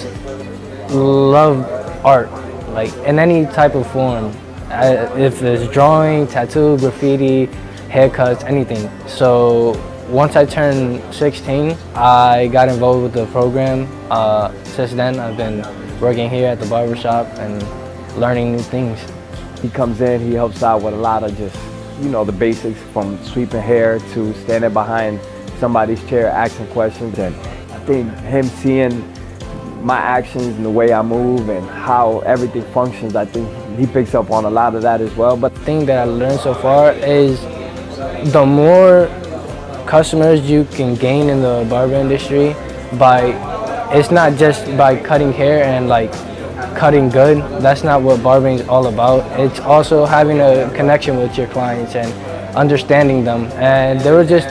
just love art, like in any type of form. If it's drawing, tattoo, graffiti, haircuts, anything. So once I turned 16, I got involved with the program. Since then, I've been working here at the barber shop and learning new things. He comes in, he helps out with a lot of just, the basics, from sweeping hair to standing behind somebody's chair asking questions. And I think him seeing my actions and the way I move and how everything functions, I think he picks up on a lot of that as well. But the thing that I learned so far is the more customers you can gain in the barber industry it's not just by cutting hair and like cutting good. That's not what barbering is all about. It's also having a connection with your clients and understanding them. And they were just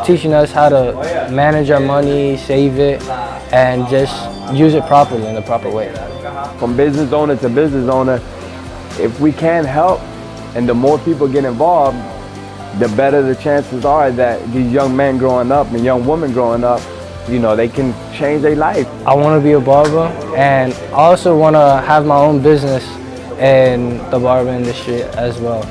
teaching us how to manage our money, save it, and just use it properly in the proper way. From business owner to business owner, if we can help and the more people get involved, the better the chances are that these young men growing up and young women growing up, they can change their life. I want to be a barber, and I also want to have my own business in the barber industry as well.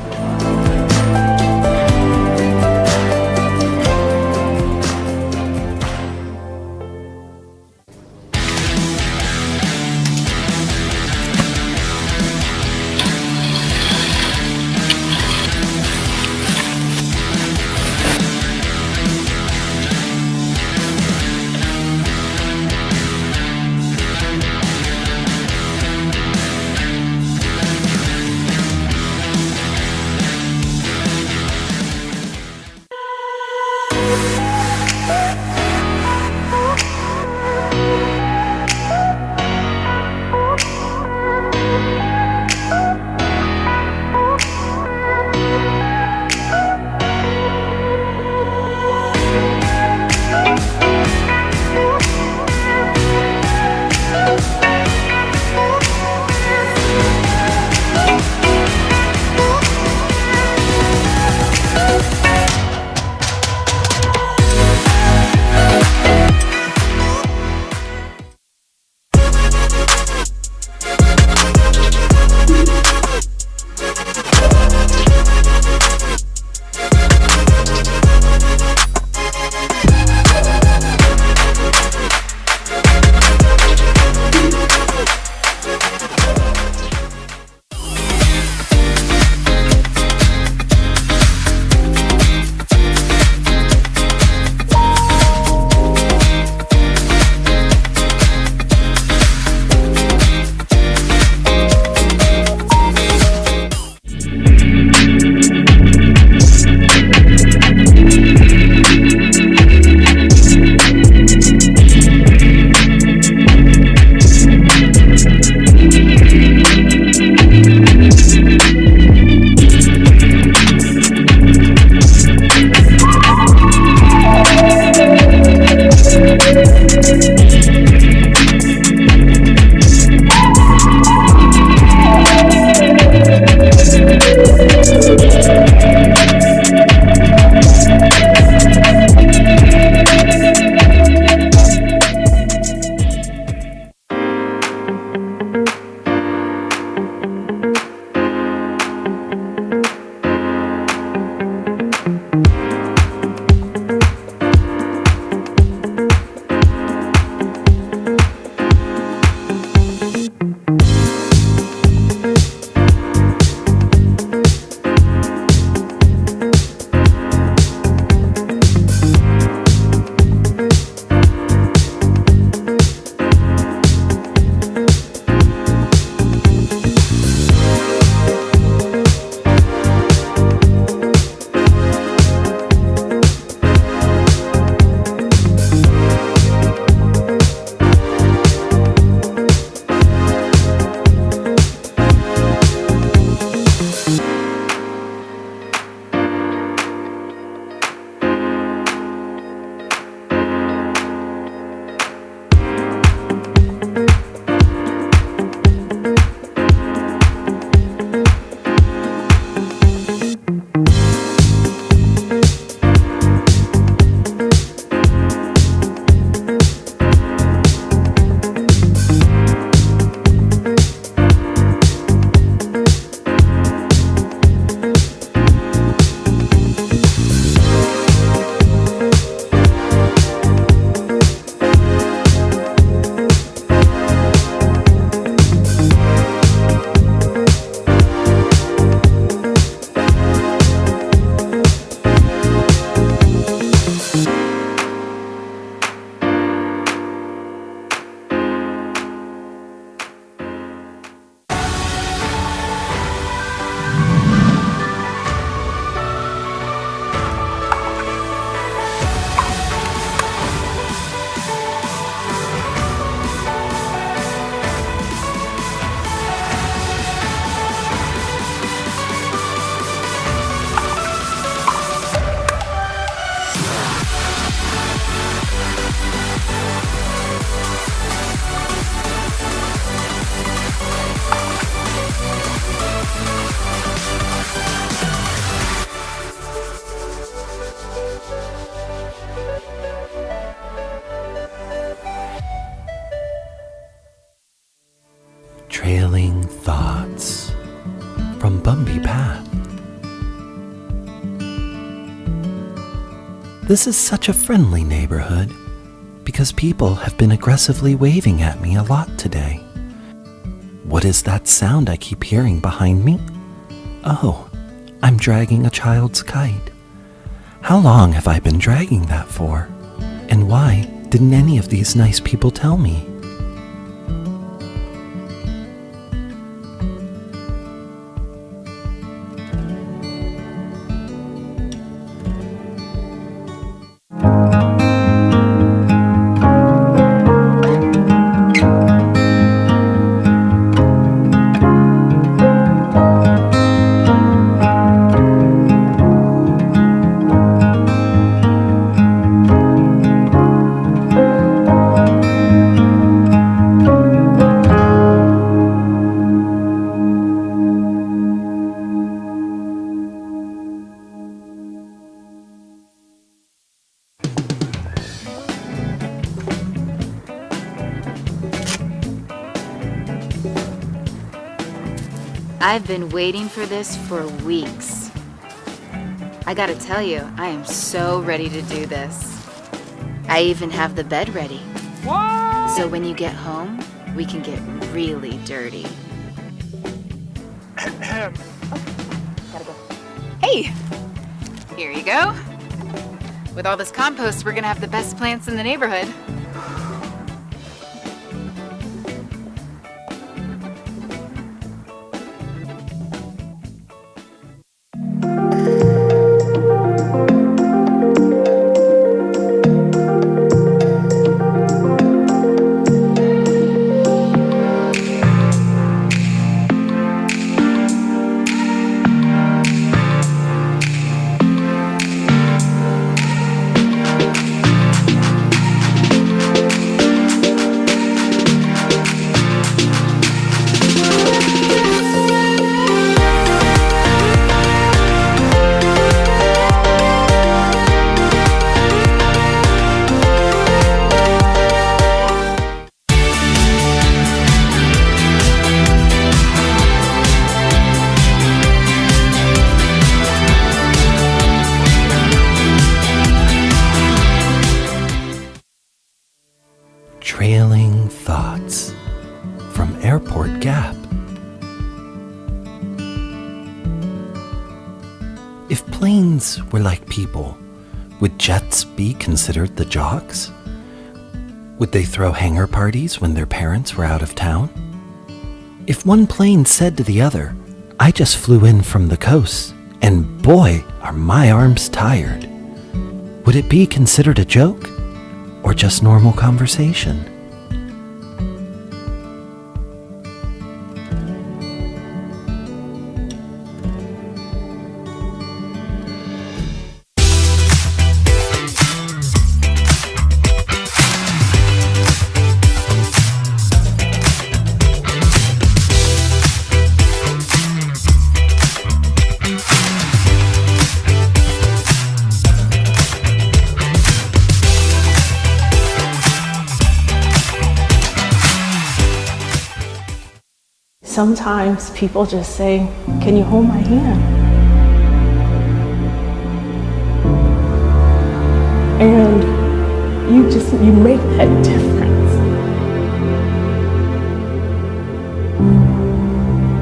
Trailing Thoughts from Bumby Path. This is such a friendly neighborhood because people have been aggressively waving at me a lot today. What is that sound I keep hearing behind me? Oh, I'm dragging a child's kite. How long have I been dragging that for? And why didn't any of these nice people tell me? I've been waiting for this for weeks. I gotta tell you, I am so ready to do this. I even have the bed ready. What? So when you get home, we can get really dirty. Gotta go. Hey! Here you go. With all this compost, we're gonna have the best plants in the neighborhood. Trailing Thoughts from Airport Gap. If planes were like people, would jets be considered the jocks? Would they throw hangar parties when their parents were out of town? If one plane said to the other, "I just flew in from the coast, and boy, are my arms tired," would it be considered a joke or just normal conversation? Sometimes people just say, "Can you hold my hand?" And you make that difference.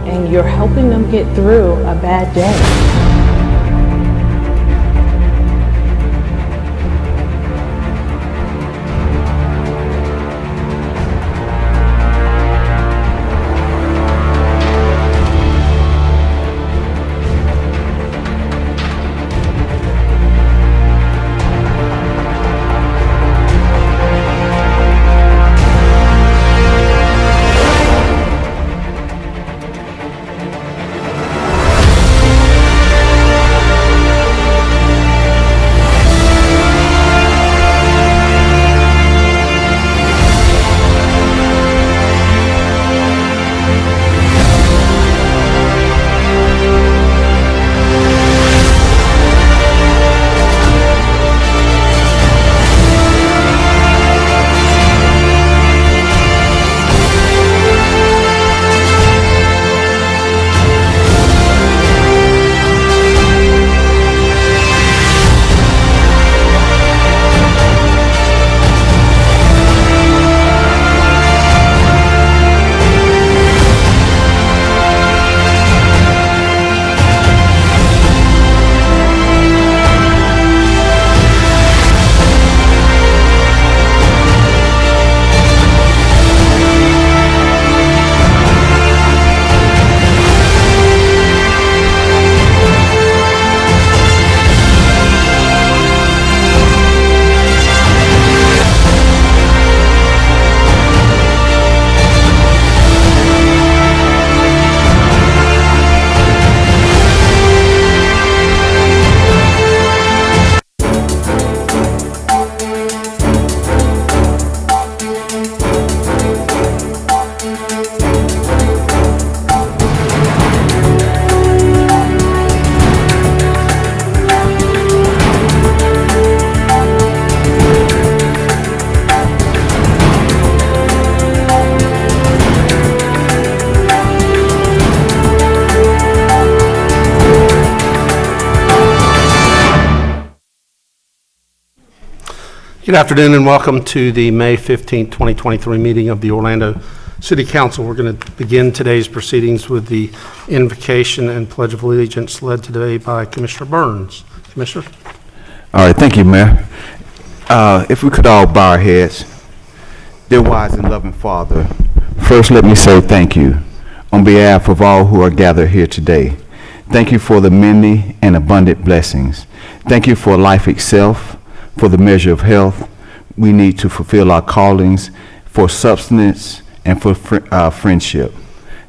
And you're helping them get through a bad day. Good afternoon and welcome to the May 15, 2023 meeting of the Orlando City Council. We're going to begin today's proceedings with the invocation and Pledge of Allegiance led today by Commissioner Burns. Commissioner? All right, thank you, Mayor. If we could all bow our heads. Dear wise and loving Father, first let me say thank you on behalf of all who are gathered here today. Thank you for the many and abundant blessings. Thank you for life itself, for the measure of health we need to fulfill our callings, for substance, and for friendship.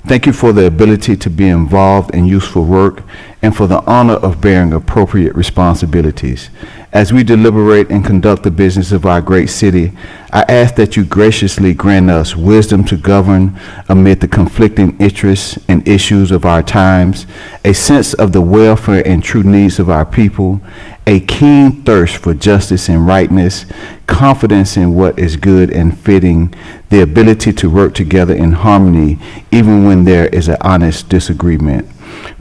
Thank you for the ability to be involved in useful work and for the honor of bearing appropriate responsibilities. As we deliberate and conduct the business of our great city, I ask that you graciously grant us wisdom to govern amid the conflicting interests and issues of our times, a sense of the welfare and true needs of our people, a keen thirst for justice and rightness, confidence in what is good and fitting, the ability to work together in harmony even when there is an honest disagreement,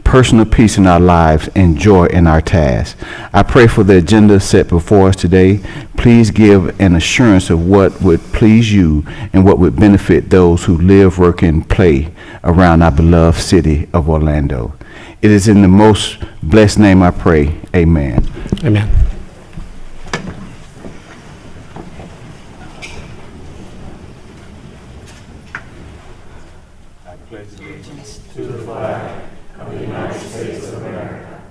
personal peace in our lives, and joy in our tasks. I pray for the agenda set before us today. Please give an assurance of what would please you and what would benefit those who live, work, and play around our beloved city of Orlando. It is in the most blessed name I pray. Amen. Amen. I pledge allegiance to the flag of the United States of America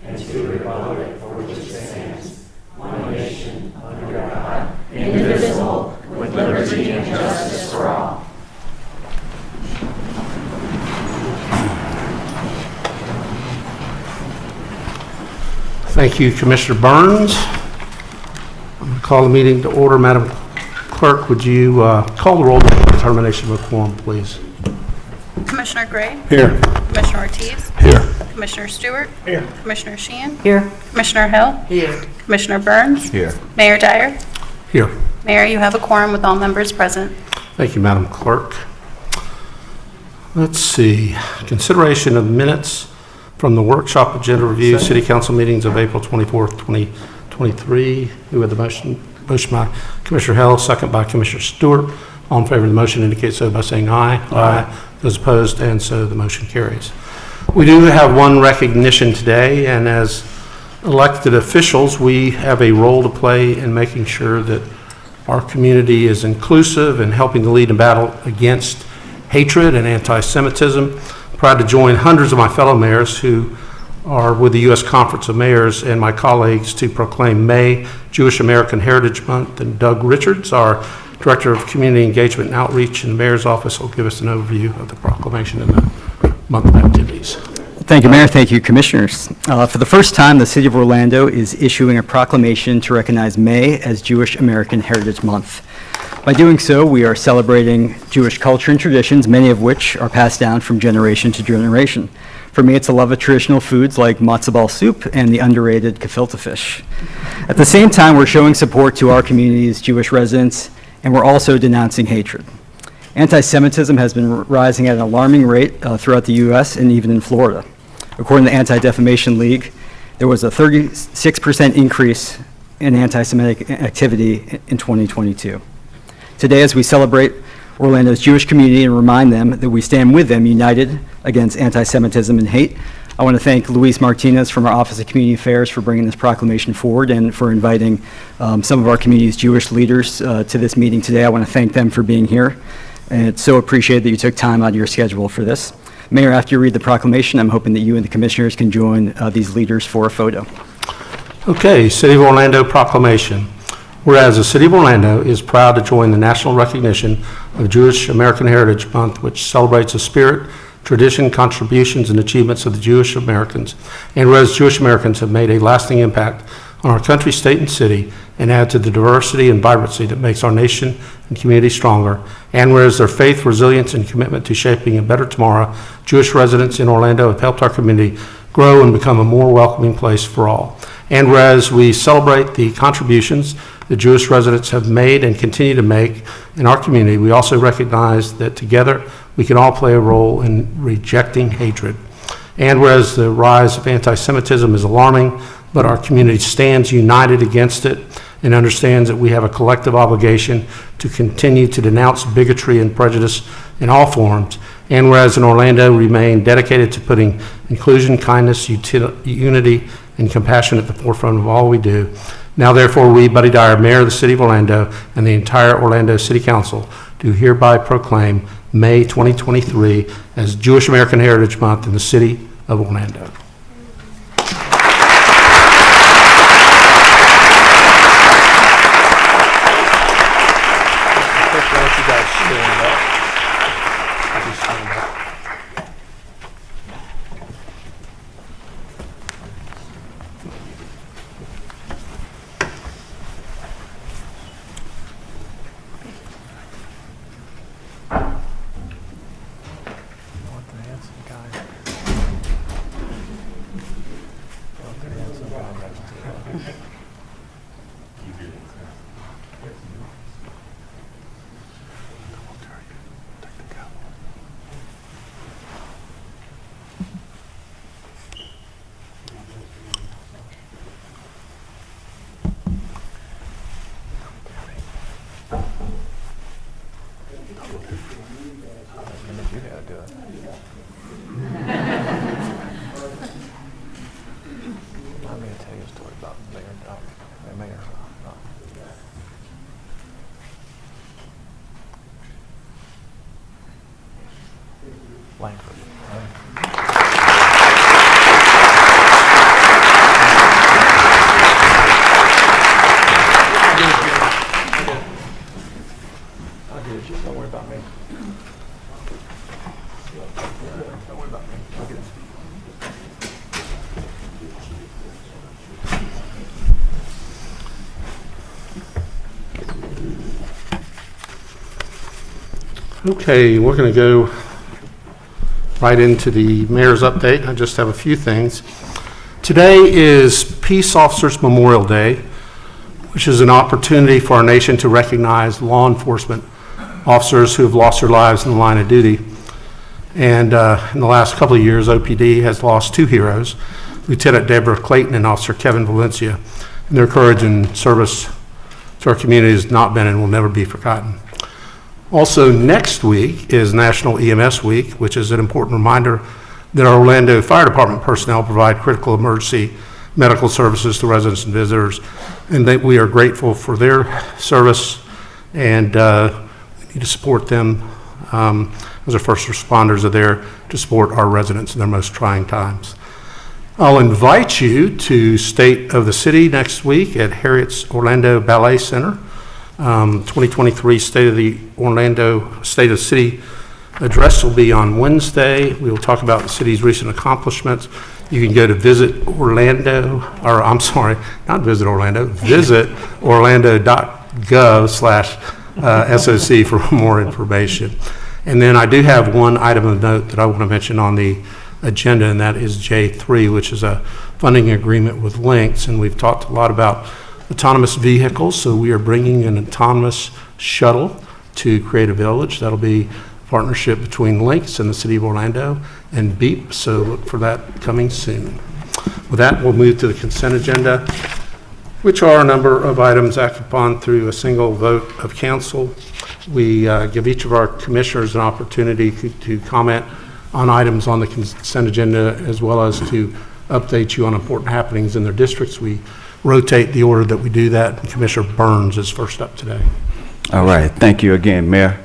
and to the republic for which it stands, one nation, under God, indivisible, with liberty and justice for all. Thank you, Commissioner Burns. I'm going to call the meeting to order. Madam Clerk, would you call the roll for determination of a quorum, please? Commissioner Gray? Here. Commissioner Ortiz? Here. Commissioner Stewart? Here. Commissioner Sheehan? Here. Commissioner Hill? Here. Commissioner Burns? Here. Mayor Dyer? Here. Mayor, you have a quorum with all members present. Thank you, Madam Clerk. Let's see. Consideration of minutes from the workshop agenda review, City Council meetings of April 24th, 2023. Who had the motion? Motion by Commissioner Hill, second by Commissioner Stewart. All in favor of the motion indicate so by saying aye. Aye. Those opposed, and so the motion carries. We do have one recognition today, and as elected officials, we have a role to play in making sure that our community is inclusive and helping to lead a battle against hatred and anti-Semitism. Proud to join hundreds of my fellow mayors who are with the U.S. Conference of Mayors and my colleagues to proclaim May Jewish American Heritage Month. And Doug Richards, our Director of Community Engagement and Outreach in the Mayor's Office, will give us an overview of the proclamation and the month of activities. Thank you, Mayor. Thank you, Commissioners. For the first time, the City of Orlando is issuing a proclamation to recognize May as Jewish American Heritage Month. By doing so, we are celebrating Jewish culture and traditions, many of which are passed down from generation to generation. For me, it's a love of traditional foods like matzo ball soup and the underrated gefilte fish. At the same time, we're showing support to our community's Jewish residents, and we're also denouncing hatred. Anti-Semitism has been rising at an alarming rate throughout the U.S. and even in Florida. According to the Anti-Defamation League, there was a 36% increase in anti-Semitic activity in 2022. Today, as we celebrate Orlando's Jewish community and remind them that we stand with them united against anti-Semitism and hate, I want to thank Luis Martinez from our Office of Community Affairs for bringing this proclamation forward and for inviting some of our community's Jewish leaders to this meeting today. I want to thank them for being here, and it's so appreciated that you took time out of your schedule for this. Mayor, after you read the proclamation, I'm hoping that you and the commissioners can join these leaders for a photo. Okay, City of Orlando proclamation. Whereas the City of Orlando is proud to join the national recognition of Jewish American Heritage Month, which celebrates the spirit, tradition, contributions, and achievements of the Jewish Americans. And whereas Jewish Americans have made a lasting impact on our country, state, and city, and add to the diversity and vibrancy that makes our nation and community stronger. And whereas their faith, resilience, and commitment to shaping a better tomorrow, Jewish residents in Orlando have helped our community grow and become a more welcoming place for all. And whereas we celebrate the contributions the Jewish residents have made and continue to make in our community, we also recognize that together we can all play a role in rejecting hatred. And whereas the rise of anti-Semitism is alarming, but our community stands united against it, and understands that we have a collective obligation to continue to denounce bigotry and prejudice in all forms, and whereas in Orlando remain dedicated to putting inclusion, kindness, unity, and compassion at the forefront of all we do. Now therefore we, Buddy Dyer, Mayor of the City of Orlando, and the entire Orlando City Council do hereby proclaim May 2023 as Jewish American Heritage Month in the City of Orlando. Okay, we're going to go right into the mayor's update. I just have a few things. Today is Peace Officers Memorial Day, which is an opportunity for our nation to recognize law enforcement officers who have lost their lives in the line of duty. And in the last couple of years, OPD has lost two heroes, Lieutenant Deborah Clayton and Officer Kevin Valencia. And their courage and service to our community has not been and will never be forgotten. Also, next week is National EMS Week, which is an important reminder that our Orlando Fire Department personnel provide critical emergency medical services to residents and visitors, and that we are grateful for their service, and we need to support them as our first responders are there to support our residents in their most trying times. I'll invite you to State of the City next week at Harriet's Orlando Ballet Center. 2023 State of the City address will be on Wednesday. We will talk about the city's recent accomplishments. You can go to visit Orlando orlando.gov/SOC for more information. And then I do have one item of note that I want to mention on the agenda, and that is J3, which is a funding agreement with Lynx. And we've talked a lot about autonomous vehicles, so we are bringing an autonomous shuttle to create a village. That'll be a partnership between Lynx and the City of Orlando and BEEP, so look for that coming soon. With that, we'll move to the consent agenda, which are a number of items acted upon through a single vote of council. We give each of our commissioners an opportunity to comment on items on the consent agenda, as well as to update you on important happenings in their districts. We rotate the order that we do that. Commissioner Burns is first up today. All right. Thank you again, Mayor.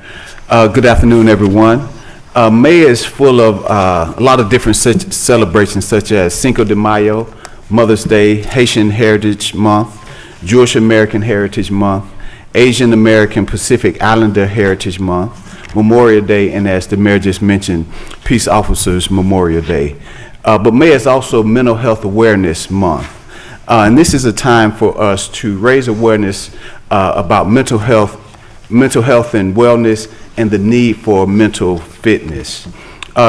Good afternoon, everyone. May is full of a lot of different celebrations, such as Cinco de Mayo, Mother's Day, Haitian Heritage Month, Jewish American Heritage Month, Asian American Pacific Islander Heritage Month, Memorial Day, and as the Mayor just mentioned, Peace Officers Memorial Day. But May is also Mental Health Awareness Month. And this is a time for us to raise awareness about mental health and wellness, and the need for mental fitness.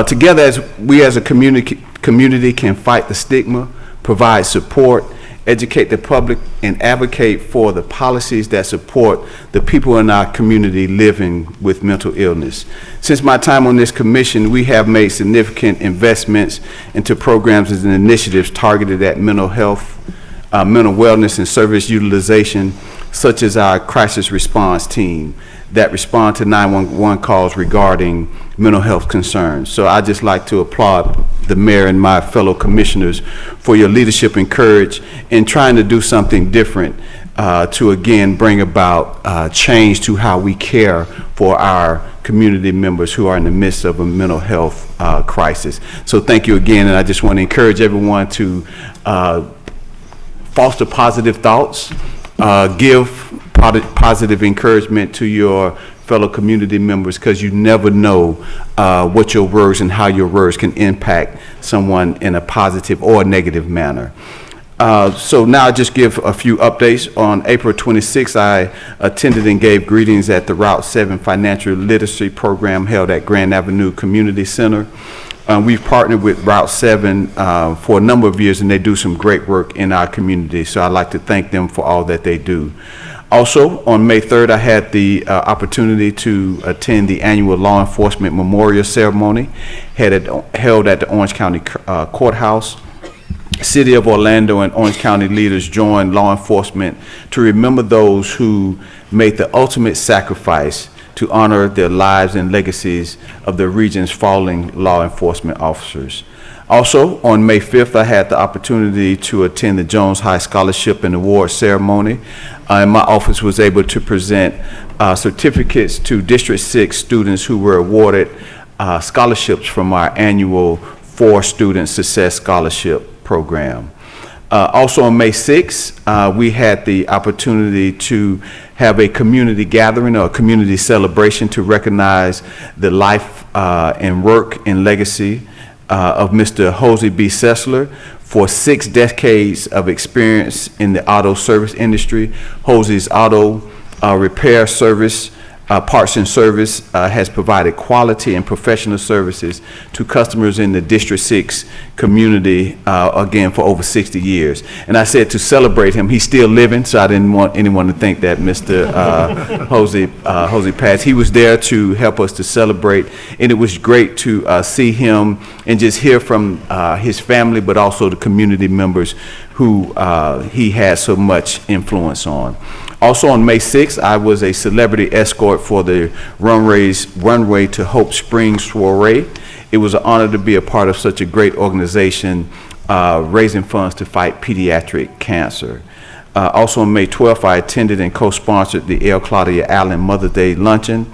Together, as we as a community can fight the stigma, provide support, educate the public, and advocate for the policies that support the people in our community living with mental illness. Since my time on this commission, we have made significant investments into programs and initiatives targeted at mental health mental wellness and service utilization, such as our crisis response team that respond to 911 calls regarding mental health concerns. So I'd just like to applaud the mayor and my fellow commissioners for your leadership and courage in trying to do something different to again bring about change to how we care for our community members who are in the midst of a mental health crisis. So thank you again, and I just want to encourage everyone to foster positive thoughts, give positive encouragement to your fellow community members, because you never know what your words and how your words can impact someone in a positive or negative manner. So now I'll just give a few updates. On April 26th, I attended and gave greetings at the Route 7 Financial Literacy Program held at Grand Avenue Community Center. We've partnered with Route 7 for a number of years, and they do some great work in our community, so I'd like to thank them for all that they do. Also, on May 3rd, I had the opportunity to attend the annual Law Enforcement Memorial Ceremony held at the Orange County Courthouse. City of Orlando and Orange County leaders joined law enforcement to remember those who made the ultimate sacrifice to honor their lives and legacies of the region's fallen law enforcement officers. Also, on May 5th, I had the opportunity to attend the Jones High Scholarship and Award Ceremony, and my office was able to present certificates to District 6 students who were awarded scholarships from our annual 4-Student Success Scholarship program. Also on May 6th, we had the opportunity to have a community gathering or a community celebration to recognize the life and work and legacy of Mr. Hosey B. Sessler. For 6 decades of experience in the auto service industry, Hosey's auto repair service, parts and service has provided quality and professional services to customers in the District 6 community, again, for over 60 years. And I said to celebrate him, he's still living, so I didn't want anyone to think that Mr. Hosey passed. He was there to help us to celebrate, and it was great to see him and just hear from his family, but also the community members who he had so much influence on. Also on May 6th, I was a celebrity escort for the Runway to Hope Springs soiree. It was an honor to be a part of such a great organization, raising funds to fight pediatric cancer. Also on May 12th, I attended and co-sponsored the L. Claudia Allen Mother's Day Luncheon.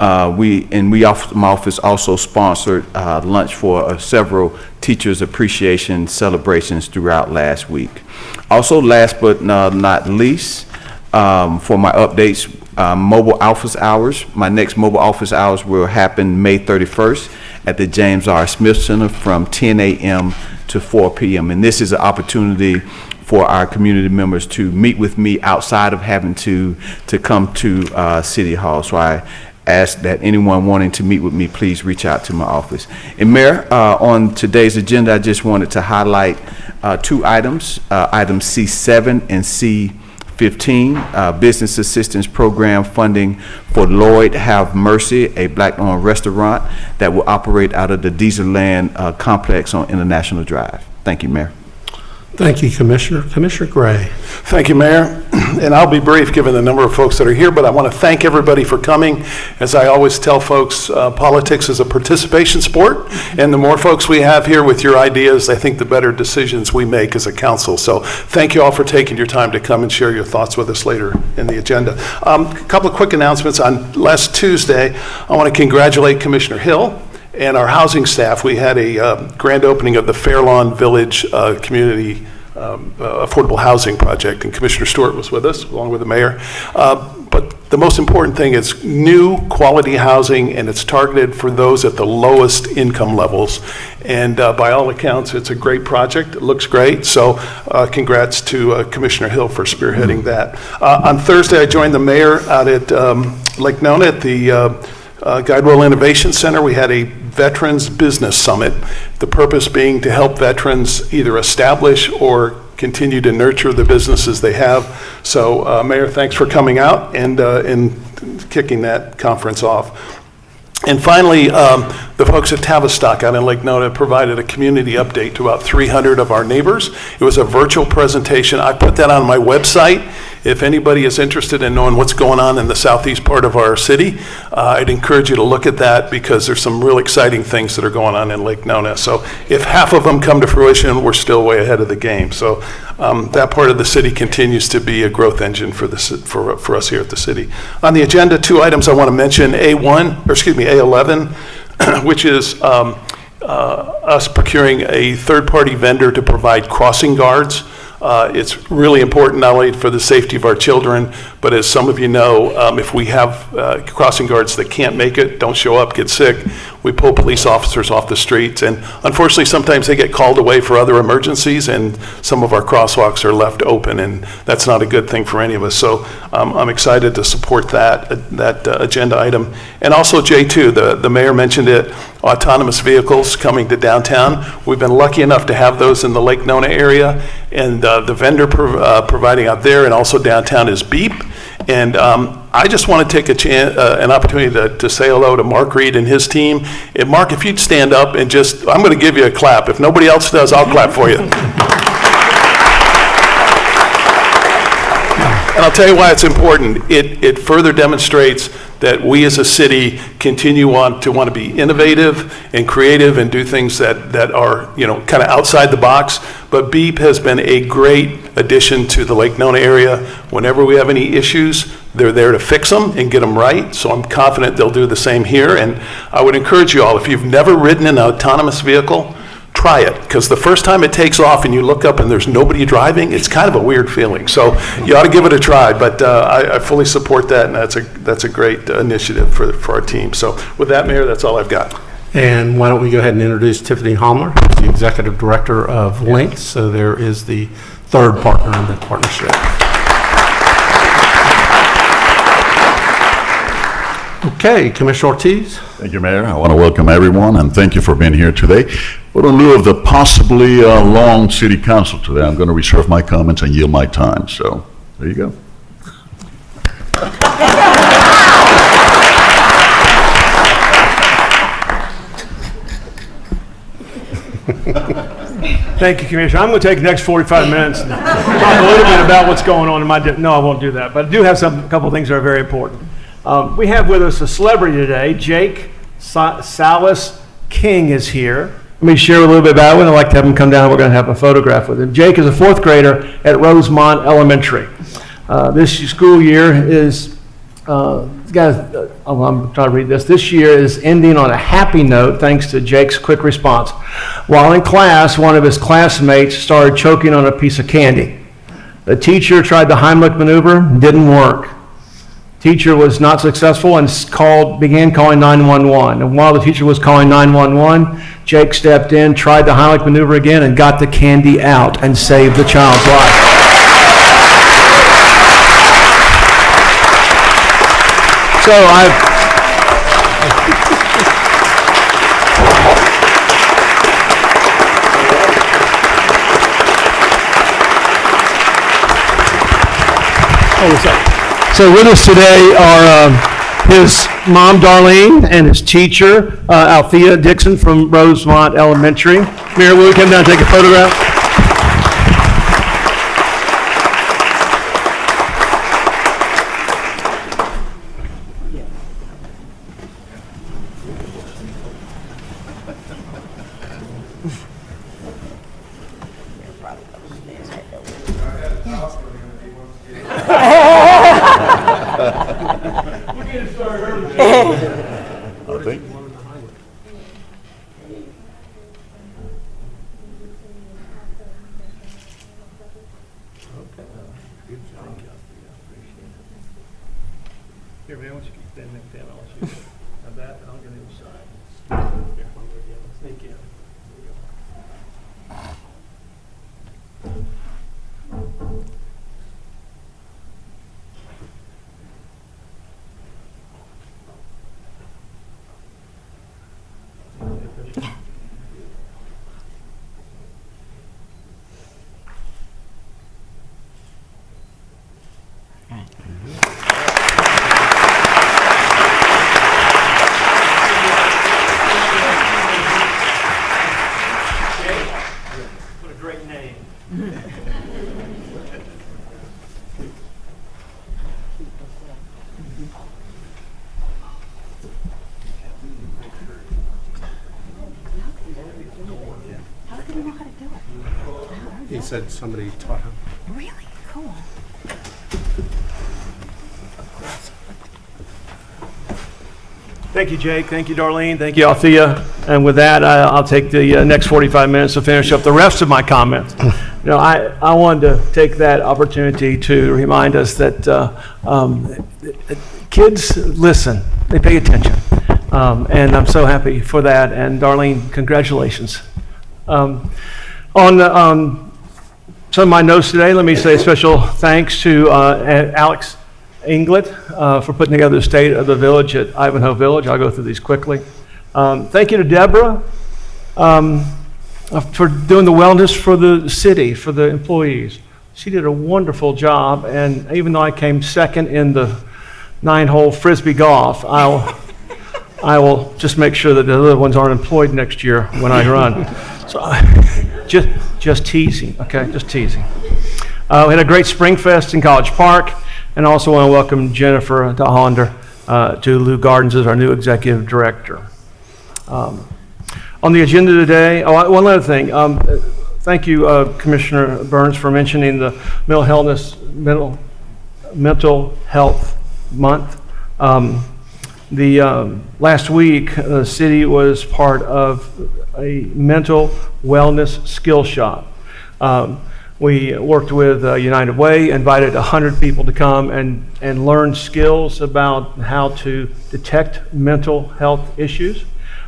My office also sponsored lunch for several teachers' appreciation celebrations throughout last week. Also, last but not least, for my updates, mobile office hours. My next mobile office hours will happen May 31st at the James R. Smith Center from 10 a.m. to 4 p.m. And this is an opportunity for our community members to meet with me outside of having to come to City Hall. So I ask that anyone wanting to meet with me, please reach out to my office. And Mayor, on today's agenda, I just wanted to highlight 2 items, items C7 and C15, business assistance program funding for Lloyd Have Mercy, a black-owned restaurant that will operate out of the Dieselland complex on International Drive. Thank you, Mayor. Thank you, Commissioner. Commissioner Gray. Thank you, Mayor. And I'll be brief given the number of folks that are here, but I want to thank everybody for coming. As I always tell folks, politics is a participation sport, and the more folks we have here with your ideas, I think the better decisions we make as a council. So thank you all for taking your time to come and share your thoughts with us later in the agenda. A couple of quick announcements. On last Tuesday, I want to congratulate Commissioner Hill and our housing staff. We had a grand opening of the Fairlawn Village Community Affordable Housing Project, and Commissioner Stewart was with us, along with the mayor. But the most important thing is new quality housing, and it's targeted for those at the lowest income levels. And by all accounts, it's a great project. It looks great. So congrats to Commissioner Hill for spearheading that. On Thursday, I joined the mayor out at Lake Nona at the Guidewell Innovation Center. We had a Veterans Business Summit, the purpose being to help veterans either establish or continue to nurture the businesses they have. So Mayor, thanks for coming out and kicking that conference off. And finally, the folks at Tavistock out in Lake Nona provided a community update to about 300 of our neighbors. It was a virtual presentation. I put that on my website. If anybody is interested in knowing what's going on in the southeast part of our city, I'd encourage you to look at that because there's some real exciting things that are going on in Lake Nona. So if half of them come to fruition, we're still way ahead of the game. So that part of the city continues to be a growth engine for us here at the city. On the agenda, 2 items I want to mention: A11, which is us procuring a third-party vendor to provide crossing guards. It's really important not only for the safety of our children, but as some of you know, if we have crossing guards that can't make it, don't show up, get sick, we pull police officers off the streets. And unfortunately, sometimes they get called away for other emergencies, and some of our crosswalks are left open, and that's not a good thing for any of us. So I'm excited to support that agenda item. And also J2, the mayor mentioned it, autonomous vehicles coming to downtown. We've been lucky enough to have those in the Lake Nona area, and the vendor providing out there and also downtown is Beep. And I just want to take an opportunity to say hello to Mark Reed and his team. And Mark, if you'd stand up and I'm going to give you a clap. If nobody else does, I'll clap for you. And I'll tell you why it's important. It further demonstrates that we as a city continue on to want to be innovative and creative and do things that are, kind of outside the box. But Beep has been a great addition to the Lake Nona area. Whenever we have any issues, they're there to fix them and get them right. So I'm confident they'll do the same here. And I would encourage you all, if you've never ridden an autonomous vehicle, try it, because the first time it takes off and you look up and there's nobody driving, it's kind of a weird feeling. So you ought to give it a try, but I fully support that, and that's a great initiative for our team. So with that, Mayor, that's all I've got. And why don't we go ahead and introduce Tiffany Homler, who's the Executive Director of Link. So there is the third partner in the partnership. Okay, Commissioner Ortiz. Thank you, Mayor. I want to welcome everyone and thank you for being here today. But in lieu of the possibly long city council today, I'm going to reserve my comments and yield my time. So there you go. Thank you, Commissioner. I'm going to take the next 45 minutes and talk a little bit about what's going on in my no, I won't do that. But I do have a couple of things that are very important. We have with us a celebrity today. Jake Salas King is here. Let me share a little bit about him. I'd like to have him come down. We're going to have a photograph with him. Jake is a 4th grader at Rosemont Elementary. This school year is, I'm trying to read this. This year is ending on a happy note thanks to Jake's quick response. While in class, one of his classmates started choking on a piece of candy. The teacher tried the Heimlich maneuver, didn't work. Teacher was not successful and began calling 911. And while the teacher was calling 911, Jake stepped in, tried the Heimlich maneuver again, and got the candy out and saved the child's life. So So with us today are his mom, Darlene, and his teacher, Althea Dixon from Rosemont Elementary. Mayor, will you come down and take a photograph? Here, man, why don't you keep that neck down? I'll shoot it. Now that, I'll get inside. Thank you. didn't know how to do it. He said somebody taught him. Really? Cool. Thank you, Jake. Thank you, Darlene. Thank you, Althea. And with that, I'll take the next 45 minutes to finish up the rest of my comments. I wanted to take that opportunity to remind us that kids listen. They pay attention. And I'm so happy for that. And Darlene, congratulations. On some of my notes today, let me say special thanks to Alex Inglet for putting together the state of the village at Ivanhoe Village. I'll go through these quickly. Thank you to Deborah for doing the wellness for the city, for the employees. She did a wonderful job, and even though I came second in the 9-hole Frisbee golf, I will just make sure that the other ones aren't employed next year when I run. So just teasing, okay? Just teasing. We had a great Spring Fest in College Park. And also want to welcome Jennifer Hollander to Lou Gardens as our new executive director. On the agenda today, one other thing. Thank you, Commissioner Burns, for mentioning the Mental Health Month. Last week, the city was part of a mental wellness skill shop. We worked with United Way, invited 100 people to come and learn skills about how to detect mental health issues.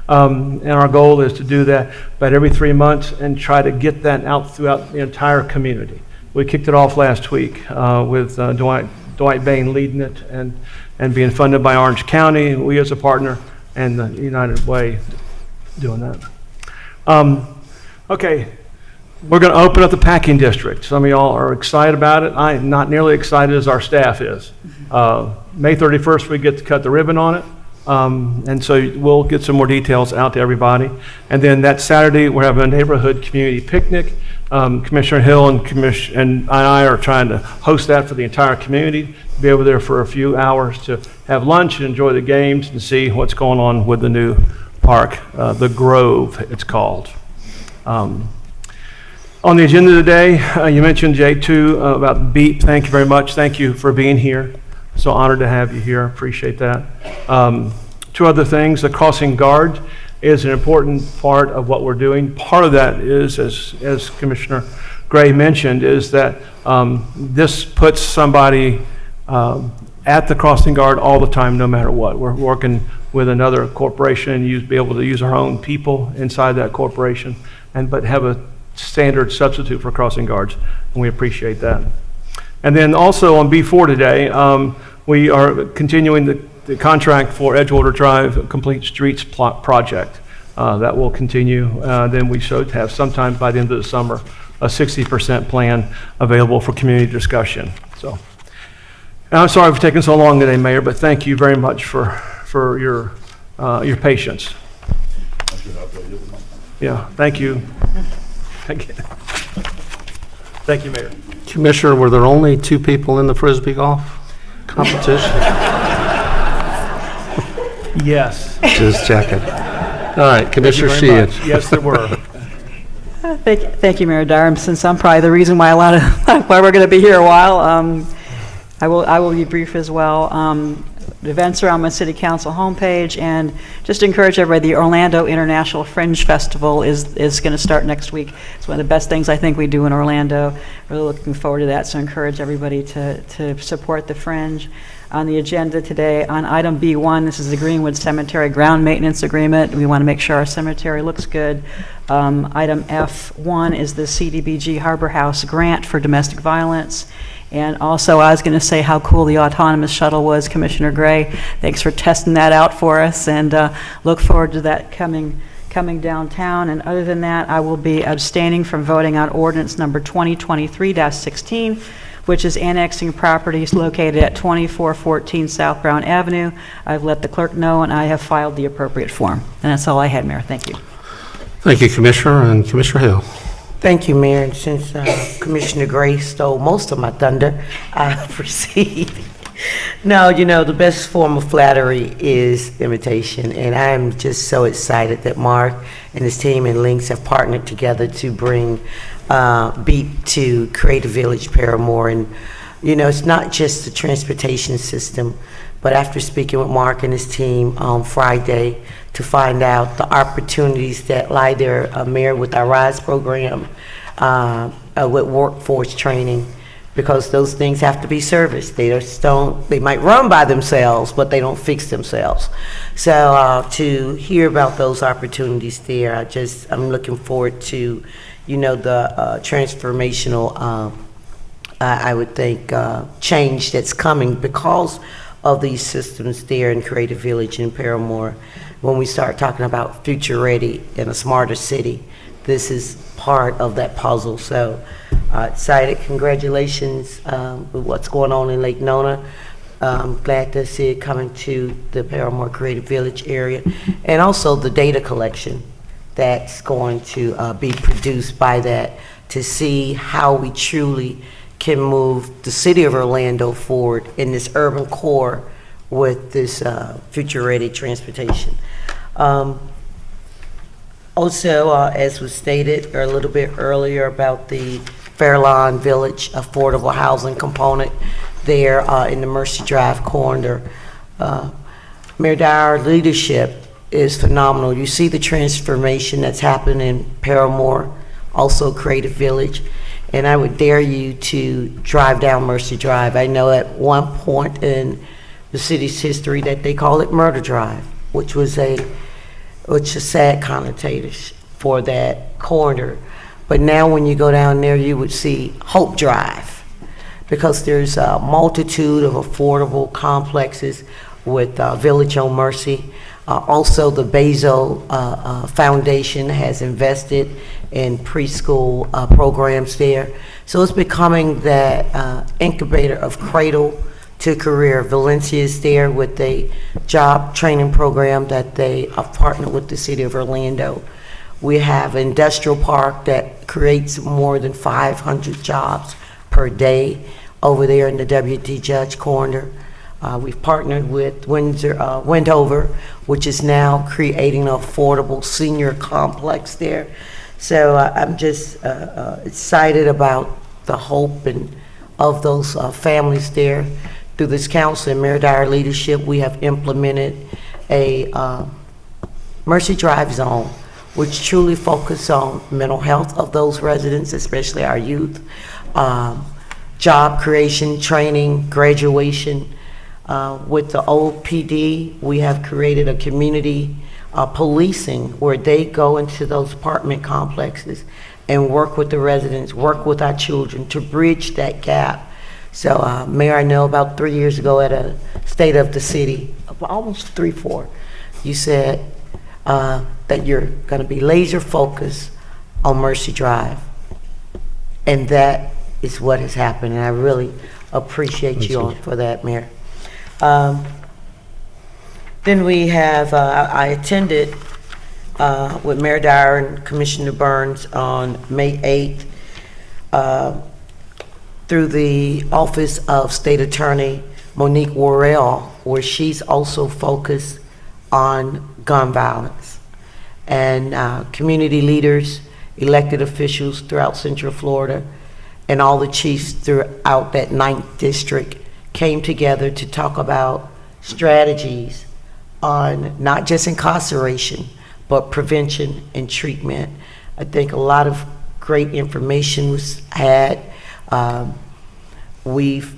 And our goal is to do that about every 3 months and try to get that out throughout the entire community. We kicked it off last week with Dwight Bain leading it and being funded by Orange County, we as a partner, and the United Way doing that. Okay. We're going to open up the packing district. Some of y'all are excited about it. I am not nearly excited as our staff is. May 31st, we get to cut the ribbon on it. And so we'll get some more details out to everybody. And then that Saturday, we're having a neighborhood community picnic. Commissioner Hill and I are trying to host that for the entire community, be over there for a few hours to have lunch and enjoy the games and see what's going on with the new park, the Grove, it's called. On the agenda today, you mentioned, Jay, too, about BEEP. Thank you very much. Thank you for being here. So honored to have you here. Appreciate that. Two other things. The crossing guard is an important part of what we're doing. Part of that is, as Commissioner Gray mentioned, is that this puts somebody at the crossing guard all the time, no matter what. We're working with another corporation and be able to use our own people inside that corporation, but have a standard substitute for crossing guards, and we appreciate that. And then also on B4 today, we are continuing the contract for Edgewater Drive Complete Streets project. That will continue. Then we should have sometime by the end of the summer a 60% plan available for community discussion. So, and I'm sorry for taking so long today, Mayor, but thank you very much for your patience. Yeah, thank you. Thank you, Mayor. Commissioner, were there only 2 people in the Frisbee golf competition? Yes. Just checking. All right, Commissioner Sheehan. Yes, there were. Thank you, Mayor Dyer. Since I'm probably the reason why why we're going to be here a while, I will be brief as well. The events are on my City Council homepage, and just to encourage everybody, the Orlando International Fringe Festival is going to start next week. It's one of the best things I think we do in Orlando. Really looking forward to that, so encourage everybody to support the Fringe. On the agenda today, on item B1, this is the Greenwood Cemetery Ground Maintenance Agreement. We want to make sure our cemetery looks good. Item F1 is the CDBG Harbor House Grant for Domestic Violence. And also, I was going to say how cool the autonomous shuttle was, Commissioner Gray. Thanks for testing that out for us, and look forward to that coming downtown. And other than that, I will be abstaining from voting on ordinance number 2023-16, which is annexing properties located at 2414 South Brown Avenue. I've let the clerk know, and I have filed the appropriate form. And that's all I had, Mayor. Thank you. Thank you, Commissioner. And Commissioner Hill. Thank you, Mayor. And since Commissioner Gray stole most of my thunder, I proceed. No, you know, the best form of flattery is imitation, and I'm just so excited that Mark and his team and Lynx have partnered together to bring Beat to Creative Village Paramore. And, you know, it's not just the transportation system, but after speaking with Mark and his team on Friday to find out the opportunities that lie there, Mayor, with our RISE program, with workforce training, because those things have to be serviced. They just don't, they might run by themselves, but they don't fix themselves. So to hear about those opportunities there, I'm looking forward to, you know, the transformational, I would think, change that's coming because of these systems there in Creative Village in Paramore. When we start talking about future ready and a smarter city, this is part of that puzzle. So excited, congratulations with what's going on in Lake Nona. Glad to see it coming to the Paramore Creative Village area, and also the data collection that's going to be produced by that to see how we truly can move the city of Orlando forward in this urban core with this future-ready transportation. Also, as was stated a little bit earlier about the Fairlawn Village affordable housing component there in the Mercy Drive corridor, Mayor Dyer leadership is phenomenal. You see the transformation that's happening in Paramore, also Creative Village, and I would dare you to drive down Mercy Drive. I know at one point in the city's history that they call it Murder Drive, which is sad connotation for that corridor. But now when you go down there, you would see Hope Drive, because there's a multitude of affordable complexes with Village on Mercy. Also, the Bezo Foundation has invested in preschool programs there. So it's becoming that incubator of cradle to career. Valencia is there with a job training program that they have partnered with the city of Orlando. We have an industrial park that creates more than 500 jobs per day over there in the W.D. Judge corridor. We've partnered with Wendover, which is now creating an affordable senior complex there. So I'm just excited about the hope and of those families there. Through this council and Mayor Dyer leadership, we have implemented a Mercy Drive zone, which truly focuses on mental health of those residents, especially our youth, job creation, training, graduation. With the old PD, we have created a community policing where they go into those apartment complexes and work with the residents, work with our children to bridge that gap. So, Mayor, I know about 3 years ago at a State of the City, almost 3-4, you said that you're going to be laser focused on Mercy Drive. And that is what has happened, and I really appreciate you for that, Mayor. Then we have, I attended with Mayor Dyer and Commissioner Burns on May 8th through the Office of State Attorney Monique Worrell, where she's also focused on gun violence. And community leaders, elected officials throughout Central Florida, and all the chiefs throughout that 9th district came together to talk about strategies on not just incarceration, but prevention and treatment. I think a lot of great information was had. We've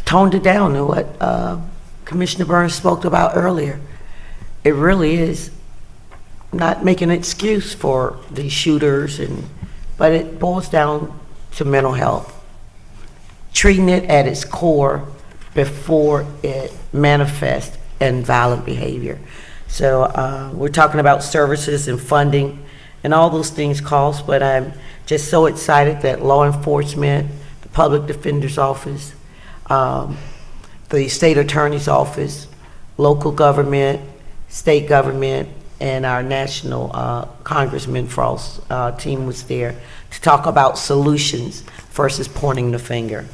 toned it down to what Commissioner Burns spoke about earlier. It really is not making an excuse for these shooters, but it boils down to mental health. Treating it at its core before it manifests in violent behavior. So we're talking about services and funding and all those things cost, but I'm just so excited that law enforcement, the public defender's office, the state attorney's office, local government, state government, and our national Congressman Frost team was there to talk about solutions versus pointing the finger.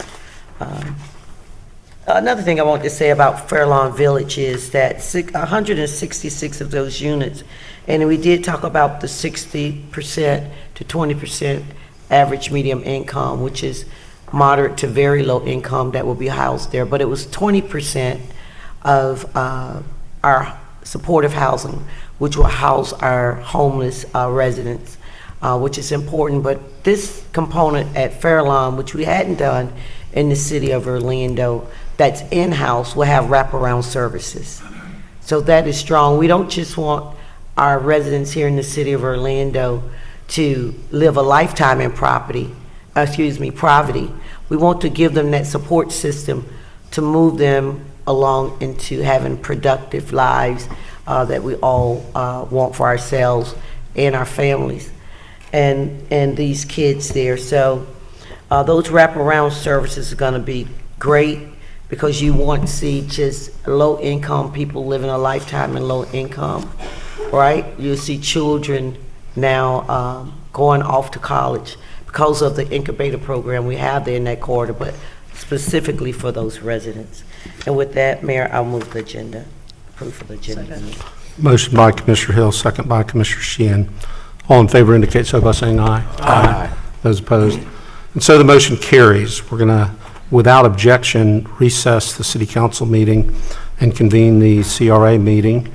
Another thing I want to say about Fairlawn Village is that 166 of those units, and we did talk about the 60% to 20% average medium income, which is moderate to very low income that will be housed there, but it was 20% of our supportive housing, which will house our homeless residents, which is important. But this component at Fairlawn, which we hadn't done in the city of Orlando, that's in-house, will have wraparound services. So that is strong. We don't just want our residents here in the city of Orlando to live a lifetime in poverty. We want to give them that support system to move them along into having productive lives that we all want for ourselves and our families and these kids there. So those wraparound services are going to be great, because you want to see just low-income people living a lifetime in low income, right? You'll see children now going off to college because of the incubator program we have there in that corridor, but specifically for those residents. And with that, Mayor, I'll move the agenda, approve of the agenda. Motion by Commissioner Hill, second by Commissioner Sheehan. All in favor indicate so by saying aye. Aye. Those opposed? And so the motion carries. We're going to, without objection, recess the City Council meeting and convene the CRA meeting.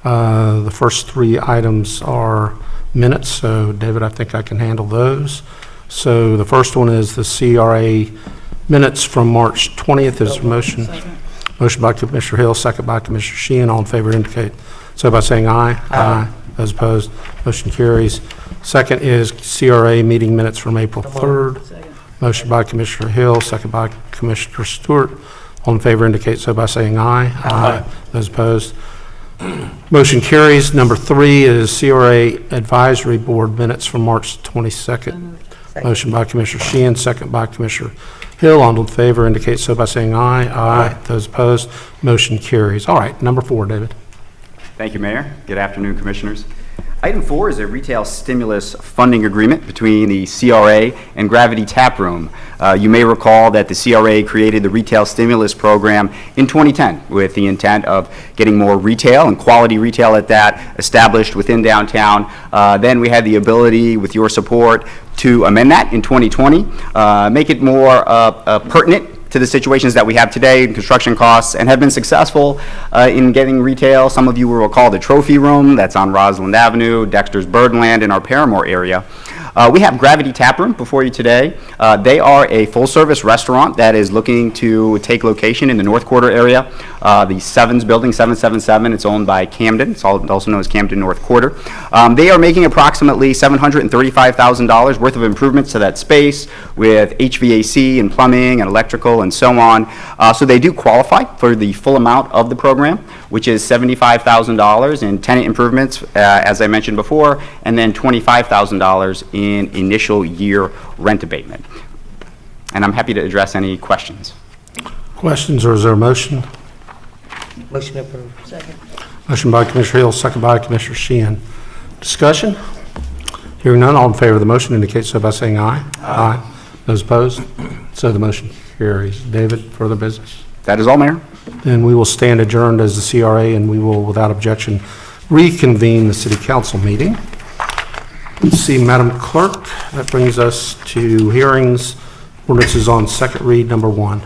The first three items are minutes, so David, I think I can handle those. So the first one is the CRA minutes from March 20th. Is there a motion? Motion by Commissioner Hill, second by Commissioner Sheehan. All in favor indicate so by saying aye. Aye. Those opposed? Motion carries. Second is CRA meeting minutes from April 3rd. Motion by Commissioner Hill, second by Commissioner Stewart. All in favor indicate so by saying aye. Aye. Those opposed? Motion carries. Number 3 is CRA Advisory Board minutes from March 22nd. Motion by Commissioner Sheehan, second by Commissioner Hill. All in favor indicate so by saying aye. Aye. Those opposed? Motion carries. All right, number 4, David. Thank you, Mayor. Good afternoon, Commissioners. Item 4 is a retail stimulus funding agreement between the CRA and Gravity Tap Room. You may recall that the CRA created the retail stimulus program in 2010 with the intent of getting more retail and quality retail at that established within downtown. Then we had the ability, with your support, to amend that in 2020, make it more pertinent to the situations that we have today in construction costs, and have been successful in getting retail. Some of you will recall the Trophy Room that's on Roslyn Avenue, Dexter's Birdland in our Paramore area. We have Gravity Tap Room before you today. They are a full-service restaurant that is looking to take location in the North Quarter area. The Sevens building, 777, it's owned by Camden. It's also known as Camden North Quarter. They are making approximately $735,000 worth of improvements to that space with HVAC and plumbing and electrical and so on. So they do qualify for the full amount of the program, which is $75,000 in tenant improvements, as I mentioned before, and then $25,000 in initial year rent abatement. And I'm happy to address any questions. Questions, or is there a motion? Motion approved. Second. Motion by Commissioner Hill, second by Commissioner Sheehan. Discussion? Hearing none, all in favor of the motion indicate so by saying aye. Aye. Those opposed? So the motion carries. David, further business? That is all, Mayor. Then we will stand adjourned as the CRA, and we will, without objection, reconvene the City Council meeting. Let's see, Madam Clerk, that brings us to hearings. Ordinances on second read, number 1.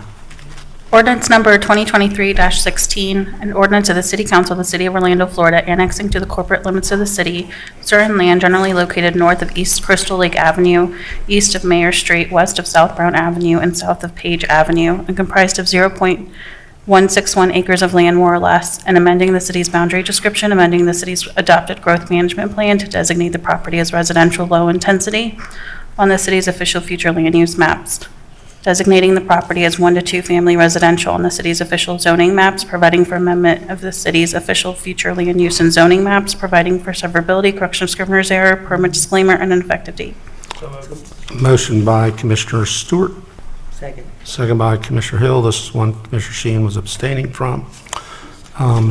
Ordinance number 2023-16, an ordinance of the City Council of the City of Orlando, Florida, annexing to the corporate limits of the city certain land generally located north of East Crystal Lake Avenue, east of Mayor Street, west of South Brown Avenue, and south of Page Avenue, and comprised of 0.161 acres of land, more or less, and amending the city's boundary description, amending the city's adopted growth management plan to designate the property as residential low intensity on the city's official future land use maps, designating the property as 1 to 2 family residential on the city's official zoning maps, providing for amendment of the city's official future land use and zoning maps, providing for severability, correction of scrivener's error, permit disclaimer, and an effective date. Motion by Commissioner Stewart. Second. Second by Commissioner Hill. This is one Commissioner Sheehan was abstaining from.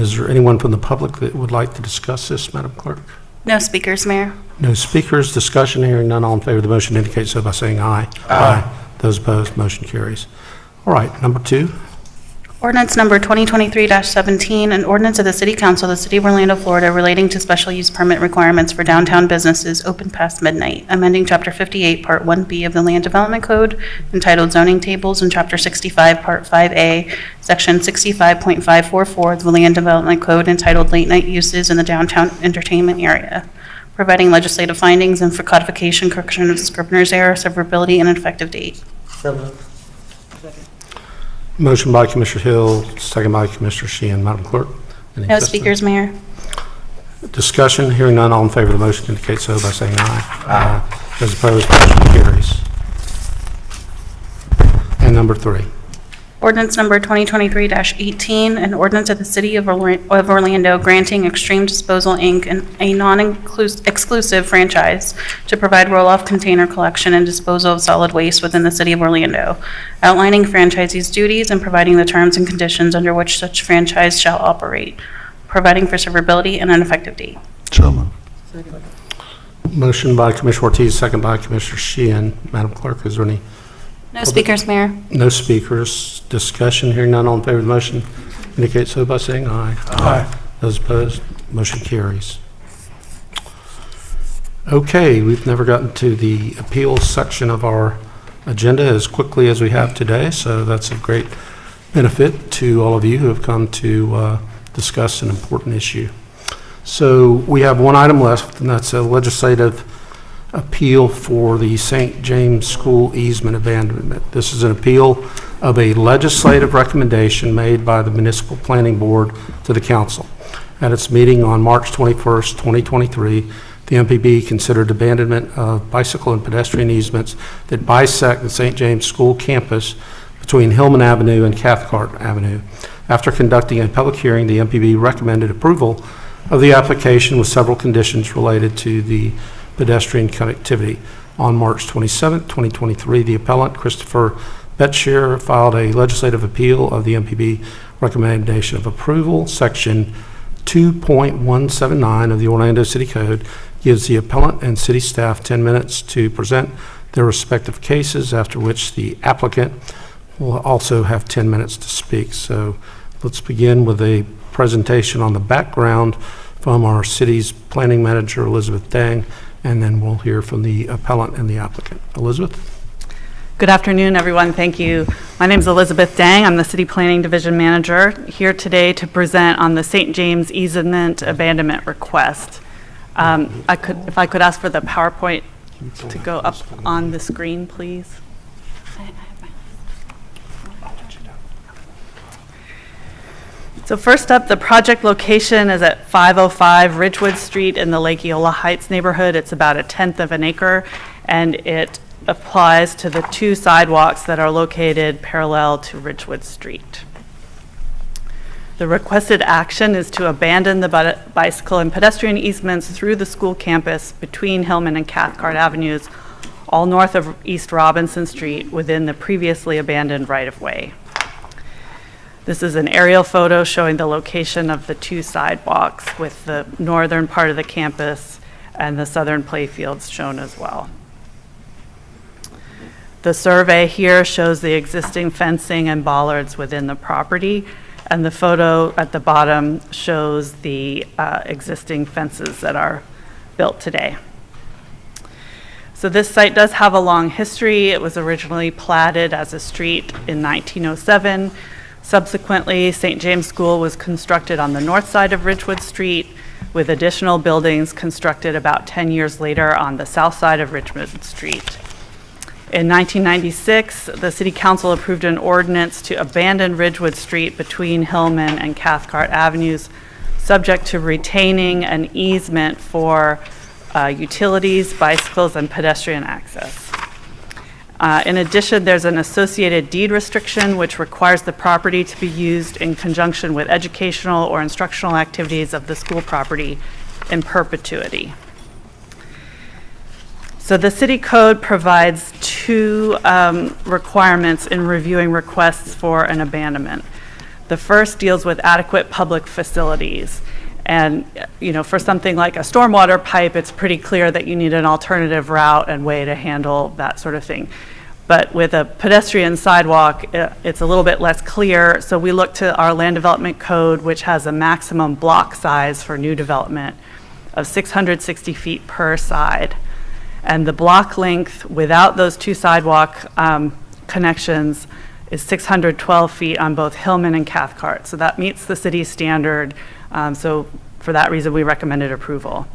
Is there anyone from the public that would like to discuss this, Madam Clerk? No speakers, Mayor. No speakers. Discussion. Hearing none. All in favor of the motion indicate so by saying aye. Aye. Those opposed, motion carries. All right, number 2. Ordinance number 2023-17, an ordinance of the City Council of the City of Orlando, Florida relating to special use permit requirements for downtown businesses open past midnight, amending Chapter 58, Part 1B of the Land Development Code entitled Zoning Tables and Chapter 65, Part 5A, Section 65.544 of the Land Development Code entitled Late Night Uses in the Downtown Entertainment Area, providing legislative findings and for codification, correction of Scrivener's error, severability, and an effective date. So moved. Motion by Commissioner Hill, second by Commissioner Sheehan. Madam Clerk? any No testimony? speakers, Mayor. Discussion, hearing none, all in favor of the motion indicate so by saying aye. Aye. Those opposed, motion carries. And number 3. Ordinance number 2023-18, an ordinance of the City of Orlando granting Extreme Disposal, Inc. a non-exclusive franchise to provide roll-off container collection and disposal of solid waste within the City of Orlando, outlining franchisee's duties and providing the terms and conditions under which such franchise shall operate, providing for severability and an effective date. So moved. Motion by Commissioner Ortiz, second by Commissioner Sheehan. Madam Clerk, is there any? No speakers, Mayor. No speakers. Discussion, hearing none, all in favor of the motion indicate so by saying aye. Aye. Those opposed, motion carries. Okay, we've never gotten to the appeals section of our agenda as quickly as we have today, so that's a great benefit to all of you who have come to discuss an important issue. So we have one item left, and that's a legislative appeal for the St. James School easement abandonment. This is an appeal of a legislative recommendation made by the Municipal Planning Board to the Council. At its meeting on March 21st, 2023, the MPB considered abandonment of bicycle and pedestrian easements that bisect the St. James School campus between Hillman Avenue and Cathcart Avenue. After conducting a public hearing, the MPB recommended approval of the application with several conditions related to the pedestrian connectivity. On March 27, 2023, the appellant, Christopher Betshire, filed a legislative appeal of the MPB recommendation of approval. Section 2.179 of the Orlando City Code gives the appellant and city staff 10 minutes to present their respective cases, after which the applicant will also have 10 minutes to speak. So let's begin with a presentation on the background from our city's planning manager, Elizabeth Dang, and then we'll hear from the appellant and the applicant. Elizabeth? Good afternoon, everyone. Thank you. My name is Elizabeth Dang. I'm the City Planning Division Manager, here today to present on the St. James easement abandonment request. If I could ask for the PowerPoint to go up on the screen, please. So first up, the project location is at 505 Ridgewood Street in the Lake Eola Heights neighborhood. It's about 1/10 of an acre, and it applies to the 2 sidewalks that are located parallel to Ridgewood Street. The requested action is to abandon the bicycle and pedestrian easements through the school campus between Hillman and Cathcart Avenues, all north of East Robinson Street within the previously abandoned right-of-way. This is an aerial photo showing the location of the 2 sidewalks, with the northern part of the campus and the southern playfields shown as well. The survey here shows the existing fencing and bollards within the property, and the photo at the bottom shows the existing fences that are built today. So this site does have a long history. It was originally platted as a street in 1907. Subsequently, St. James School was constructed on the north side of Ridgewood Street, with additional buildings constructed about 10 years later on the south side of Ridgewood Street. In 1996, the City Council approved an ordinance to abandon Ridgewood Street between Hillman and Cathcart Avenues, subject to retaining an easement for utilities, bicycles, and pedestrian access. In addition, there's an associated deed restriction which requires the property to be used in conjunction with educational or instructional activities of the school property in perpetuity. So the city code provides 2 requirements in reviewing requests for an abandonment. The first deals with adequate public facilities. And, for something like a stormwater pipe, it's pretty clear that you need an alternative route and way to handle that sort of thing. But with a pedestrian sidewalk, it's a little bit less clear. So we look to our land development code, which has a maximum block size for new development of 660 feet per side. And the block length without those two sidewalk connections is 612 feet on both Hillman and Cathcart. So that meets the city's standard. So for that reason, we recommended approval.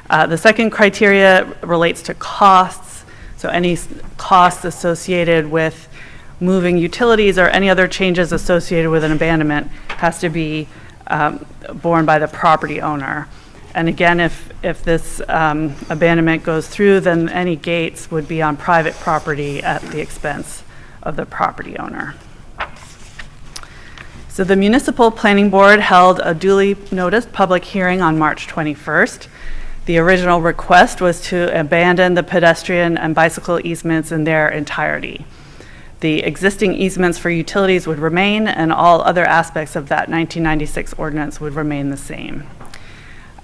The second criteria relates to costs. So any costs associated with moving utilities or any other changes associated with an abandonment has to be borne by the property owner. And again, if this abandonment goes through, then any gates would be on private property at the expense of the property owner. So the Municipal Planning Board held a duly noticed public hearing on March 21st. The original request was to abandon the pedestrian and bicycle easements in their entirety. The existing easements for utilities would remain, and all other aspects of that 1996 ordinance would remain the same.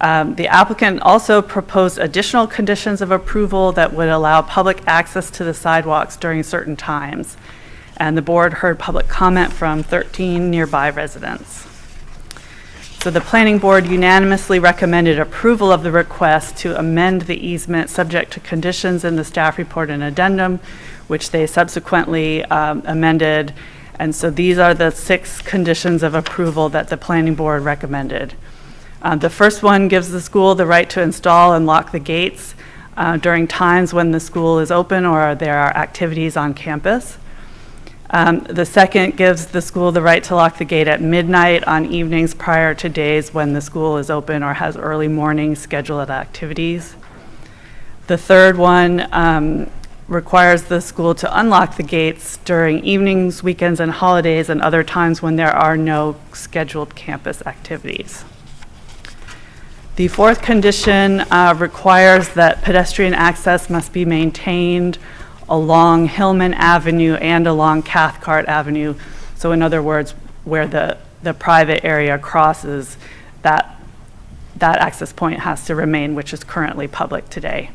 The applicant also proposed additional conditions of approval that would allow public access to the sidewalks during certain times. And the board heard public comment from 13 nearby residents. So the planning board unanimously recommended approval of the request to amend the easement subject to conditions in the staff report and addendum, which they subsequently amended. And so these are the 6 conditions of approval that the planning board recommended. The first one gives the school the right to install and lock the gates during times when the school is open or there are activities on campus. The second gives the school the right to lock the gate at midnight on evenings prior to days when the school is open or has early morning scheduled activities. The third one requires the school to unlock the gates during evenings, weekends, and holidays and other times when there are no scheduled campus activities. The fourth condition requires that pedestrian access must be maintained along Hillman Avenue and along Cathcart Avenue. So in other words, where the private area crosses, that access point has to remain, which is currently public today.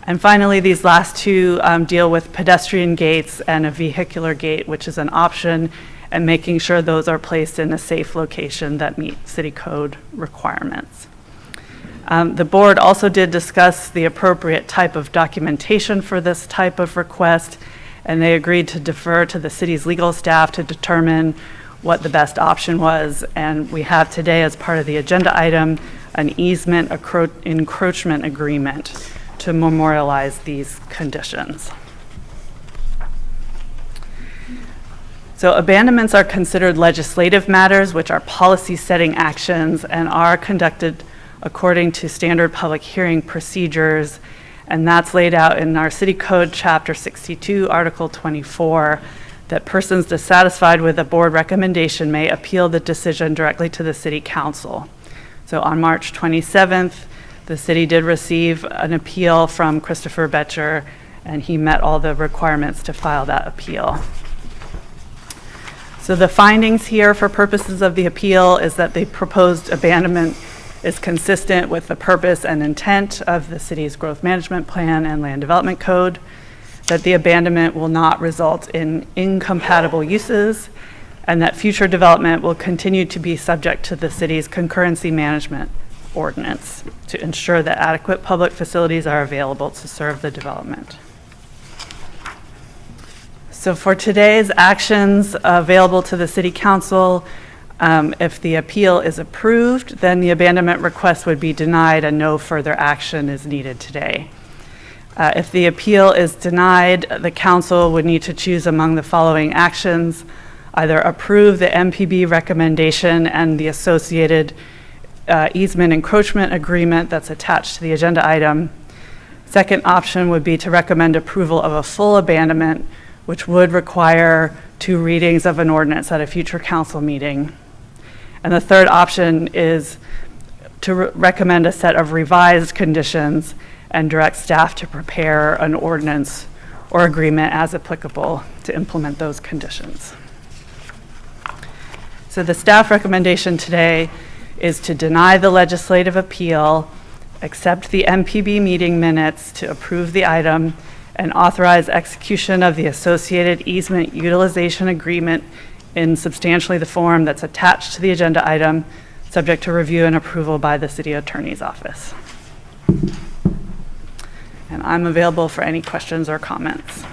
And finally, these last two deal with pedestrian gates and a vehicular gate, which is an option, and making sure those are placed in a safe location that meet city code requirements. The board also did discuss the appropriate type of documentation for this type of request, and they agreed to defer to the city's legal staff to determine what the best option was. And we have today, as part of the agenda item, an easement encroachment agreement to memorialize these conditions. So abandonments are considered legislative matters, which are policy-setting actions and are conducted according to standard public hearing procedures, and that's laid out in our City Code, Chapter 62, Article 24, that persons dissatisfied with a board recommendation may appeal the decision directly to the City Council. So on March 27th, the city did receive an appeal from Christopher Betcher, and he met all the requirements to file that appeal. So the findings here for purposes of the appeal is that the proposed abandonment is consistent with the purpose and intent of the city's growth management plan and land development code, that the abandonment will not result in incompatible uses, and that future development will continue to be subject to the city's concurrency management ordinance to ensure that adequate public facilities are available to serve the development. So for today's actions available to the City Council, if the appeal is approved, then the abandonment request would be denied and no further action is needed today. If the appeal is denied, the council would need to choose among the following actions: either approve the MPB recommendation and the associated easement encroachment agreement that's attached to the agenda item. Second option would be to recommend approval of a full abandonment, which would require 2 readings of an ordinance at a future council meeting. And the third option is to recommend a set of revised conditions and direct staff to prepare an ordinance or agreement as applicable to implement those conditions. So the staff recommendation today is to deny the legislative appeal, accept the MPB meeting minutes to approve the item, and authorize execution of the associated easement utilization agreement in substantially the form that's attached to the agenda item, subject to review and approval by the City Attorney's Office. And I'm available for any questions or comments.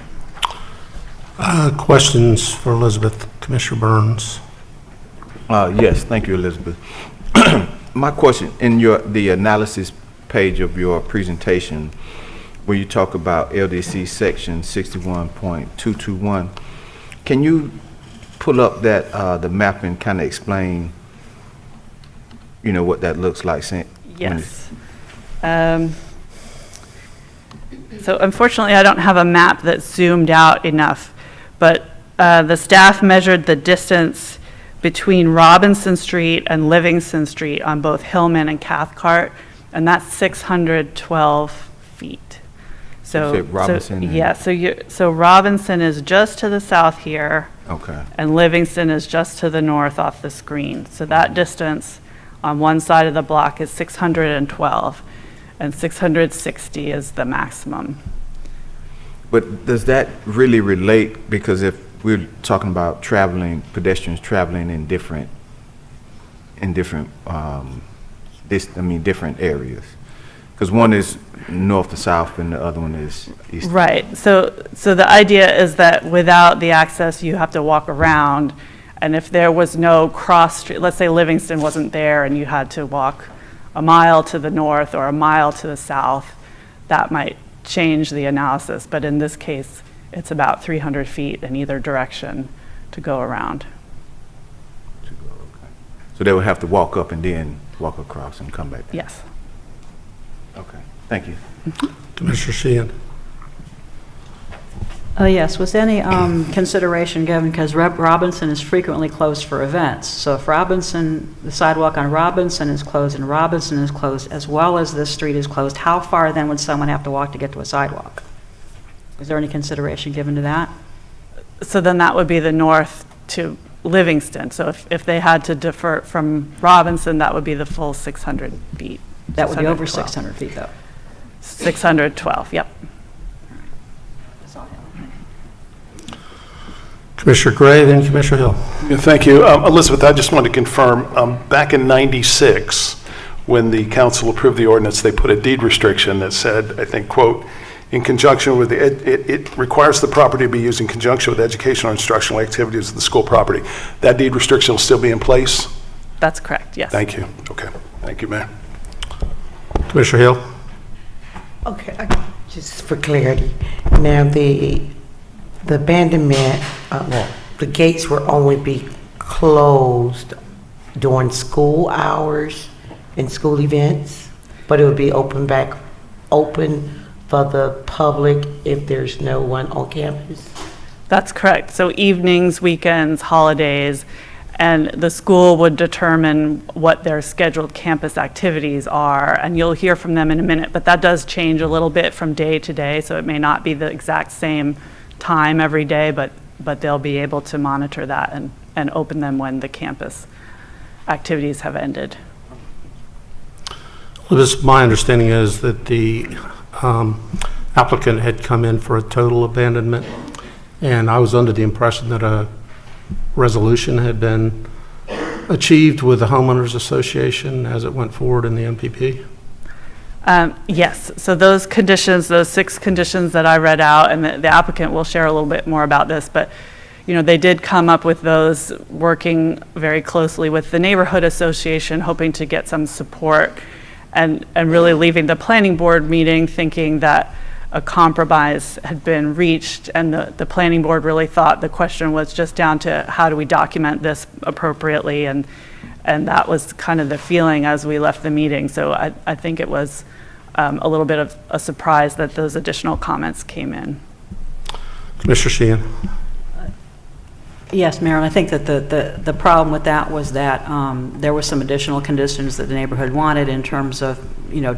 Questions for Elizabeth, Commissioner Burns? Yes, thank you, Elizabeth. My question, in the analysis page of your presentation, where you talk about LDC section 61.221, can you pull up the map and kind of explain, what that looks like? Yes. So unfortunately, I don't have a map that's zoomed out enough, but the staff measured the distance between Robinson Street and Livingston Street on both Hillman and Cathcart, and that's 612 feet. So, Robinson so Robinson is just to the south here. Okay. And Livingston is just to the north off the screen. So that distance on one side of the block is 612, and 660 is the maximum. But does that really relate? Because if we're talking about pedestrians traveling in different different areas, because one is north to south and the other one is east. Right. So the idea is that without the access, you have to walk around, and if there was no cross street, let's say Livingston wasn't there, and you had to walk a mile to the north or a mile to the south, that might change the analysis. But in this case, it's about 300 feet in either direction to go around. So they would have to walk up and then walk across and come back down. Yes. Okay, thank you. Commissioner Sheehan? Yes, was any consideration given, because Robinson is frequently closed for events. So if the sidewalk on Robinson is closed and Robinson is closed, as well as this street is closed, how far then would someone have to walk to get to a sidewalk? Is there any consideration given to that? So then that would be the north to Livingston. So if they had to defer from Robinson, that would be the full 600 feet. That would be over 600 feet, though. 612, yep. Commissioner Gray, then Commissioner Hill. Yeah, thank you. Elizabeth, I just wanted to confirm, back in '96, when the council approved the ordinance, they put a deed restriction that said, I think, quote, in conjunction with it requires the property to be used in conjunction with educational and instructional activities of the school property. That deed restriction will still be in place? That's correct, yes. Thank you. Okay. Thank you, Mayor. Commissioner Hill. Okay, just for clarity, now the abandonment, the gates will only be closed during school hours and school events, but it would be open for the public if there's no one on campus? That's correct. So evenings, weekends, holidays, and the school would determine what their scheduled campus activities are, and you'll hear from them in a minute, but that does change a little bit from day to day, so it may not be the exact same time every day, but they'll be able to monitor that and open them when the campus activities have ended. Well, my understanding is that the applicant had come in for a total abandonment, and I was under the impression that a resolution had been achieved with the homeowners association as it went forward in the MPP. Yes, so those conditions, those 6 conditions that I read out, and the applicant will share a little bit more about this, but they did come up with those working very closely with the neighborhood association, hoping to get some support, and really leaving the planning board meeting thinking that a compromise had been reached, and the planning board really thought the question was just down to how do we document this appropriately, and that was kind of the feeling as we left the meeting. So I think it was a little bit of a surprise that those additional comments came in. Commissioner Sheehan. Yes, Mayor, and I think that the problem with that was that there were some additional conditions that the neighborhood wanted in terms of,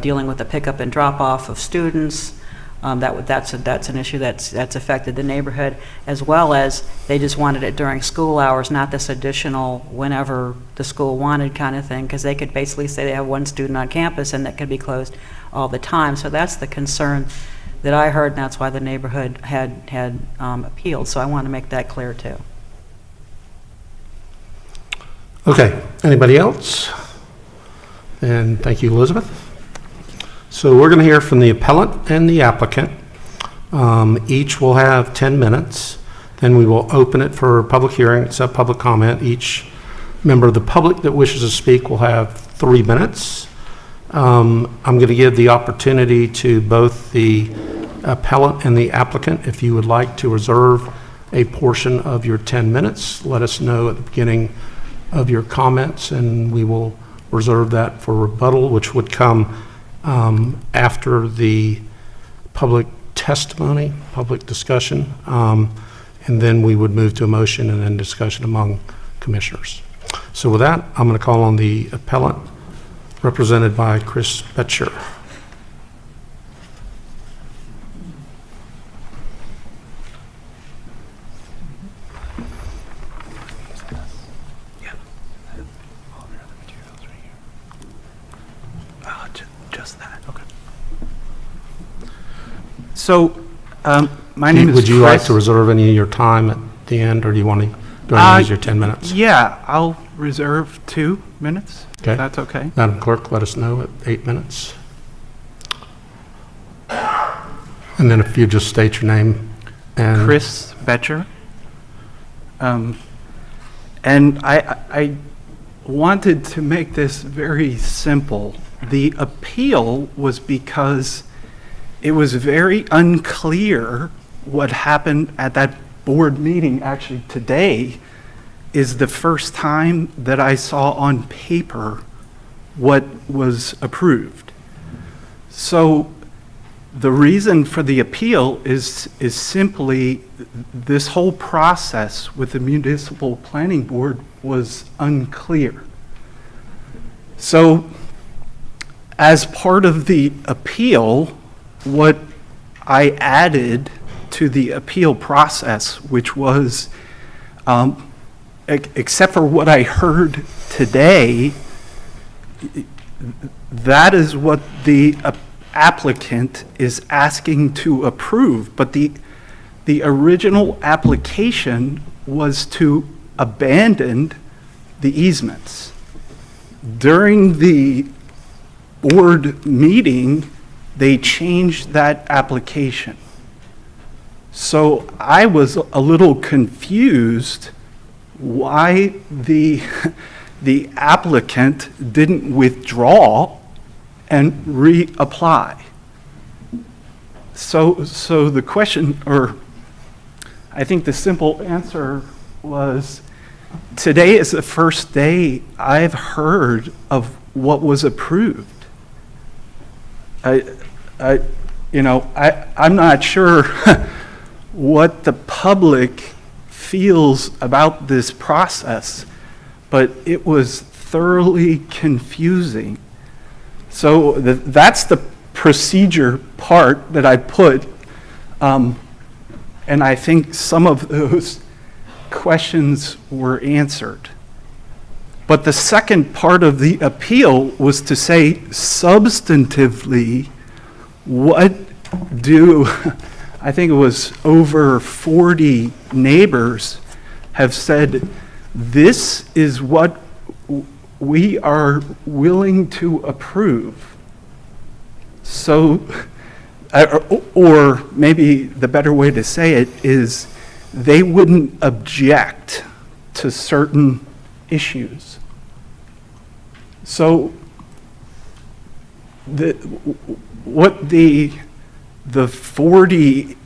dealing with the pickup and drop-off of students. That's an issue that's affected the neighborhood, as well as they just wanted it during school hours, not this additional whenever the school wanted kind of thing, because they could basically say they have one student on campus and that could be closed all the time. So that's the concern that I heard, and that's why the neighborhood had appealed. So I want to make that clear too. Okay, anybody else? And thank you, Elizabeth. So we're going to hear from the appellant and the applicant. Each will have 10 minutes. Then we will open it for public hearing, accept public comment. Each member of the public that wishes to speak will have 3 minutes. I'm going to give the opportunity to both the appellant and the applicant. If you would like to reserve a portion of your 10 minutes, let us know at the beginning of your comments, and we will reserve that for rebuttal, which would come after the public testimony, public discussion, and then we would move to a motion and then discussion among commissioners. So with that, I'm going to call on the appellant, represented by Chris Betcher. Just that, okay. So, my name is Would you Chris. like to reserve any of your time at the end, or do you want to go ahead and use your 10 minutes? Yeah, I'll reserve 2 minutes, Okay. if that's okay. Madam Clerk, let us know at 8 minutes. And then if you just state your name and... Chris Betcher. And I wanted to make this very simple. The appeal was because it was very unclear what happened at that board meeting. Actually, today is the first time that I saw on paper what was approved. So the reason for the appeal is simply this whole process with the municipal planning board was unclear. So as part of the appeal, what I added to the appeal process, which was, except for what I heard today, that is what the applicant is asking to approve. But the original application was to abandon the easements. During the board meeting, they changed that application. So I was a little confused why the applicant didn't withdraw and reapply. So the question, or I think the simple answer was, today is the first day I've heard of what was approved. I'm not sure what the public feels about this process, but it was thoroughly confusing. So that's the procedure part that I put, and I think some of those questions were answered. But the second part of the appeal was to say substantively, what do, I think it was over 40 neighbors have said, this is what we are willing to approve. So, or maybe the better way to say it is, they wouldn't object to certain issues. So what the 40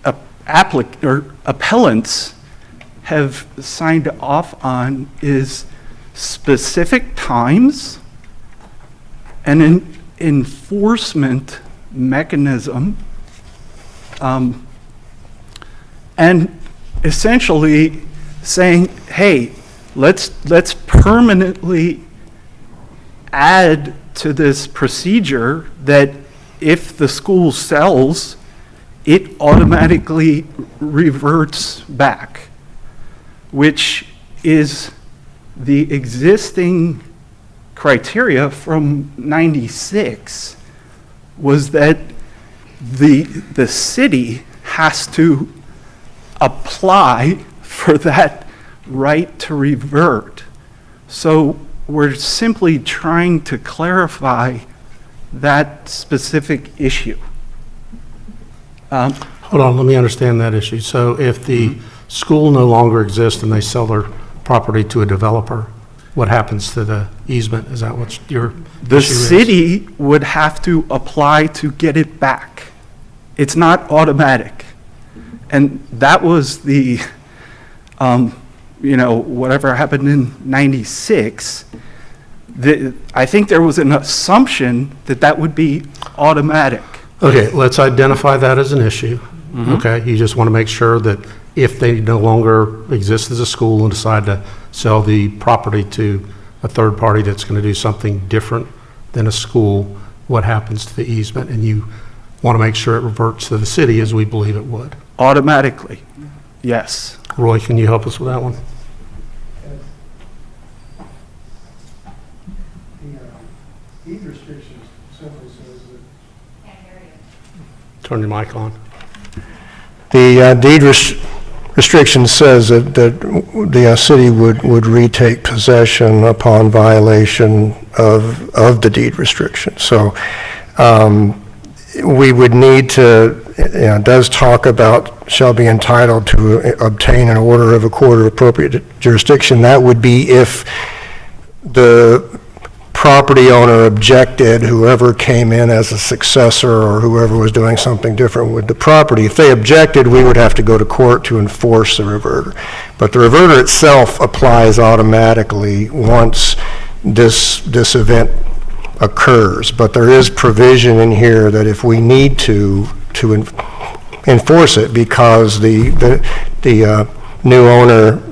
appellants have signed off on is specific times and an enforcement mechanism, and essentially saying, hey, let's permanently add to this procedure that if the school sells, it automatically reverts back, which is the existing criteria from '96, was that the city has to apply for that right to revert. So we're simply trying to clarify that specific issue. Hold on, let me understand that issue. So if the school no longer exists and they sell their property to a developer, what happens to the easement? Is that what your The issue is? city would have to apply to get it back. It's not automatic. And that was the, whatever happened in 96, I think there was an assumption that that would be automatic. Okay, let's identify that as an issue. Okay, you just want to make sure that if they no longer exist as a school and decide to sell the property to a third party that's going to do something different than a school, what happens to the easement? And you want to make sure it reverts to the city as we believe it would. Automatically, yes. Roy, can you help us with that one? The deed restriction simply says that. Turn your mic on. The deed restriction says that the city would retake possession upon violation of the deed restriction. So we would need to, it does talk about shall be entitled to obtain an order of a court of appropriate jurisdiction. That would be if the property owner objected, whoever came in as a successor or whoever was doing something different with the property. If they objected, we would have to go to court to enforce the reverter. But the reverter itself applies automatically once this event occurs. But there is provision in here that if we need to enforce it because the new owner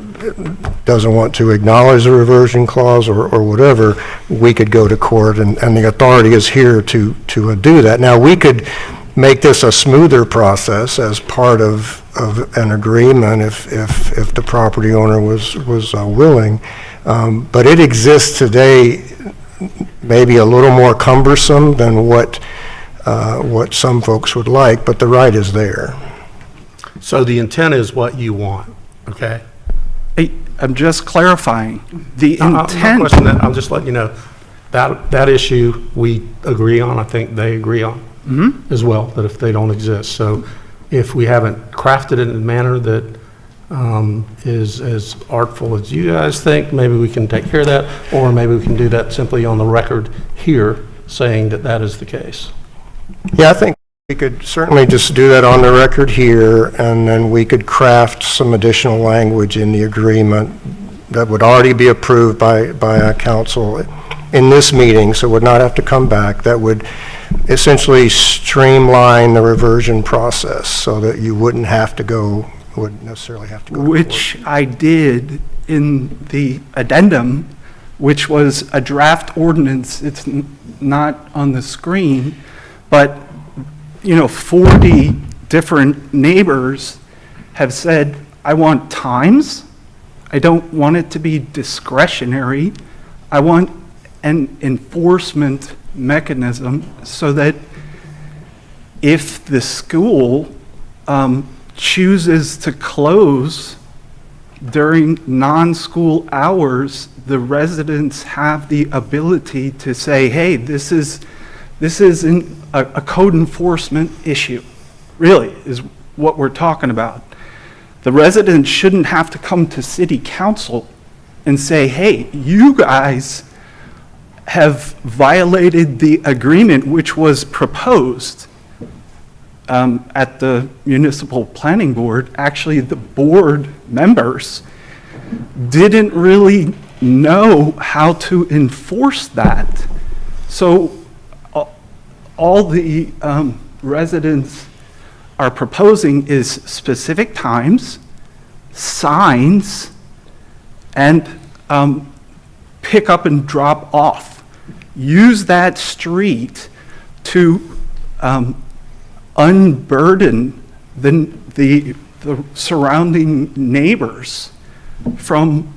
doesn't want to acknowledge the reversion clause or whatever, we could go to court, and the authority is here to do that. Now, we could make this a smoother process as part of an agreement if the property owner was willing, but it exists today maybe a little more cumbersome than what some folks would like, but the right is there. So the intent is what you want, okay? I'm just clarifying. The I'm not intent. questioning that. I'm just letting you know that issue we agree on. I think they agree on as well, that if they don't exist. So if we haven't crafted it in a manner that is as artful as you guys think, maybe we can take care of that, or maybe we can do that simply on the record here saying that that is the case. Yeah, I think we could certainly just do that on the record here, and then we could craft some additional language in the agreement that would already be approved by our council in this meeting, so would not have to come back. That would essentially streamline the reversion process so that you wouldn't necessarily have to go to Which I did in the addendum, which was a draft ordinance. It's not on the screen, but 40 different neighbors have said, I want times. I don't want it to be discretionary. I want an enforcement mechanism so that if the school chooses to close during non-school hours, the residents have the ability to say, hey, this isn't a code enforcement issue, really, is what we're talking about. The residents shouldn't have to come to city council and say, hey, you guys have violated the agreement which was proposed at the municipal planning board. Actually, the board members didn't really know how to enforce that. So all the residents are proposing is specific times, signs, and pick up and drop off. Use that street to unburden the surrounding neighbors from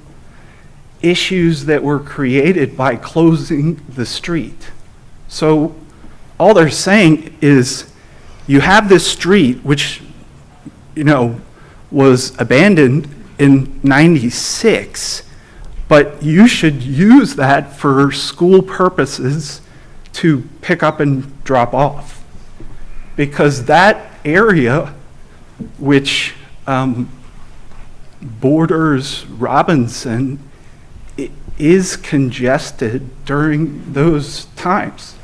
issues that were created by closing the street. So all they're saying is you have this street, which, you know, was abandoned in 96, but you should use that for school purposes to pick up and drop off. Because that area, which borders Robinson, is congested during those times.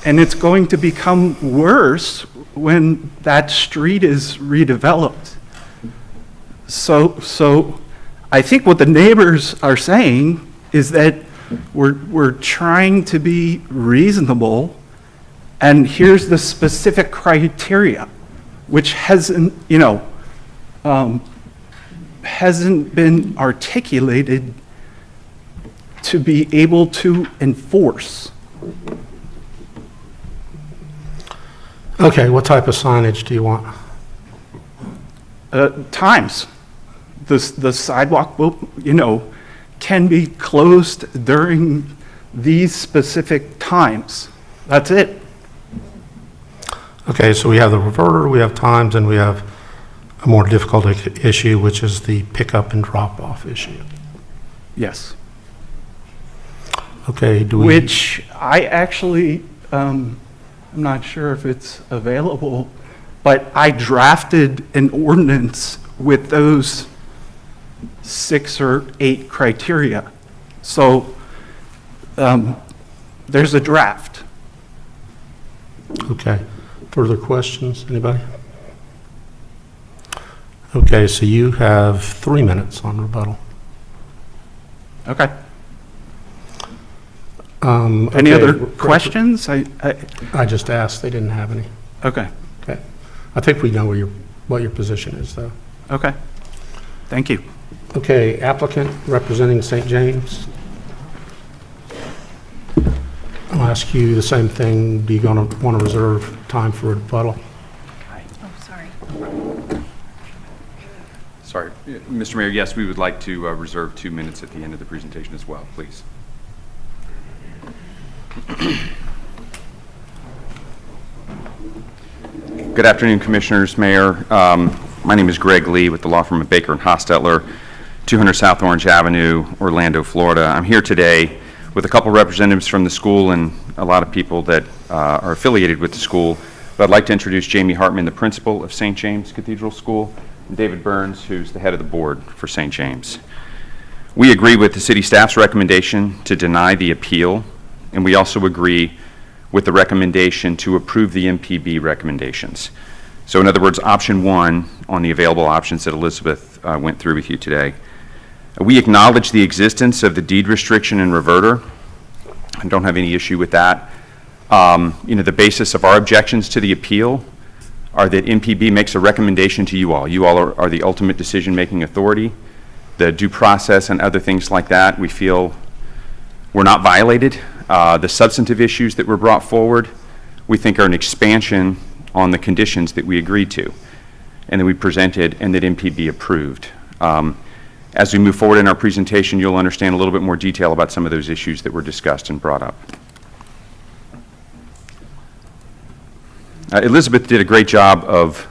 And it's going to become worse when that street is redeveloped. So I think what the neighbors are saying is that we're trying to be reasonable, and here's the specific criteria, which hasn't, you know, hasn't been articulated to be able to enforce. Okay, what type of signage do you want? Times. The sidewalk will, you know, can be closed during these specific times. That's it. Okay, so we have the reverter, we have times, and we have a more difficult issue, which is the pickup and drop-off issue. Yes. Okay, do we? Which I actually, I'm not sure if it's available, but I drafted an ordinance with those 6 or 8 criteria. So there's a draft. Okay. Further questions, anybody? Okay, so you have 3 minutes on rebuttal. Okay. okay. Any other questions? I just asked. They didn't have any. Okay. Okay. I think we know what your position is, though. Okay. Thank you. Okay, applicant representing St. James. I'll ask you the same thing. Do you want to reserve time for rebuttal? Sorry, Mr. Mayor, yes, we would like to reserve 2 minutes at the end of the presentation as well, please. Good afternoon, Commissioners, Mayor. My name is Greg Lee with the law firm of Baker & Hostetler, 200 South Orange Avenue, Orlando, Florida. I'm here today with a couple representatives from the school and a lot of people that are affiliated with the school. But I'd like to introduce Jamie Hartman, the principal of St. James Cathedral School, and David Burns, who's the head of the board for St. James. We agree with the city staff's recommendation to deny the appeal, and we also agree with the recommendation to approve the MPB recommendations. So in other words, option 1 on the available options that Elizabeth went through with you today. We acknowledge the existence of the deed restriction and reverter. I don't have any issue with that. You know, the basis of our objections to the appeal are that MPB makes a recommendation to you all. You all are the ultimate decision-making authority. The due process and other things like that, we feel were not violated. The substantive issues that were brought forward, we think are an expansion on the conditions that we agreed to and that we presented and that MPB approved. As we move forward in our presentation, you'll understand a little bit more detail about some of those issues that were discussed and brought up. Elizabeth did a great job of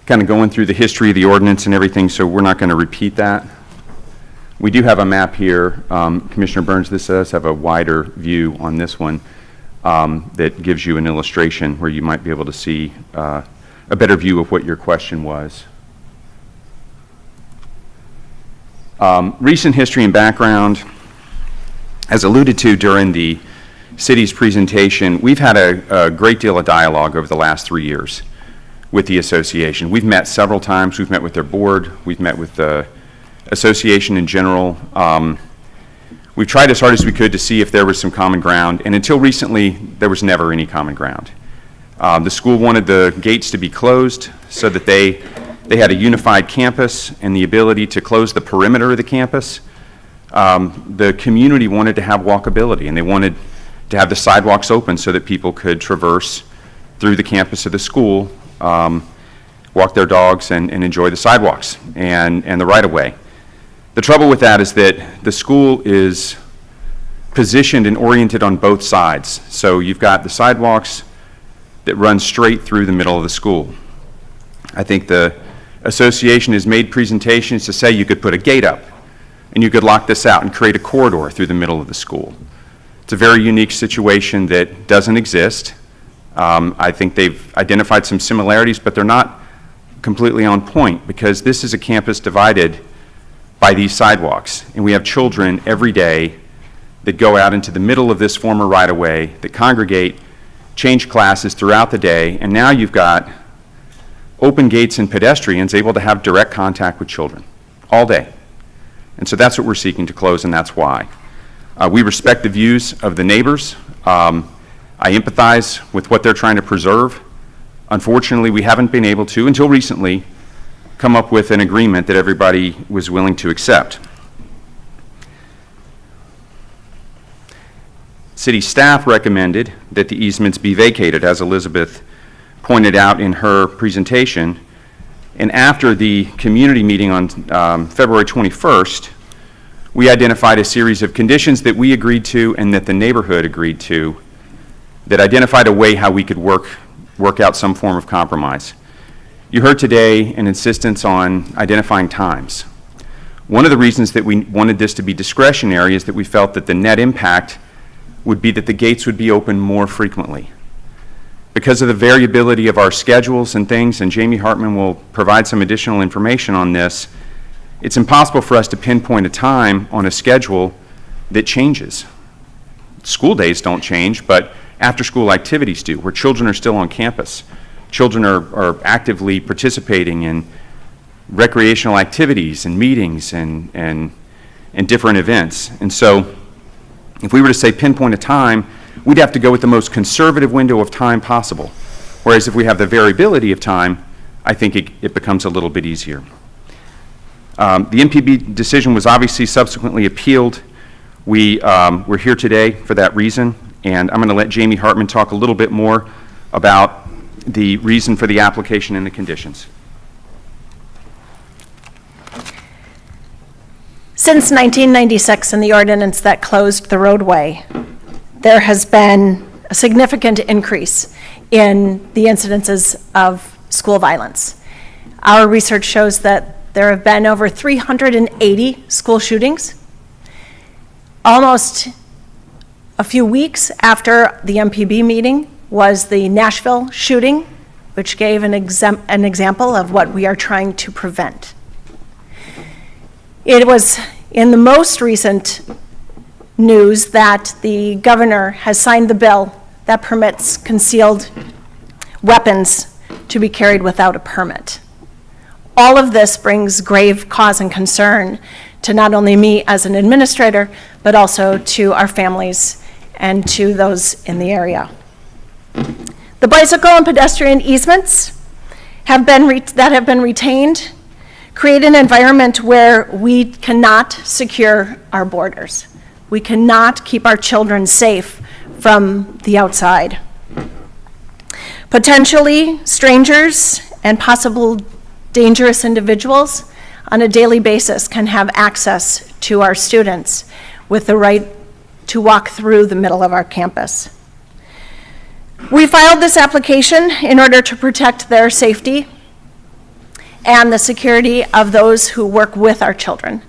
kind of going through the history of the ordinance and everything, so we're not going to repeat that. We do have a map here. Commissioner Burns, this does have a wider view on this one that gives you an illustration where you might be able to see a better view of what your question was. Recent history and background, as alluded to during the city's presentation, we've had a great deal of dialogue over the last 3 years with the association. We've met several times. We've met with their board. We've met with the association in general. We've tried as hard as we could to see if there was some common ground, and until recently, there was never any common ground. The school wanted the gates to be closed so that they had a unified campus and the ability to close the perimeter of the campus. The community wanted to have walkability, and they wanted to have the sidewalks open so that people could traverse through the campus of the school, walk their dogs and enjoy the sidewalks and the right-of-way. The trouble with that is that the school is positioned and oriented on both sides. So you've got the sidewalks that runs straight through the middle of the school. I think the association has made presentations to say you could put a gate up and you could lock this out and create a corridor through the middle of the school. It's a very unique situation that doesn't exist. I think they've identified some similarities, but they're not completely on point because this is a campus divided by these sidewalks, and we have children every day that go out into the middle of this former right-of-way, that congregate, change classes throughout the day, and now you've got open gates and pedestrians able to have direct contact with children all day. And so that's what we're seeking to close, and that's why. We respect the views of the neighbors. I empathize with what they're trying to preserve. Unfortunately, we haven't been able to, until recently, come up with an agreement that everybody was willing to accept. City staff recommended that the easements be vacated, as Elizabeth pointed out in her presentation. And after the community meeting on February 21st, we identified a series of conditions that we agreed to and that the neighborhood agreed to that identified a way how we could work out some form of compromise. You heard today an insistence on identifying times. One of the reasons that we wanted this to be discretionary is that we felt that the net impact would be that the gates would be open more frequently. Because of the variability of our schedules and things, and Jamie Hartman will provide some additional information on this, it's impossible for us to pinpoint a time on a schedule that changes. School days don't change, but after-school activities do, where children are still on campus. Children are actively participating in recreational activities and meetings and different events. And so if we were to say pinpoint a time, we'd have to go with the most conservative window of time possible. Whereas if we have the variability of time, I think it becomes a little bit easier. The MPB decision was obviously subsequently appealed. We're here today for that reason, and I'm going to let Jamie Hartman talk a little bit more about the reason for the application and the conditions. Since 1996 and the ordinance that closed the roadway, there has been a significant increase in the incidences of school violence. Our research shows that there have been over 380 school shootings. Almost a few weeks after the MPB meeting was the Nashville shooting, which gave an example of what we are trying to prevent. It was in the most recent news that the governor has signed the bill that permits concealed weapons to be carried without a permit. All of this brings grave cause and concern to not only me as an administrator, but also to our families and to those in the area. The bicycle and pedestrian easements have been retained create an environment where we cannot secure our borders. We cannot keep our children safe from the outside. Potentially strangers and possible dangerous individuals on a daily basis can have access to our students with the right to walk through the middle of our campus. We filed this application in order to protect their safety and the security of those who work with our children.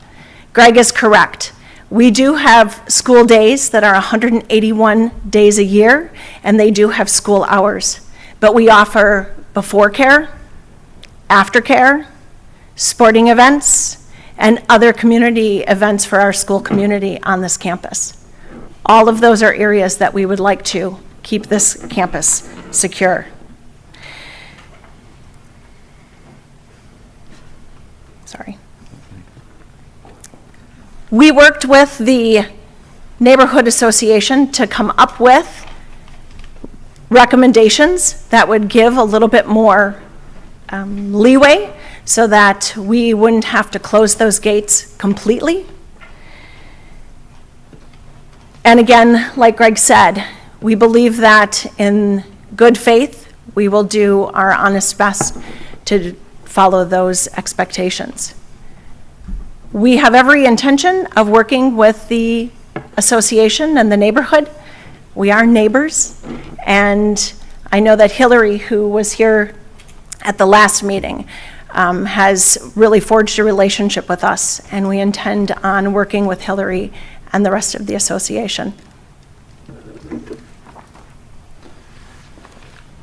Greg is correct. We do have school days that are 181 days a year, and they do have school hours. But we offer before care, after care, sporting events, and other community events for our school community on this campus. All of those are areas that we would like to keep this campus secure. Sorry. We worked with the Neighborhood Association to come up with recommendations that would give a little bit more leeway so that we wouldn't have to close those gates completely. And again, like Greg said, we believe that in good faith, we will do our honest best to follow those expectations. We have every intention of working with the association and the neighborhood. We are neighbors, and I know that Hillary, who was here at the last meeting, has really forged a relationship with us, and we intend on working with Hillary and the rest of the association.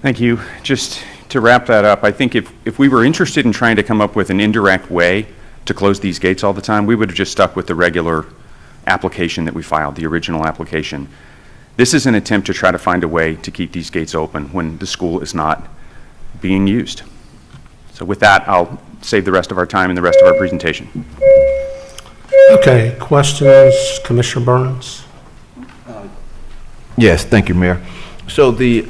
Thank you. Just to wrap that up, I think if we were interested in trying to come up with an indirect way to close these gates all the time, we would have just stuck with the regular application that we filed, the original application. This is an attempt to try to find a way to keep these gates open when the school is not being used. So with that, I'll save the rest of our time and the rest of our presentation. Okay, questions, Commissioner Burns? Yes, thank you, Mayor. So the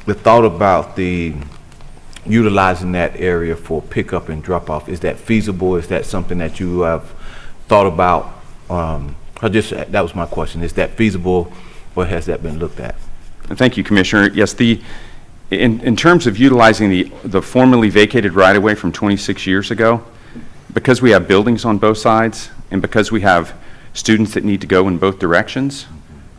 thought about the utilizing that area for pickup and drop-off, is that feasible? Is that something that you have thought about? That was my question. Is that feasible, or has that been looked at? Thank you, Commissioner. Yes, in terms of utilizing the formerly vacated right-of-way from 26 years ago, because we have buildings on both sides and because we have students that need to go in both directions,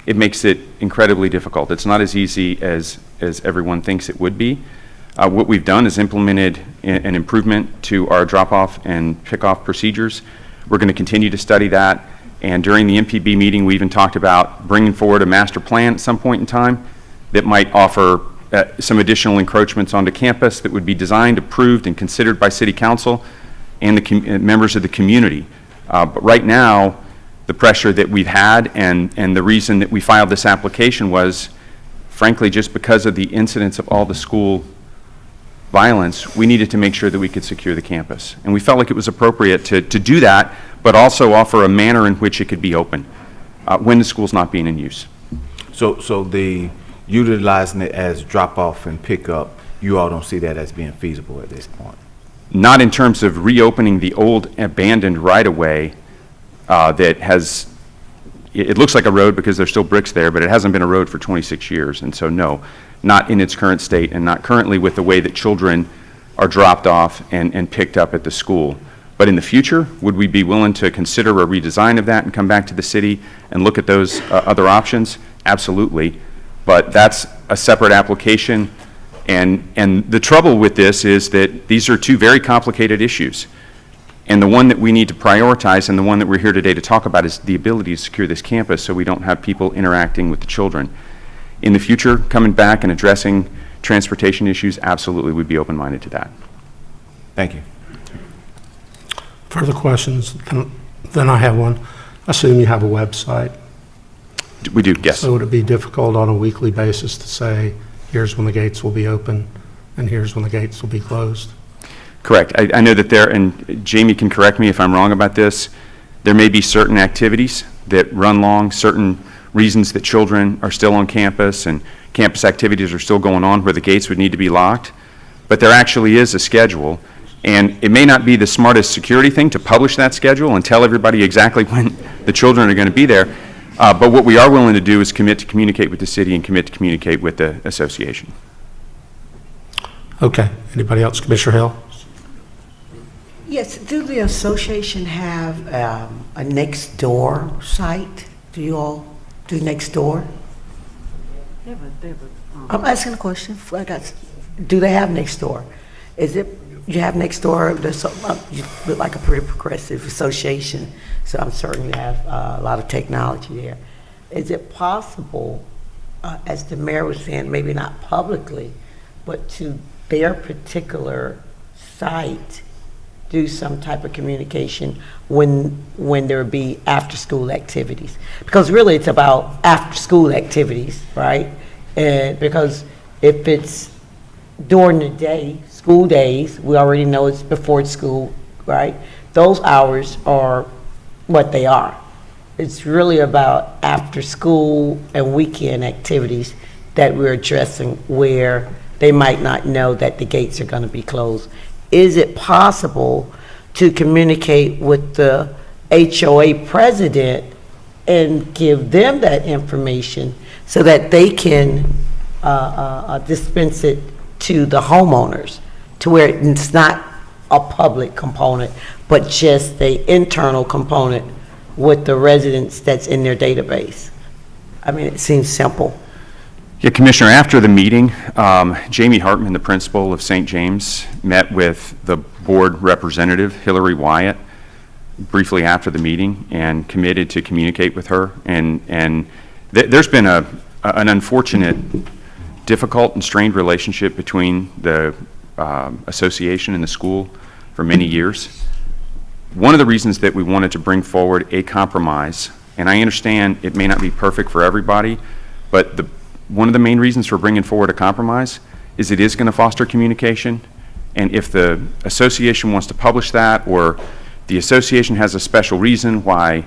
it makes it incredibly difficult. It's not as easy as everyone thinks it would be. What we've done is implemented an improvement to our drop-off and pick-off procedures. We're going to continue to study that, and during the MPB meeting, we even talked about bringing forward a master plan at some point in time that might offer some additional encroachments onto campus that would be designed, approved, and considered by City Council and the members of the community. But right now, the pressure that we've had and the reason that we filed this application was, frankly, just because of the incidents of all the school violence, we needed to make sure that we could secure the campus. And we felt like it was appropriate to do that, but also offer a manner in which it could be open when the school's not being in use. So the utilizing it as drop-off and pick-up, you all don't see that as being feasible at this point? Not in terms of reopening the old abandoned right-of-way that has, it looks like a road because there's still bricks there, but it hasn't been a road for 26 years. And so no, not in its current state and not currently with the way that children are dropped off and picked up at the school. But in the future, would we be willing to consider a redesign of that and come back to the city and look at those other options? Absolutely. But that's a separate application. And the trouble with this is that these are two very complicated issues. And the one that we need to prioritize and the one that we're here today to talk about is the ability to secure this campus so we don't have people interacting with the children. In the future, coming back and addressing transportation issues, absolutely we'd be open-minded to that. Thank you. Further questions? Then I have one. I assume you have a website. We do, yes. So would it be difficult on a weekly basis to say, here's when the gates will be open and here's when the gates will be closed? Correct. I know that there, and Jamie can correct me if I'm wrong about this, there may be certain activities that run long, certain reasons that children are still on campus and campus activities are still going on where the gates would need to be locked. But there actually is a schedule, and it may not be the smartest security thing to publish that schedule and tell everybody exactly when the children are going to be there. But what we are willing to do is commit to communicate with the city and commit to communicate with the association. Okay. Anybody else? Commissioner Hill? Yes, do the association have a next door site? Do you all do next door? I'm asking a question. Do they have next door? Is it, you have next door, you look like a pretty progressive association, so I'm certain you have a lot of technology there. Is it possible, as the mayor was saying, maybe not publicly, but to their particular site, do some type of communication when there be after-school activities? Because really it's about after-school activities, right? And because if it's during the day, school days, we already know it's before school, right? Those hours are what they are. It's really about after-school and weekend activities that we're addressing where they might not know that the gates are going to be closed. Is it possible to communicate with the HOA president and give them that information so that they can dispense it to the homeowners, to where it's not a public component, but just the internal component with the residents that's in their database? I mean, it seems simple. Yeah, Commissioner, after the meeting, Jamie Hartman, the principal of St. James, met with the board representative, Hillary Wyatt, briefly after the meeting and committed to communicate with her. And there's been an unfortunate, difficult and strained relationship between the association and the school for many years. One of the reasons that we wanted to bring forward a compromise, and I understand it may not be perfect for everybody, but one of the main reasons for bringing forward a compromise is it is going to foster communication. And if the association wants to publish that, or the association has a special reason why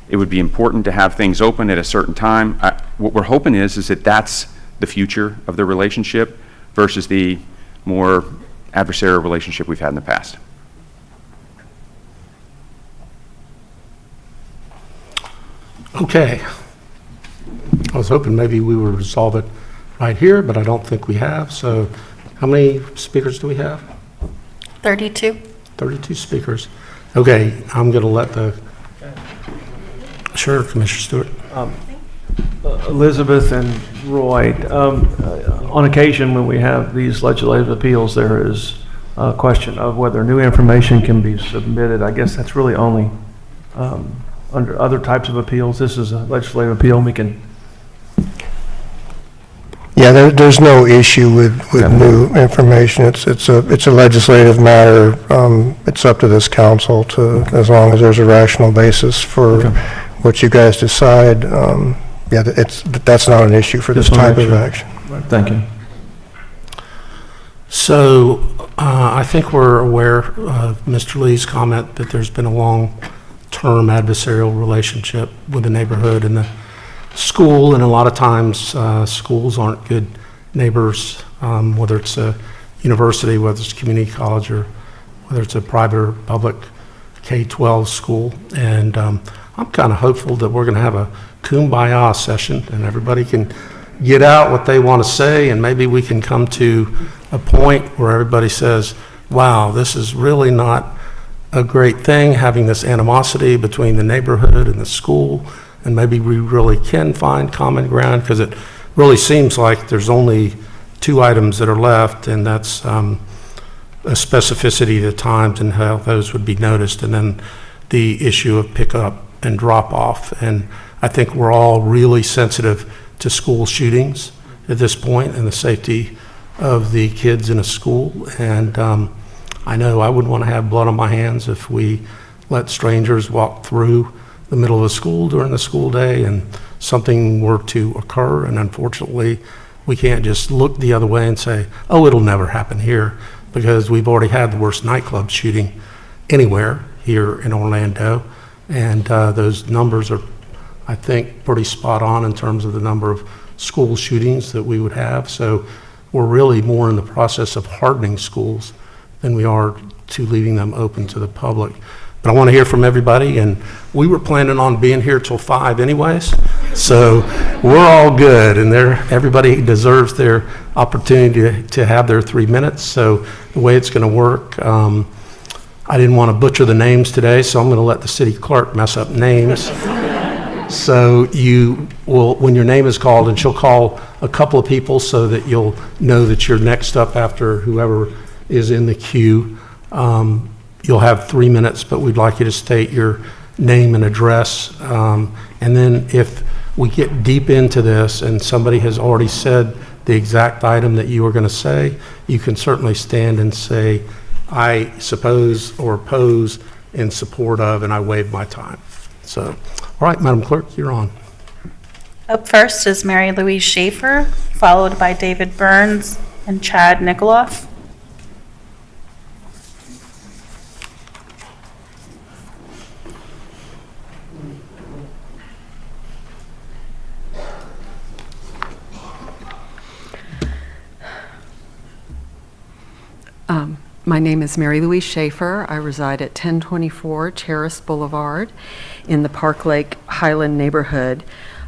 it would be important to have things open at a certain time, what we're hoping is that that's the future of the relationship versus the more adversarial relationship we've had in the past. Okay. I was hoping maybe we would resolve it right here, but I don't think we have. So how many speakers do we have? 32. 32 speakers. Okay, I'm going to let the... Sure, Commissioner Stewart. Elizabeth and Roy, on occasion when we have these legislative appeals, there is a question of whether new information can be submitted. I guess that's really only under other types of appeals. This is a legislative appeal, and we can... Yeah, there's no issue with new information. It's a legislative matter. It's up to this council to, as long as there's a rational basis for what you guys decide. Yeah, that's not an issue for this type of action. Right, thank you. So I think we're aware of Mr. Lee's comment that there's been a long-term adversarial relationship with the neighborhood and the school, and a lot of times schools aren't good neighbors, whether it's a university, whether it's a community college, or whether it's a private or public K-12 school. And I'm kind of hopeful that we're going to have a kumbaya session and everybody can get out what they want to say, and maybe we can come to a point where everybody says, wow, this is really not a great thing, having this animosity between the neighborhood and the school, and maybe we really can find common ground, because it really seems like there's only two items that are left, and that's a specificity of the times and how those would be noticed, and then the issue of pickup and drop off. And I think we're all really sensitive to school shootings at this point and the safety of the kids in a school. And I know I wouldn't want to have blood on my hands if we let strangers walk through the middle of a school during the school day and something were to occur. And unfortunately, we can't just look the other way and say, oh, it'll never happen here, because we've already had the worst nightclub shooting anywhere here in Orlando. And those numbers are, I think, pretty spot on in terms of the number of school shootings that we would have. So we're really more in the process of hardening schools than we are to leaving them open to the public. But I want to hear from everybody, and we were planning on being here till 5 anyways, so we're all good, and everybody deserves their opportunity to have their 3 minutes. So the way it's going to work, I didn't want to butcher the names today, so I'm going to let the city clerk mess up names. So you will, when your name is called, and she'll call a couple of people so that you'll know that you're next up after whoever is in the queue. You'll have 3 minutes, but we'd like you to state your name and address. And then if we get deep into this and somebody has already said the exact item that you were going to say, you can certainly stand and say, I suppose or oppose in support of, and I waive my time. So, all right, Madam Clerk, you're on. Up first is Mary Louise Schaefer, followed by David Burns and Chad Nikoloff. My name is Mary Louise Schaefer. I reside at 1024 Terrace Boulevard in the Park Lake Highland neighborhood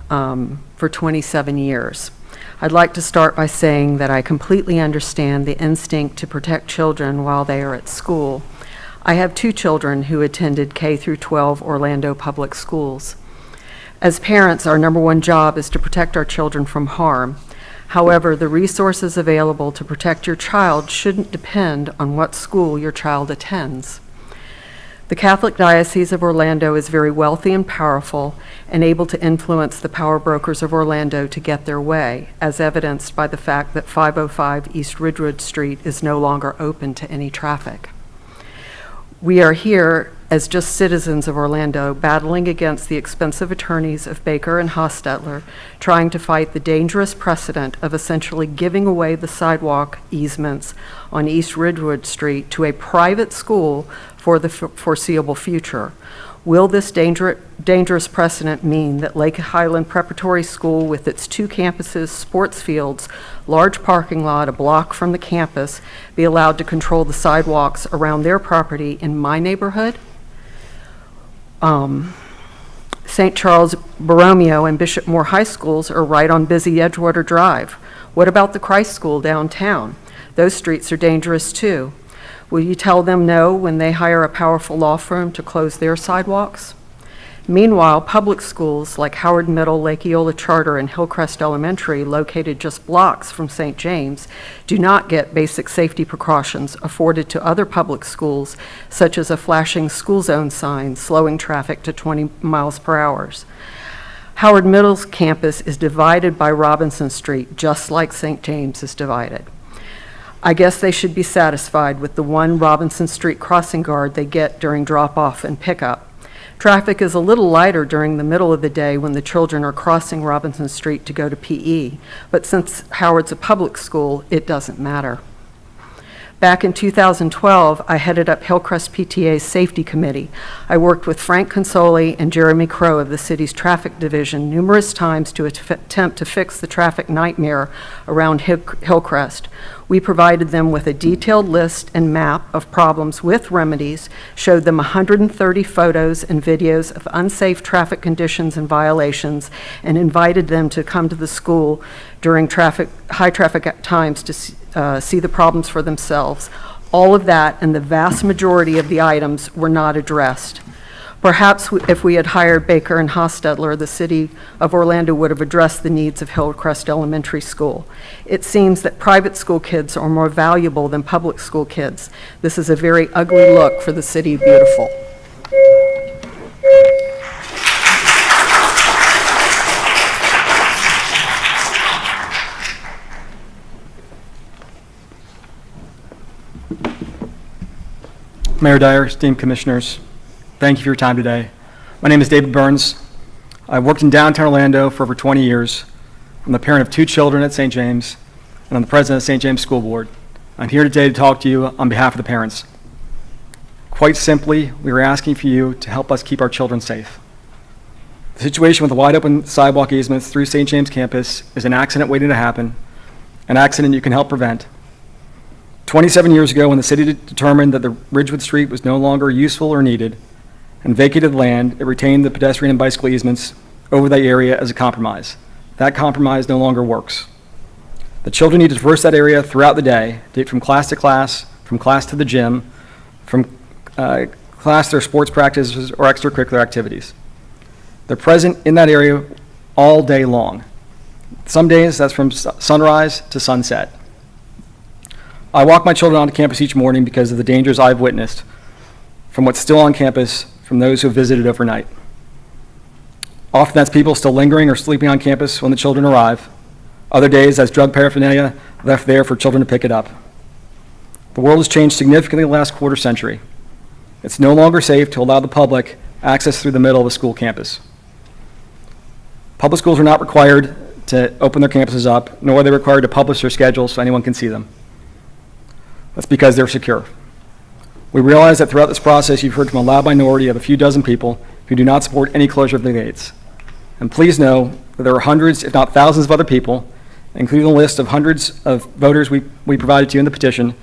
for 27 years. I'd like to start by saying that I completely understand the instinct to protect children while they are at school. I have 2 children who attended K through 12 Orlando public schools. As parents, our number one job is to protect our children from harm. However, the resources available to protect your child shouldn't depend on what school your child attends. The Catholic Diocese of Orlando is very wealthy and powerful and able to influence the power brokers of Orlando to get their way, as evidenced by the fact that 505 East Ridgewood Street is no longer open to any traffic. We are here as just citizens of Orlando, battling against the expensive attorneys of Baker and Hostetler, trying to fight the dangerous precedent of essentially giving away the sidewalk easements on East Ridgewood Street to a private school for the foreseeable future. Will this dangerous precedent mean that Lake Highland Preparatory School, with its 2 campuses, sports fields, large parking lot, a block from the campus, be allowed to control the sidewalks around their property in my neighborhood? St. Charles Borromeo and Bishop Moore High Schools are right on busy Edgewater Drive. What about the Christ School downtown? Those streets are dangerous too. Will you tell them no when they hire a powerful law firm to close their sidewalks? Meanwhile, public schools like Howard Middle, Lake Eola Charter, and Hillcrest Elementary, located just blocks from St. James, do not get basic safety precautions afforded to other public schools, such as a flashing school zone sign slowing traffic to 20 miles per hour. Howard Middle's campus is divided by Robinson Street, just like St. James is divided. I guess they should be satisfied with the one Robinson Street crossing guard they get during drop-off and pickup. Traffic is a little lighter during the middle of the day when the children are crossing Robinson Street to go to PE, but since Howard's a public school, it doesn't matter. Back in 2012, I headed up Hillcrest PTA's Safety Committee. I worked with Frank Consoli and Jeremy Crow of the city's traffic division numerous times to attempt to fix the traffic nightmare around Hillcrest. We provided them with a detailed list and map of problems with remedies, showed them 130 photos and videos of unsafe traffic conditions and violations, and invited them to come to the school during high traffic times to see the problems for themselves. All of that and the vast majority of the items were not addressed. Perhaps if we had hired Baker and Hostetler, the city of Orlando would have addressed the needs of Hillcrest Elementary School. It seems that private school kids are more valuable than public school kids. This is a very ugly look for the city of beautiful. Mayor Dyer, esteemed commissioners, thank you for your time today. My name is David Burns. I've worked in downtown Orlando for over 20 years. I'm the parent of 2 children at St. James, and I'm the president of St. James School Board. I'm here today to talk to you on behalf of the parents. Quite simply, we are asking for you to help us keep our children safe. The situation with the wide open sidewalk easements through St. James campus is an accident waiting to happen, an accident you can help prevent. 27 years ago, when the city determined that the Ridgewood Street was no longer useful or needed and vacated the land, it retained the pedestrian and bicycle easements over that area as a compromise. That compromise no longer works. The children need to traverse that area throughout the day, from class to class, from class to the gym, from class to their sports practices or extracurricular activities. They're present in that area all day long. Some days that's from sunrise to sunset. I walk my children onto campus each morning because of the dangers I've witnessed from what's still on campus from those who have visited overnight. Often that's people still lingering or sleeping on campus when the children arrive. Other days that's drug paraphernalia left there for children to pick it up. The world has changed significantly in the last quarter century. It's no longer safe to allow the public access through the middle of a school campus. Public schools are not required to open their campuses up, nor are they required to publish their schedules so anyone can see them. That's because they're secure. We realize that throughout this process, you've heard from a loud minority of a few dozen people who do not support any closure of the gates. And please know that there are hundreds, if not thousands of other people, including a list of hundreds of voters we provided to you in the petition,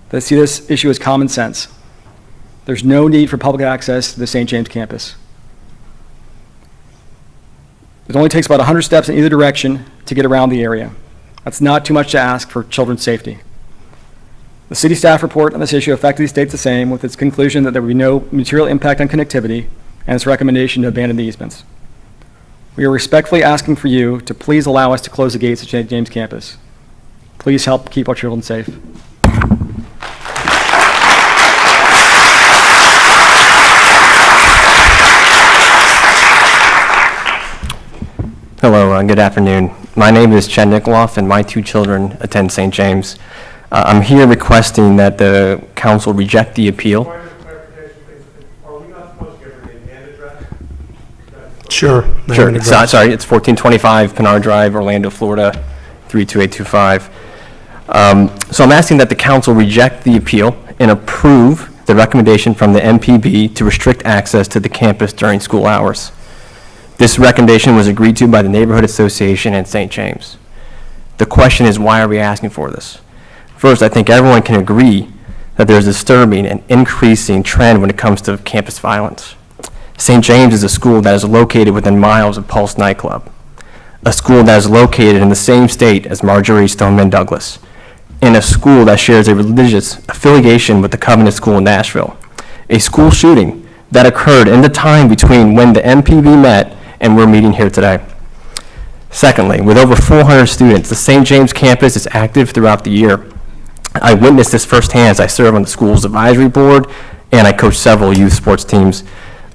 that see this issue as common sense. There's no need for public access to the St. James campus. It only takes about 100 steps in either direction to get around the area. That's not too much to ask for children's safety. The city staff report on this issue effectively states the same, with its conclusion that there will be no material impact on connectivity and its recommendation to abandon the easements. We are respectfully asking for you to please allow us to close the gates at St. James campus. Please help keep our children safe. Hello, good afternoon. My name is Chad Nikoloff, and my two children attend St. James. I'm here requesting that the council reject the appeal. Sure. Sure. Sorry, it's 1425 Pinard Drive, Orlando, Florida, 32825. So I'm asking that the council reject the appeal and approve the recommendation from the MPB to restrict access to the campus during school hours. This recommendation was agreed to by the Neighborhood Association and St. James. The question is, why are we asking for this? First, I think everyone can agree that there's a disturbing and increasing trend when it comes to campus violence. St. James is a school that is located within miles of Pulse nightclub, a school that is located in the same state as Marjorie Stoneman Douglas, and a school that shares a religious affiliation with the Covenant School in Nashville, a school shooting that occurred in the time between when the MPB met and we're meeting here today. Secondly, with over 400 students, the St. James campus is active throughout the year. I witnessed this firsthand as I serve on the school's advisory board and I coach several youth sports teams.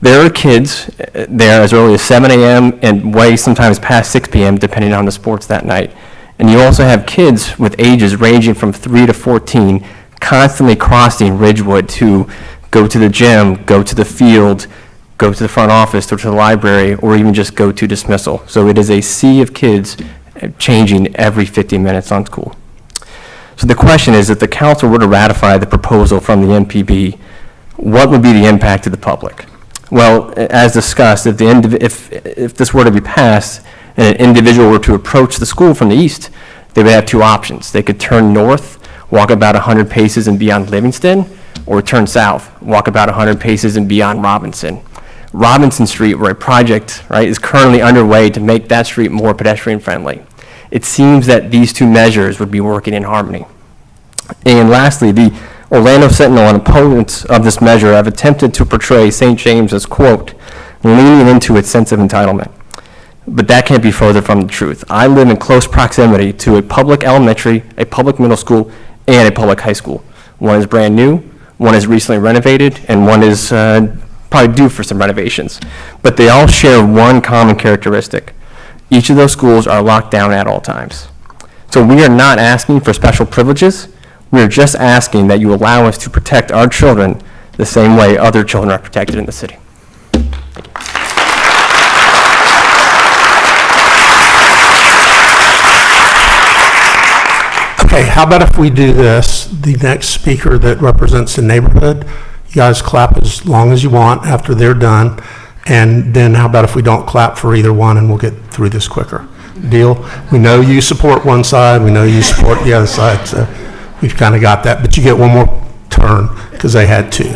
There are kids there as early as 7 a.m. and way sometimes past 6 p.m. depending on the sports that night. And you also have kids with ages ranging from 3 to 14 constantly crossing Ridgewood to go to the gym, go to the field, go to the front office, go to the library, or even just go to dismissal. So it is a sea of kids changing every 50 minutes on school. So the question is, if the council were to ratify the proposal from the MPB, what would be the impact to the public? Well, as discussed, if this were to be passed and an individual were to approach the school from the east, they would have two options. They could turn north, walk about 100 paces and be on Livingston, or turn south, walk about 100 paces and be on Robinson. Robinson Street, where a project is currently underway to make that street more pedestrian friendly. It seems that these two measures would be working in harmony. And lastly, the Orlando Sentinel and opponents of this measure have attempted to portray St. James as, quote, leaning into its sense of entitlement. But that can't be further from the truth. I live in close proximity to a public elementary, a public middle school, and a public high school. One is brand new, one is recently renovated, and one is probably due for some renovations. But they all share one common characteristic. Each of those schools are locked down at all times. So we are not asking for special privileges. We are just asking that you allow us to protect our children the same way other children are protected in the city. Okay, how about if we do this? The next speaker that represents the neighborhood, you guys clap as long as you want after they're done. And then how about if we don't clap for either one and we'll get through this quicker? Deal? We know you support one side, we know you support the other side, so we've kind of got that. But you get one more turn because they had two.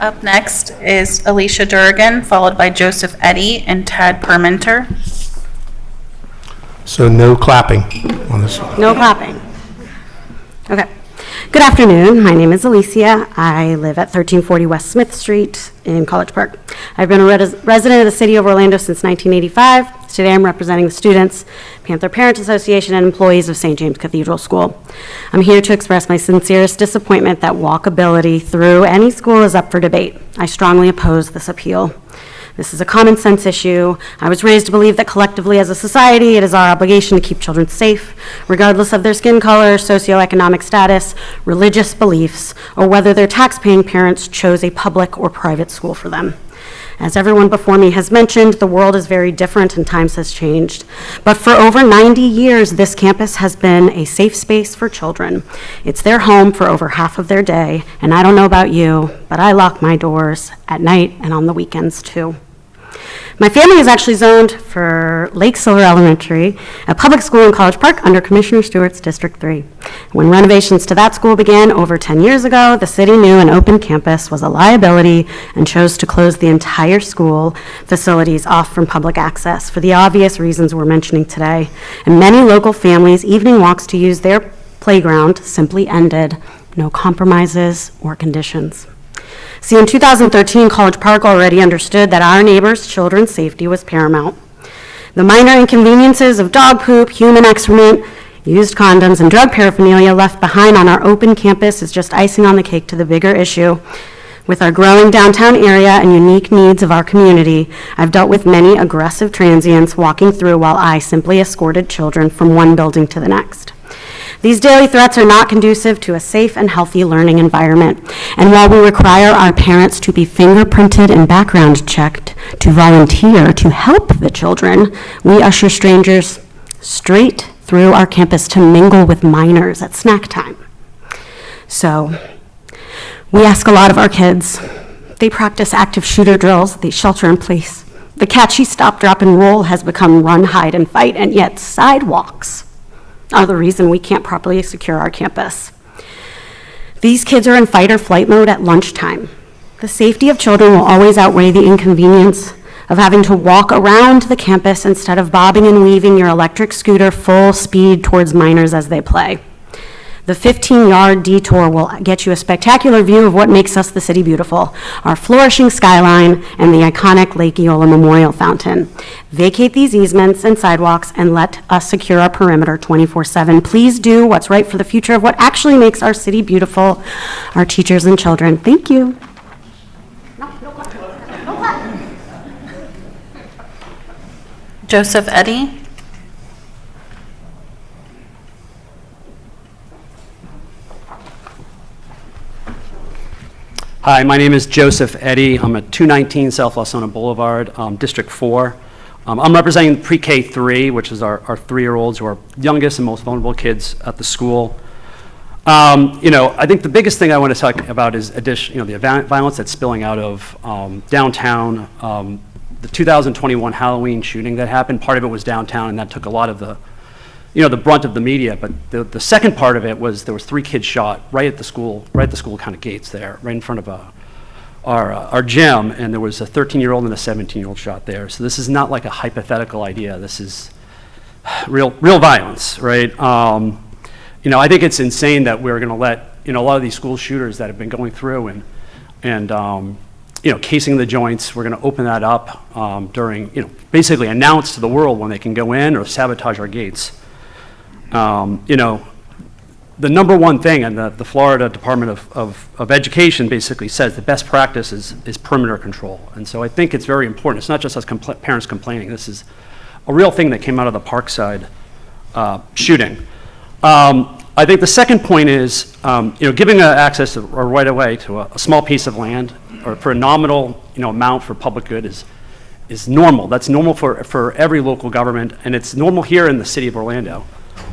Up next is Alicia Durgan, followed by Joseph Eddy and Tad Permenter. So no clapping on this one. No clapping. Okay. Good afternoon. My name is Alicia. I live at 1340 West Smith Street in College Park. I've been a resident of the city of Orlando since 1985. Today I'm representing the students, Panther Parents Association, and employees of St. James Cathedral School. I'm here to express my sincerest disappointment that walkability through any school is up for debate. I strongly oppose this appeal. This is a common sense issue. I was raised to believe that collectively as a society, it is our obligation to keep children safe, regardless of their skin color, socioeconomic status, religious beliefs, or whether their tax-paying parents chose a public or private school for them. As everyone before me has mentioned, the world is very different and times has changed. But for over 90 years, this campus has been a safe space for children. It's their home for over half of their day, and I don't know about you, but I lock my doors at night and on the weekends too. My family is actually zoned for Lake Silver Elementary, a public school in College Park under Commissioner Stewart's District 3. When renovations to that school began over 10 years ago, the city knew an open campus was a liability and chose to close the entire school facilities off from public access for the obvious reasons we're mentioning today. And many local families' evening walks to use their playground simply ended, no compromises or conditions. See, in 2013, College Park already understood that our neighbors' children's safety was paramount. The minor inconveniences of dog poop, human excrement, used condoms, and drug paraphernalia left behind on our open campus is just icing on the cake to the bigger issue. With our growing downtown area and unique needs of our community, I've dealt with many aggressive transients walking through while I simply escorted children from one building to the next. These daily threats are not conducive to a safe and healthy learning environment. And while we require our parents to be fingerprinted and background checked to volunteer to help the children, we usher strangers straight through our campus to mingle with minors at snack time. So, we ask a lot of our kids. They practice active shooter drills, they shelter in place. The catchy stop, drop, and roll has become run, hide, and fight, and yet sidewalks are the reason we can't properly secure our campus. These kids are in fight or flight mode at lunchtime. The safety of children will always outweigh the inconvenience of having to walk around the campus instead of bobbing and weaving your electric scooter full speed towards minors as they play. The 15-yard detour will get you a spectacular view of what makes us the city beautiful, our flourishing skyline and the iconic Lake Eola Memorial Fountain. Vacate these easements and sidewalks and let us secure our perimeter 24/7. Please do what's right for the future of what actually makes our city beautiful, our teachers and children. Thank you. Joseph Eddy. Hi, my name is Joseph Eddy. I'm at 219 South Lawsona Boulevard, District 4. I'm representing pre-K 3, which is our 3-year-olds who are youngest and most vulnerable kids at the school. I think the biggest thing I want to talk about is the violence that's spilling out of downtown. The 2021 Halloween shooting that happened, part of it was downtown, and that took a lot of the brunt of the media. But the second part of it was there was 3 kids shot right at the school kind of gates there, right in front of our gym, and there was a 13-year-old and a 17-year-old shot there. So this is not like a hypothetical idea. This is real violence, right? I think it's insane that we're going to let a lot of these school shooters that have been going through and casing the joints. We're going to open that up during basically announce to the world when they can go in or sabotage our gates. The number one thing, and the Florida Department of Education basically says the best practice is perimeter control. And so I think it's very important. It's not just us parents complaining. This is a real thing that came out of the Parkside shooting. I think the second point is, giving access or right of way to a small piece of land or for a nominal amount for public good is normal. That's normal for every local government, and it's normal here in the city of Orlando.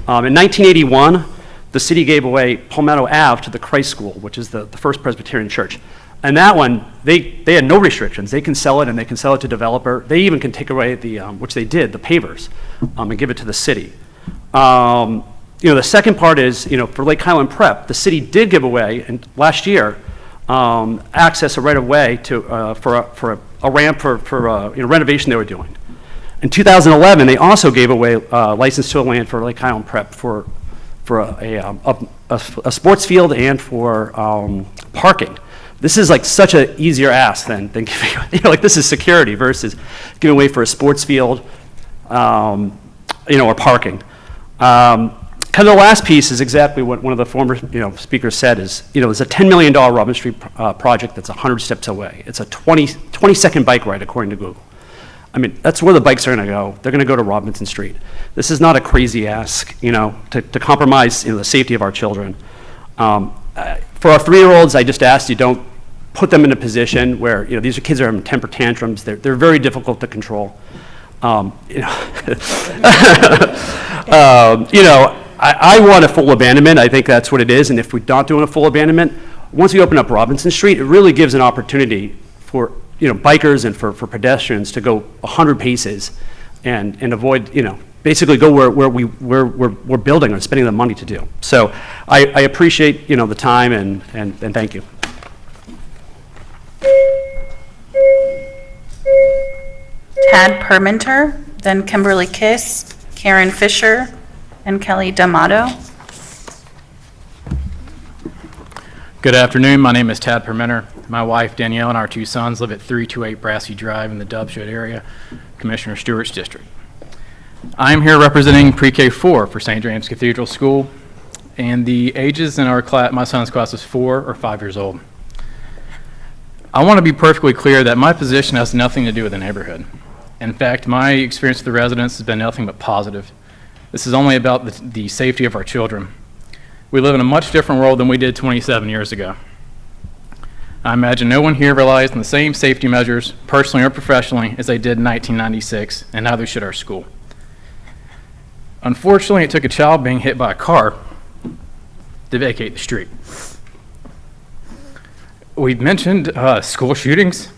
In 1981, the city gave away Palmetto Ave to the Christ School, which is the First Presbyterian Church. And that one, they had no restrictions. They can sell it, and they can sell it to developer. They even can take away which they did, the pavers, and give it to the city. The second part is, for Lake Highland Prep, the city did give away last year access or right of way to for a ramp for renovation they were doing. In 2011, they also gave away license to a land for Lake Highland Prep for a sports field and for parking. This is like such an easier ask than giving, this is security versus giving away for a sports field, or parking. Kind of the last piece is exactly what one of the former speakers said is, it's a $10 million Robin Street project that's 100 steps away. It's a 20-second bike ride according to Google. I mean, that's where the bikes are going to go. They're going to go to Robinson Street. This is not a crazy ask, to compromise the safety of our children. For our 3-year-olds, I just asked you don't put them in a position where these are kids that are having temper tantrums. They're very difficult to control. I want a full abandonment. I think that's what it is. And if we're not doing a full abandonment, once we open up Robinson Street, it really gives an opportunity for bikers and for pedestrians to go 100 paces and avoid basically go where we're building or spending the money to do. So I appreciate the time and thank you. Tad Perminter, then Kimberly Kiss, Karen Fisher, and Kelly D'Amato. Good afternoon. My name is Tad Perminter. My wife Danielle and our 2 sons live at 328 Brassy Drive in the Dubshed area, Commissioner Stewart's district. I am here representing Pre-K 4 for St. James Cathedral School, and the ages in our class, my son's class, is 4 or 5 years old. I want to be perfectly clear that my position has nothing to do with the neighborhood. In fact, my experience with the residents has been nothing but positive. This is only about the safety of our children. We live in a much different world than we did 27 years ago. I imagine no one here relies on the same safety measures, personally or professionally, as they did in 1996, and neither should our school. Unfortunately, it took a child being hit by a car to vacate the street. We've mentioned school shootings,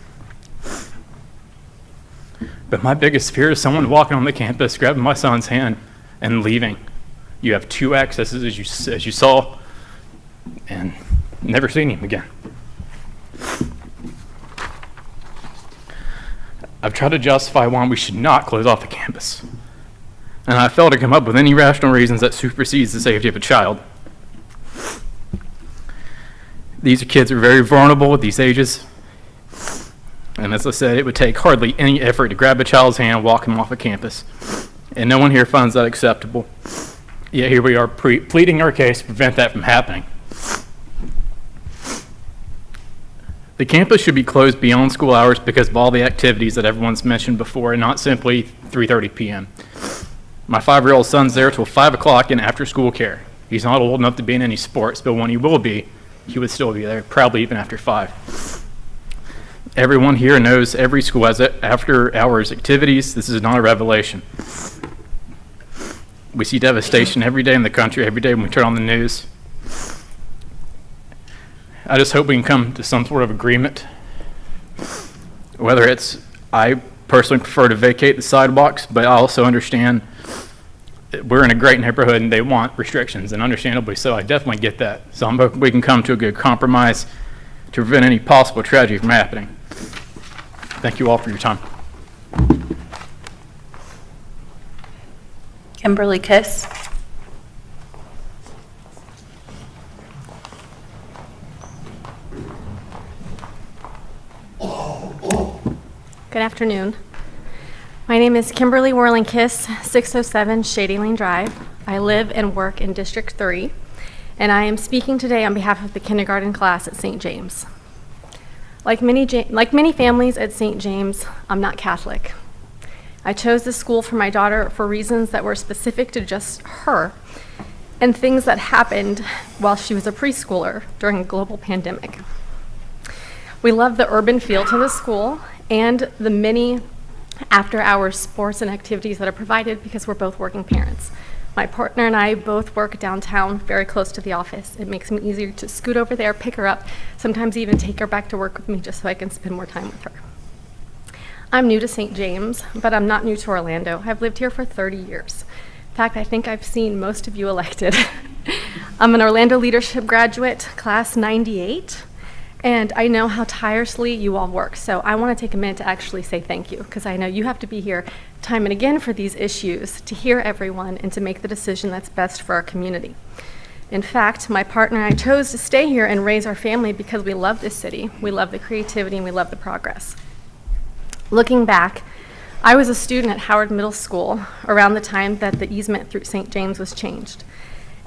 but my biggest fear is someone walking on the campus, grabbing my son's hand, and leaving. You have 2 accesses, as you saw, and never seen him again. I've tried to justify why we should not close off the campus, and I failed to come up with any rational reasons that supersedes the safety of a child. These kids are very vulnerable at these ages, and as I said, it would take hardly any effort to grab a child's hand, walk him off a campus, and no one here finds that acceptable. Yet here we are pleading our case to prevent that from happening. The campus should be closed beyond school hours because of all the activities that everyone's mentioned before, and not simply 3:30 p.m. My 5-year-old son's there till 5 o'clock in after-school care. He's not old enough to be in any sports, but when he will be, he would still be there, probably even after 5. Everyone here knows every school has after-hours activities. This is not a revelation. We see devastation every day in the country, every day when we turn on the news. I just hope we can come to some sort of agreement. Whether it's, I personally prefer to vacate the sidewalks, but I also understand that we're in a great neighborhood and they want restrictions, and understandably so. I definitely get that. So I'm hoping we can come to a good compromise to prevent any possible tragedy from happening. Thank you all for your time. Kimberly Kiss. Good afternoon. My name is Kimberly Whirling Kiss, 607 Shady Lane Drive. I live and work in District 3, and I am speaking today on behalf of the kindergarten class at St. James. Like many families at St. James, I'm not Catholic. I chose this school for my daughter for reasons that were specific to just her and things that happened while she was a preschooler during a global pandemic. We love the urban feel to the school and the many after-hours sports and activities that are provided because we're both working parents. My partner and I both work downtown, very close to the office. It makes me easier to scoot over there, pick her up, sometimes even take her back to work with me just so I can spend more time with her. I'm new to St. James, but I'm not new to Orlando. I've lived here for 30 years. In fact, I think I've seen most of you elected. I'm an Orlando Leadership graduate, class 98. And I know how tirelessly you all work, so I want to take a minute to actually say thank you, because I know you have to be here time and again for these issues, to hear everyone and to make the decision that's best for our community. In fact, my partner and I chose to stay here and raise our family because we love this city, we love the creativity, and we love the progress. Looking back, I was a student at Howard Middle School around the time that the easement through St. James was changed.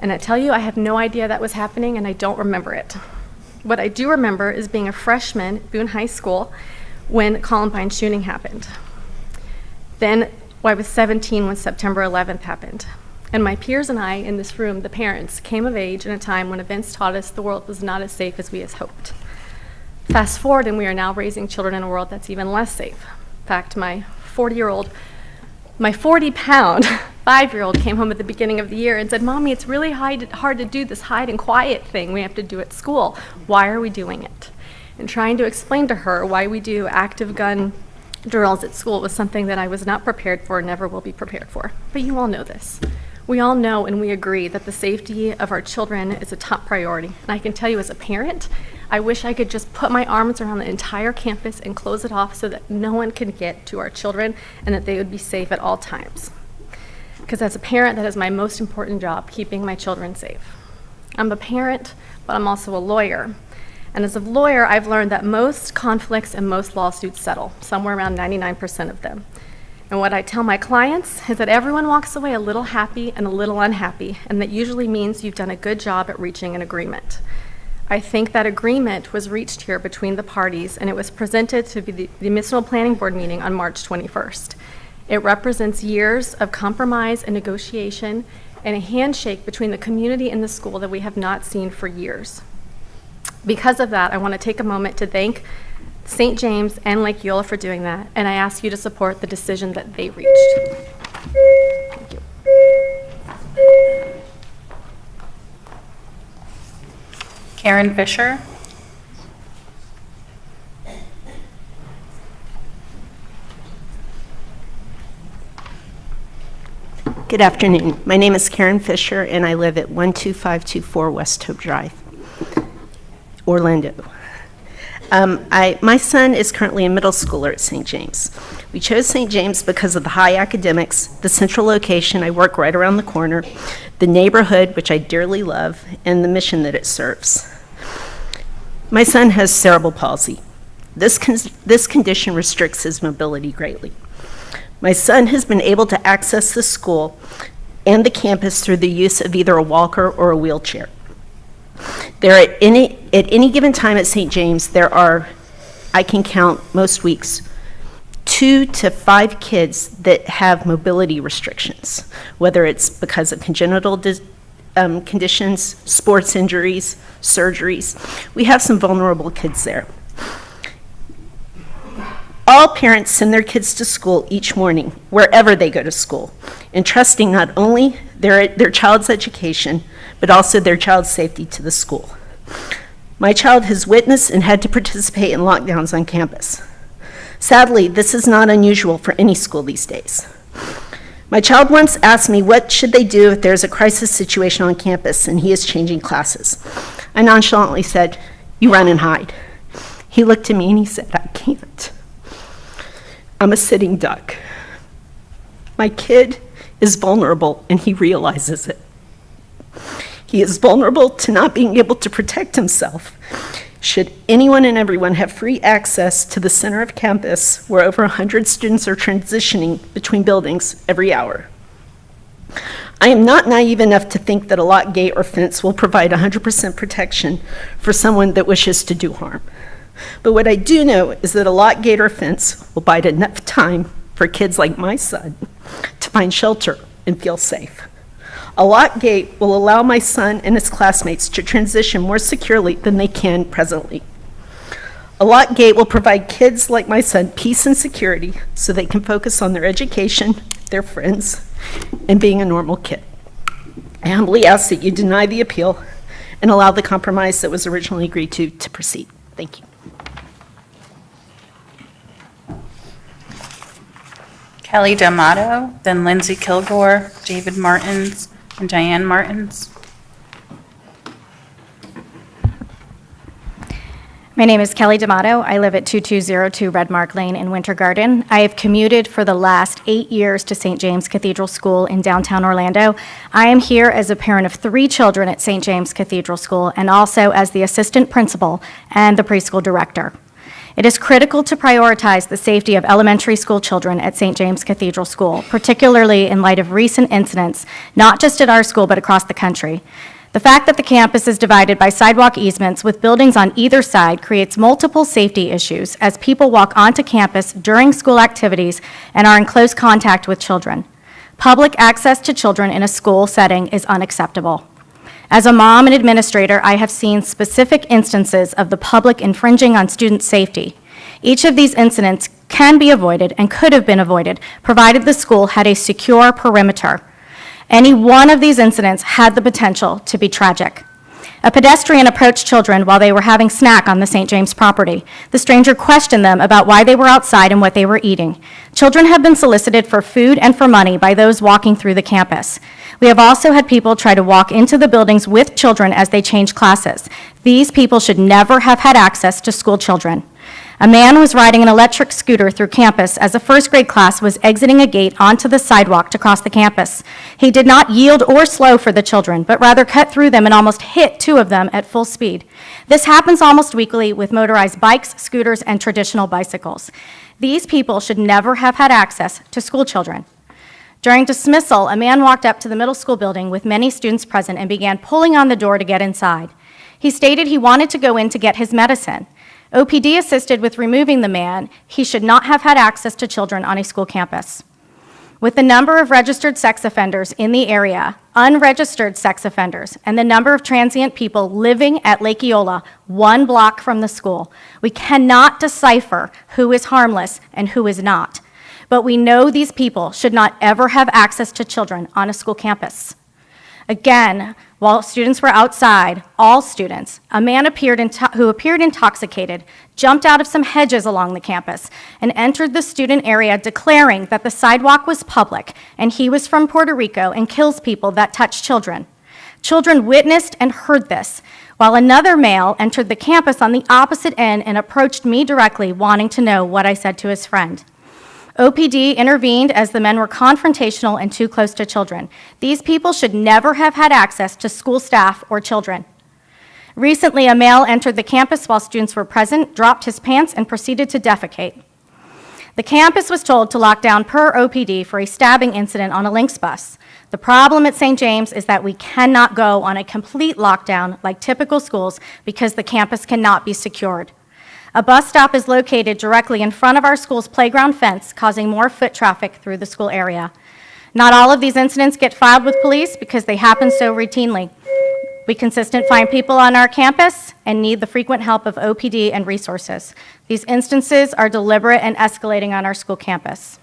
And I tell you, I have no idea that was happening, and I don't remember it. What I do remember is being a freshman at Boone High School when Columbine shooting happened. Then I was 17 when September 11th happened. And my peers and I in this room, the parents, came of age in a time when events taught us the world was not as safe as we had hoped. Fast forward, and we are now raising children in a world that's even less safe. In fact, my 40-pound 5-year-old came home at the beginning of the year and said, "Mommy, it's really hard to do this hide and quiet thing we have to do at school. Why are we doing it?" And trying to explain to her why we do active gun drills at school was something that I was not prepared for and never will be prepared for. But you all know this. We all know and we agree that the safety of our children is a top priority. And I can tell you as a parent, I wish I could just put my arms around the entire campus and close it off so that no one can get to our children and that they would be safe at all times. Because as a parent, that is my most important job, keeping my children safe. I'm a parent, but I'm also a lawyer. And as a lawyer, I've learned that most conflicts and most lawsuits settle, somewhere around 99% of them. And what I tell my clients is that everyone walks away a little happy and a little unhappy, and that usually means you've done a good job at reaching an agreement. I think that agreement was reached here between the parties, and it was presented to the Municipal Planning Board meeting on March 21st. It represents years of compromise and negotiation and a handshake between the community and the school that we have not seen for years. Because of that, I want to take a moment to thank St. James and Lake Eola for doing that, and I ask you to support the decision that they reached. Thank you. Karen Fisher. Good afternoon. My name is Karen Fisher, and I live at 12524 West Hope Drive, Orlando. My son is currently a middle schooler at St. James. We chose St. James because of the high academics, the central location, I work right around the corner, the neighborhood, which I dearly love, and the mission that it serves. My son has cerebral palsy. This condition restricts his mobility greatly. My son has been able to access the school and the campus through the use of either a walker or a wheelchair. At any given time at St. James, there are, I can count most weeks, 2 to 5 kids that have mobility restrictions, whether it's because of congenital conditions, sports injuries, surgeries. We have some vulnerable kids there. All parents send their kids to school each morning, wherever they go to school, entrusting not only their child's education, but also their child's safety to the school. My child has witnessed and had to participate in lockdowns on campus. Sadly, this is not unusual for any school these days. My child once asked me what should they do if there's a crisis situation on campus and he is changing classes. I nonchalantly said, "You run and hide." He looked at me and he said, "I can't. I'm a sitting duck." My kid is vulnerable and he realizes it. He is vulnerable to not being able to protect himself should anyone and everyone have free access to the center of campus where over 100 students are transitioning between buildings every hour. I am not naive enough to think that a lock gate or fence will provide 100% protection for someone that wishes to do harm. But what I do know is that a lock gate or fence will bide enough time for kids like my son to find shelter and feel safe. A lock gate will allow my son and his classmates to transition more securely than they can presently. A lock gate will provide kids like my son peace and security so they can focus on their education, their friends, and being a normal kid. I humbly ask that you deny the appeal and allow the compromise that was originally agreed to proceed. Thank you. Kelly D'Amato, then Lindsay Kilgore, David Martins, and Diane Martins. My name is Kelly D'Amato. I live at 2202 Red Mark Lane in Winter Garden. I have commuted for the last 8 years to St. James Cathedral School in downtown Orlando. I am here as a parent of 3 children at St. James Cathedral School and also as the assistant principal and the preschool director. It is critical to prioritize the safety of elementary school children at St. James Cathedral School, particularly in light of recent incidents, not just at our school but across the country. The fact that the campus is divided by sidewalk easements with buildings on either side creates multiple safety issues as people walk onto campus during school activities and are in close contact with children. Public access to children in a school setting is unacceptable. As a mom and administrator, I have seen specific instances of the public infringing on student safety. Each of these incidents can be avoided and could have been avoided, provided the school had a secure perimeter. Any one of these incidents had the potential to be tragic. A pedestrian approached children while they were having snack on the St. James property. The stranger questioned them about why they were outside and what they were eating. Children have been solicited for food and for money by those walking through the campus. We have also had people try to walk into the buildings with children as they change classes. These people should never have had access to school children. A man was riding an electric scooter through campus as a first grade class was exiting a gate onto the sidewalk to cross the campus. He did not yield or slow for the children, but rather cut through them and almost hit two of them at full speed. This happens almost weekly with motorized bikes, scooters, and traditional bicycles. These people should never have had access to school children. During dismissal, a man walked up to the middle school building with many students present and began pulling on the door to get inside. He stated he wanted to go in to get his medicine. OPD assisted with removing the man. He should not have had access to children on a school campus. With the number of registered sex offenders in the area, unregistered sex offenders, and the number of transient people living at Lake Eola, 1 block from the school, we cannot decipher who is harmless and who is not. But we know these people should not ever have access to children on a school campus. Again, while students were outside, all students, a man who appeared intoxicated jumped out of some hedges along the campus and entered the student area declaring that the sidewalk was public and he was from Puerto Rico and kills people that touch children. Children witnessed and heard this, while another male entered the campus on the opposite end and approached me directly, wanting to know what I said to his friend. OPD intervened as the men were confrontational and too close to children. These people should never have had access to school staff or children. Recently, a male entered the campus while students were present, dropped his pants, and proceeded to defecate. The campus was told to lock down per OPD for a stabbing incident on a Lynx bus. The problem at St. James is that we cannot go on a complete lockdown like typical schools because the campus cannot be secured. A bus stop is located directly in front of our school's playground fence, causing more foot traffic through the school area. Not all of these incidents get filed with police because they happen so routinely. We consistently find people on our campus and need the frequent help of OPD and resources. These instances are deliberate and escalating on our school campus.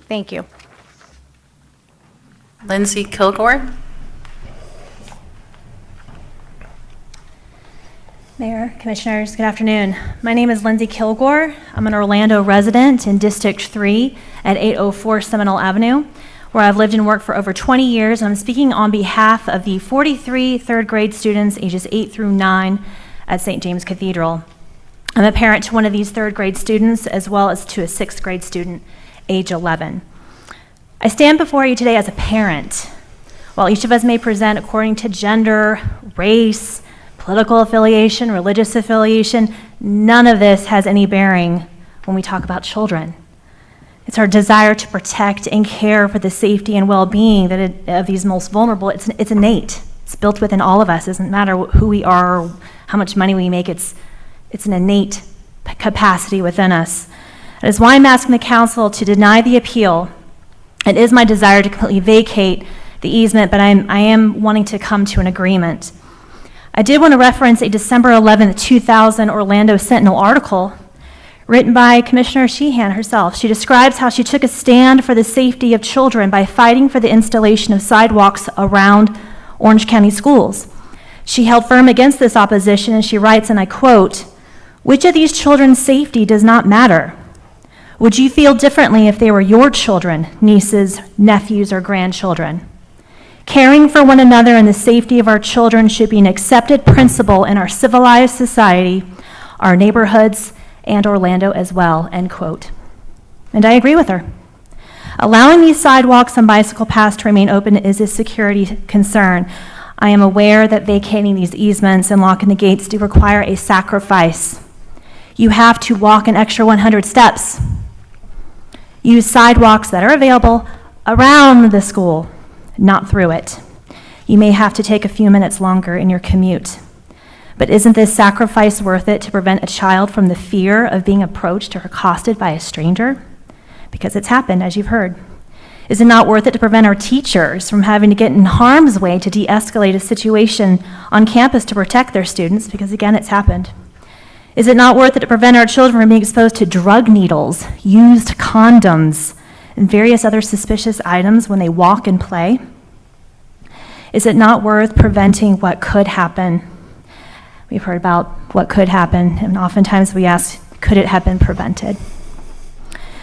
Thank you. Lindsay Kilgore. Mayor, Commissioners, good afternoon. My name is Lindsay Kilgore. I'm an Orlando resident in District 3 at 804 Seminole Avenue, where I've lived and worked for over 20 years. I'm speaking on behalf of the 43 third grade students ages 8 through 9 at St. James Cathedral. I'm a parent to one of these third grade students as well as to a 6th grade student, age 11. I stand before you today as a parent. While each of us may present according to gender, race, political affiliation, religious affiliation, none of this has any bearing when we talk about children. It's our desire to protect and care for the safety and well-being of these most vulnerable. It's innate. It's built within all of us. It doesn't matter who we are or how much money we make. It's an innate capacity within us. That is why I'm asking the council to deny the appeal. It is my desire to completely vacate the easement, but I am wanting to come to an agreement. I did want to reference a December 11th, 2000 Orlando Sentinel article written by Commissioner Sheehan herself. She describes how she took a stand for the safety of children by fighting for the installation of sidewalks around Orange County schools. She held firm against this opposition, and she writes, and I quote, "Which of these children's safety does not matter? Would you feel differently if they were your children, nieces, nephews, or grandchildren? Caring for one another and the safety of our children should be an accepted principle in our civilized society, our neighborhoods, and Orlando as well," end quote. And I agree with her. Allowing these sidewalks and bicycle paths to remain open is a security concern. I am aware that vacating these easements and locking the gates do require a sacrifice. You have to walk an extra 100 steps. Use sidewalks that are available around the school, not through it. You may have to take a few minutes longer in your commute. But isn't this sacrifice worth it to prevent a child from the fear of being approached or accosted by a stranger? Because it's happened, as you've heard. Is it not worth it to prevent our teachers from having to get in harm's way to de-escalate a situation on campus to protect their students? Because again, it's happened. Is it not worth it to prevent our children from being exposed to drug needles, used condoms, and various other suspicious items when they walk and play? Is it not worth preventing what could happen? We've heard about what could happen, and oftentimes we ask, could it have been prevented?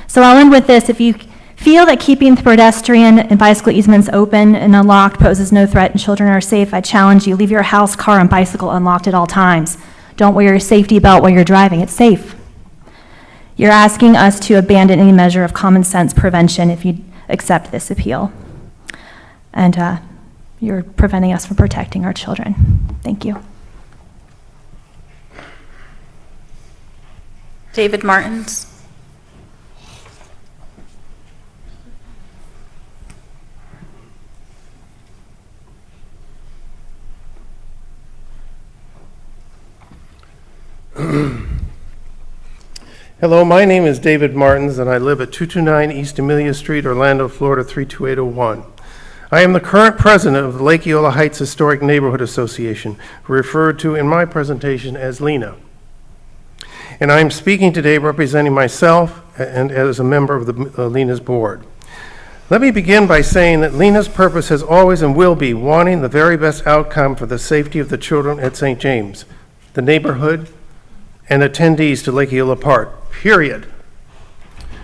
So I'll end with this. If you feel that keeping the pedestrian and bicycle easements open and unlocked poses no threat and children are safe, I challenge you, leave your house, car, and bicycle unlocked at all times. Don't wear your safety belt while you're driving. It's safe. You're asking us to abandon any measure of common sense prevention if you accept this appeal. And you're preventing us from protecting our children. Thank you. David Martins. Hello, my name is David Martins, and I live at 229 East Amelia Street, Orlando, Florida 32801. I am the current president of the Lake Eola Heights Historic Neighborhood Association, referred to in my presentation as LENA. And I am speaking today representing myself and as a member of the LENA's board. Let me begin by saying that LENA's purpose has always and will be wanting the very best outcome for the safety of the children at St. James, the neighborhood, and attendees to Lake Eola Park, period.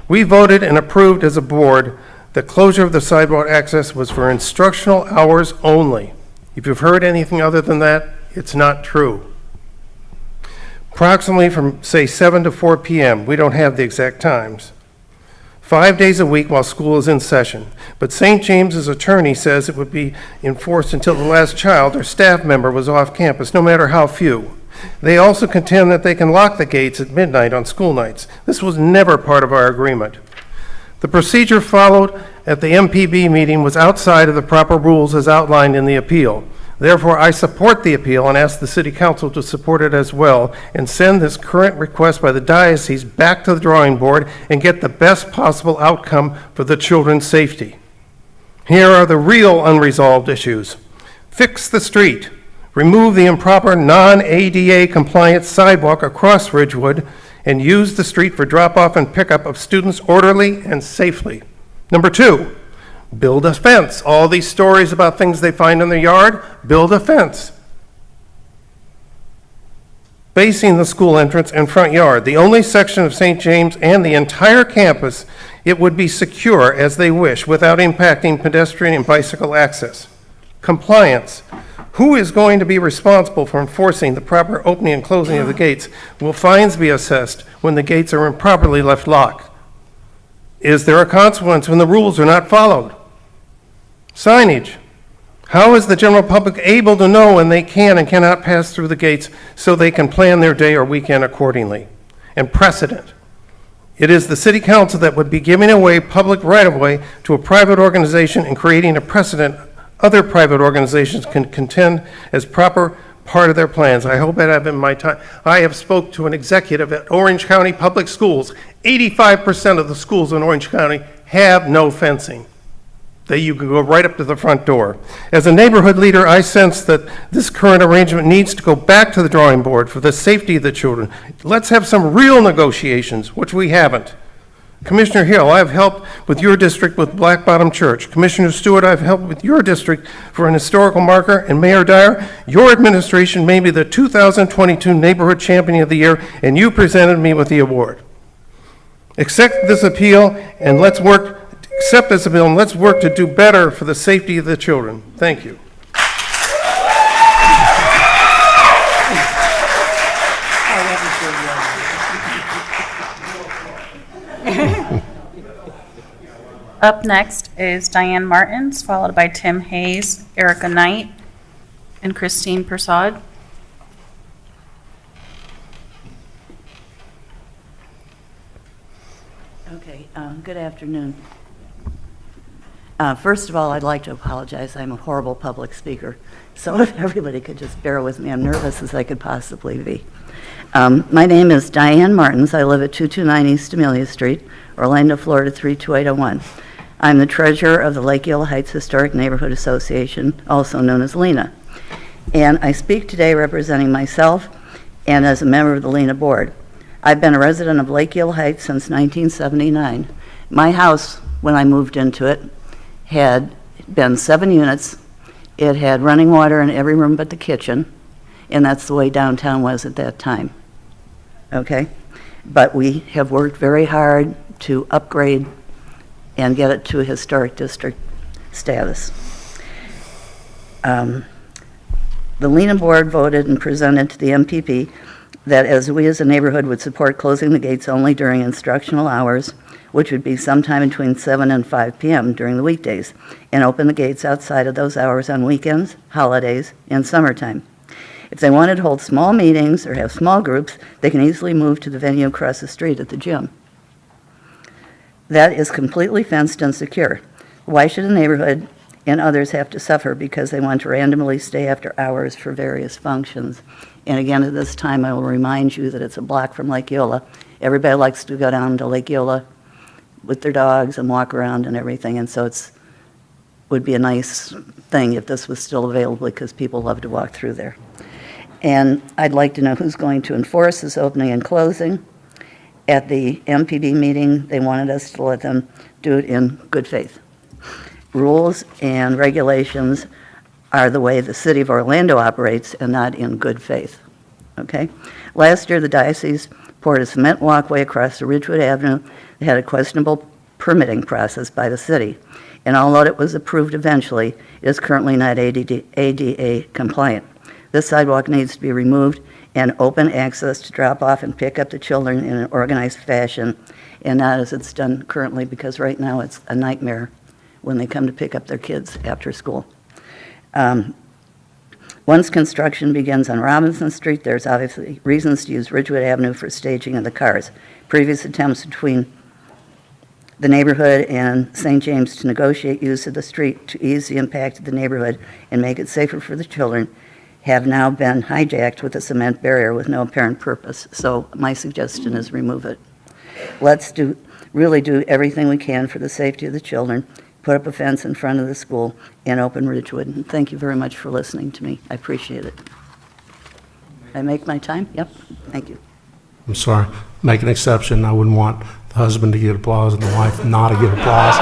We voted and approved as a board that closure of the sidewalk access was for instructional hours only. If you've heard anything other than that, it's not true. Approximately from, say, 7 to 4 p.m., we don't have the exact times. 5 days a week while school is in session. But St. James's attorney says it would be enforced until the last child or staff member was off campus, no matter how few. They also contend that they can lock the gates at midnight on school nights. This was never part of our agreement. The procedure followed at the MPB meeting was outside of the proper rules as outlined in the appeal. Therefore, I support the appeal and ask the City Council to support it as well and send this current request by the diocese back to the drawing board and get the best possible outcome for the children's safety. Here are the real unresolved issues. Fix the street. Remove the improper non-ADA compliant sidewalk across Ridgewood and use the street for drop-off and pickup of students orderly and safely. Number 2, build a fence. All these stories about things they find in their yard, build a fence. Facing the school entrance and front yard, the only section of St. James and the entire campus, it would be secure as they wish without impacting pedestrian and bicycle access. Compliance. Who is going to be responsible for enforcing the proper opening and closing of the gates? Will fines be assessed when the gates are improperly left locked? Is there a consequence when the rules are not followed? Signage. How is the general public able to know when they can and cannot pass through the gates so they can plan their day or weekend accordingly? And precedent. It is the City Council that would be giving away public right-of-way to a private organization and creating a precedent other private organizations can contend as proper part of their plans. I hope that I've in my time. I have spoke to an executive at Orange County Public Schools. 85% of the schools in Orange County have no fencing. That you can go right up to the front door. As a neighborhood leader, I sense that this current arrangement needs to go back to the drawing board for the safety of the children. Let's have some real negotiations, which we haven't. Commissioner Hill, I've helped with your district with Black Bottom Church. Commissioner Stewart, I've helped with your district for an historical marker. And Mayor Dyer, your administration made me the 2022 Neighborhood Champion of the Year, and you presented me with the award. Accept this appeal and let's work to do better for the safety of the children. Thank you. Up next is Diane Martins, followed by Tim Hayes, Erica Knight, and Christine Prasad. Okay, good afternoon. First of all, I'd like to apologize. I'm a horrible public speaker. So if everybody could just bear with me, I'm nervous as I could possibly be. My name is Diane Martins. I live at 229 East Amelia Street, Orlando, Florida 32801. I'm the treasurer of the Lake Eola Heights Historic Neighborhood Association, also known as LENA. And I speak today representing myself and as a member of the LENA board. I've been a resident of Lake Eola Heights since 1979. My house, when I moved into it, had been 7 units. It had running water in every room but the kitchen, and that's the way downtown was at that time. Okay? But we have worked very hard to upgrade and get it to a historic district status. The LENA board voted and presented to the MPP that as we as a neighborhood would support closing the gates only during instructional hours, which would be sometime between 7 and 5 p.m. during the weekdays, and open the gates outside of those hours on weekends, holidays, and summertime. If they wanted to hold small meetings or have small groups, they can easily move to the venue across the street at the gym. That is completely fenced and secure. Why should the neighborhood and others have to suffer because they want to randomly stay after hours for various functions? And again, at this time, I will remind you that it's a block from Lake Eola. Everybody likes to go down to Lake Eola with their dogs and walk around and everything, and so would be a nice thing if this was still available because people love to walk through there. And I'd like to know who's going to enforce this opening and closing. At the MPB meeting, they wanted us to let them do it in good faith. Rules and regulations are the way the city of Orlando operates and not in good faith, okay? Last year, the diocese poured a cement walkway across the Ridgewood Avenue that had a questionable permitting process by the city. And although it was approved eventually, it is currently not ADA compliant. This sidewalk needs to be removed and open access to drop off and pick up the children in an organized fashion and not as it's done currently, because right now it's a nightmare when they come to pick up their kids after school. Once construction begins on Robinson Street, there's obviously reasons to use Ridgewood Avenue for staging of the cars. Previous attempts between the neighborhood and St. James to negotiate use of the street to ease the impact of the neighborhood and make it safer for the children have now been hijacked with a cement barrier with no apparent purpose. So my suggestion is remove it. Let's really do everything we can for the safety of the children, put up a fence in front of the school, and open Ridgewood. And thank you very much for listening to me. I appreciate it. I make my time? Yep. Thank you. I'm sorry, make an exception. I wouldn't want the husband to get applause and the wife not to get applause.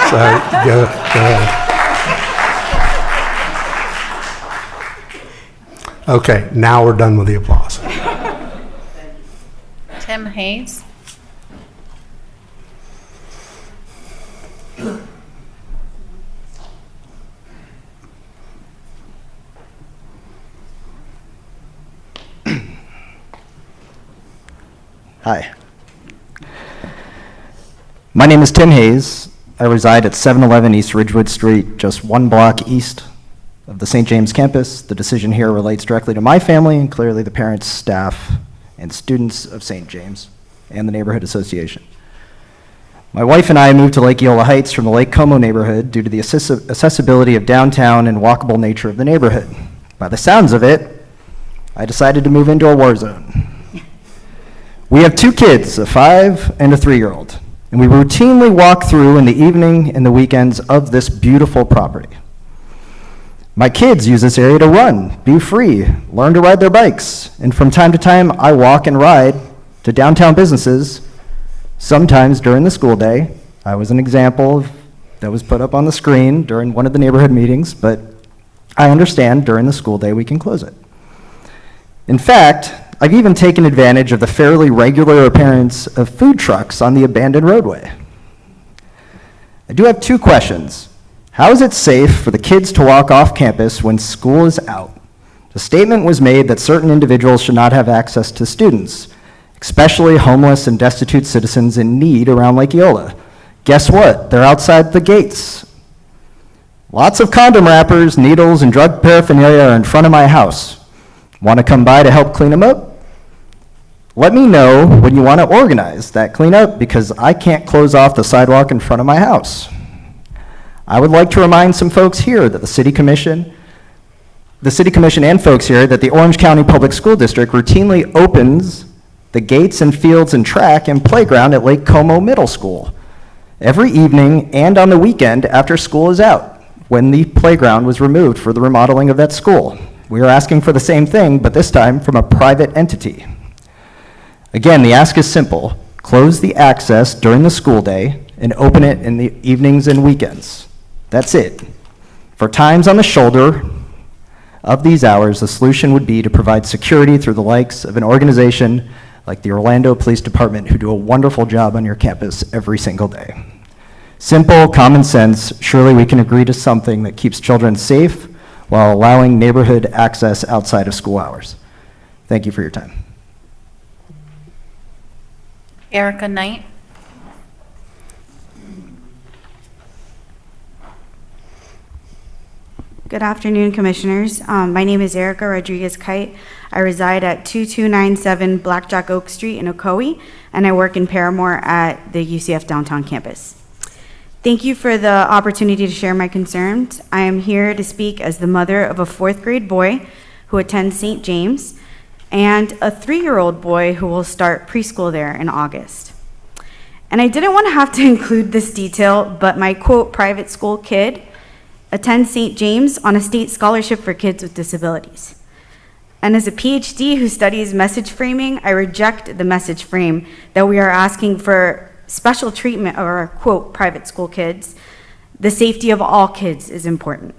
So go ahead. Okay, now we're done with the applause. Tim Hayes. Hi. My name is Tim Hayes. I reside at 711 East Ridgewood Street, just one block east of the St. James campus. The decision here relates directly to my family and clearly the parents, staff, and students of St. James and the Neighborhood Association. My wife and I moved to Lake Eola Heights from the Lake Como neighborhood due to the accessibility of downtown and walkable nature of the neighborhood. By the sounds of it, I decided to move into a war zone. We have 2 kids, a 5 and a 3-year-old, and we routinely walk through in the evening and the weekends of this beautiful property. My kids use this area to run, be free, learn to ride their bikes, and from time to time, I walk and ride to downtown businesses, sometimes during the school day. I was an example that was put up on the screen during one of the neighborhood meetings, but I understand during the school day we can close it. In fact, I've even taken advantage of the fairly regular appearance of food trucks on the abandoned roadway. I do have 2 questions. How is it safe for the kids to walk off campus when school is out? The statement was made that certain individuals should not have access to students, especially homeless and destitute citizens in need around Lake Eola. Guess what? They're outside the gates. Lots of condom wrappers, needles, and drug paraphernalia are in front of my house. Want to come by to help clean them up? Let me know when you want to organize that cleanup, because I can't close off the sidewalk in front of my house. I would like to remind some folks here that the City Commission and folks here that the Orange County Public School District routinely opens the gates and fields and track and playground at Lake Como Middle School every evening and on the weekend after school is out, when the playground was removed for the remodeling of that school. We are asking for the same thing, but this time from a private entity. Again, the ask is simple. Close the access during the school day and open it in the evenings and weekends. That's it. For times on the shoulder of these hours, the solution would be to provide security through the likes of an organization like the Orlando Police Department, who do a wonderful job on your campus every single day. Simple, common sense. Surely we can agree to something that keeps children safe while allowing neighborhood access outside of school hours. Thank you for your time. Erica Knight. Good afternoon, Commissioners. My name is Erica Rodriguez-Kite. I reside at 2297 Blackjack Oak Street in Ocoee, and I work in Paramore at the UCF downtown campus. Thank you for the opportunity to share my concerns. I am here to speak as the mother of a 4th grade boy who attends St. James and a 3-year-old boy who will start preschool there in August. And I didn't want to have to include this detail, but my quote private school kid attends St. James on a state scholarship for kids with disabilities. And as a PhD who studies message framing, I reject the message frame that we are asking for special treatment of our quote private school kids. The safety of all kids is important.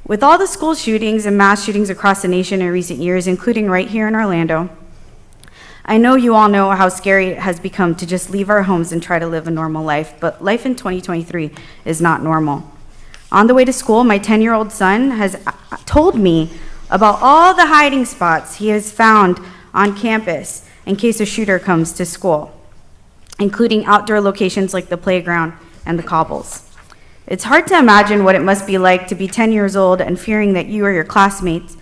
With all the school shootings and mass shootings across the nation in recent years, including right here in Orlando, I know you all know how scary it has become to just leave our homes and try to live a normal life, but life in 2023 is not normal. On the way to school, my 10-year-old son has told me about all the hiding spots he has found on campus in case a shooter comes to school, including outdoor locations like the playground and the cobbles. It's hard to imagine what it must be like to be 10 years old and fearing that you or your classmates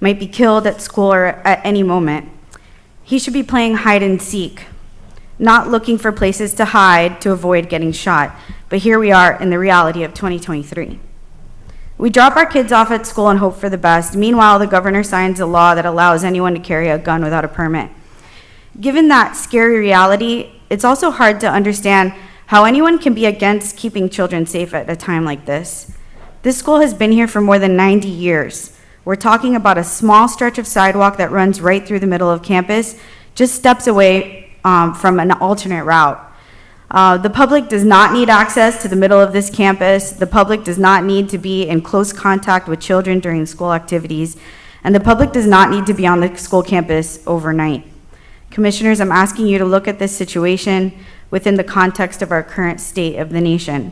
might be killed at school or at any moment. He should be playing hide and seek, not looking for places to hide to avoid getting shot. But here we are in the reality of 2023. We drop our kids off at school and hope for the best. Meanwhile, the governor signs a law that allows anyone to carry a gun without a permit. Given that scary reality, it's also hard to understand how anyone can be against keeping children safe at a time like this. This school has been here for more than 90 years. We're talking about a small stretch of sidewalk that runs right through the middle of campus, just steps away from an alternate route. The public does not need access to the middle of this campus. The public does not need to be in close contact with children during school activities. And the public does not need to be on the school campus overnight. Commissioners, I'm asking you to look at this situation within the context of our current state of the nation.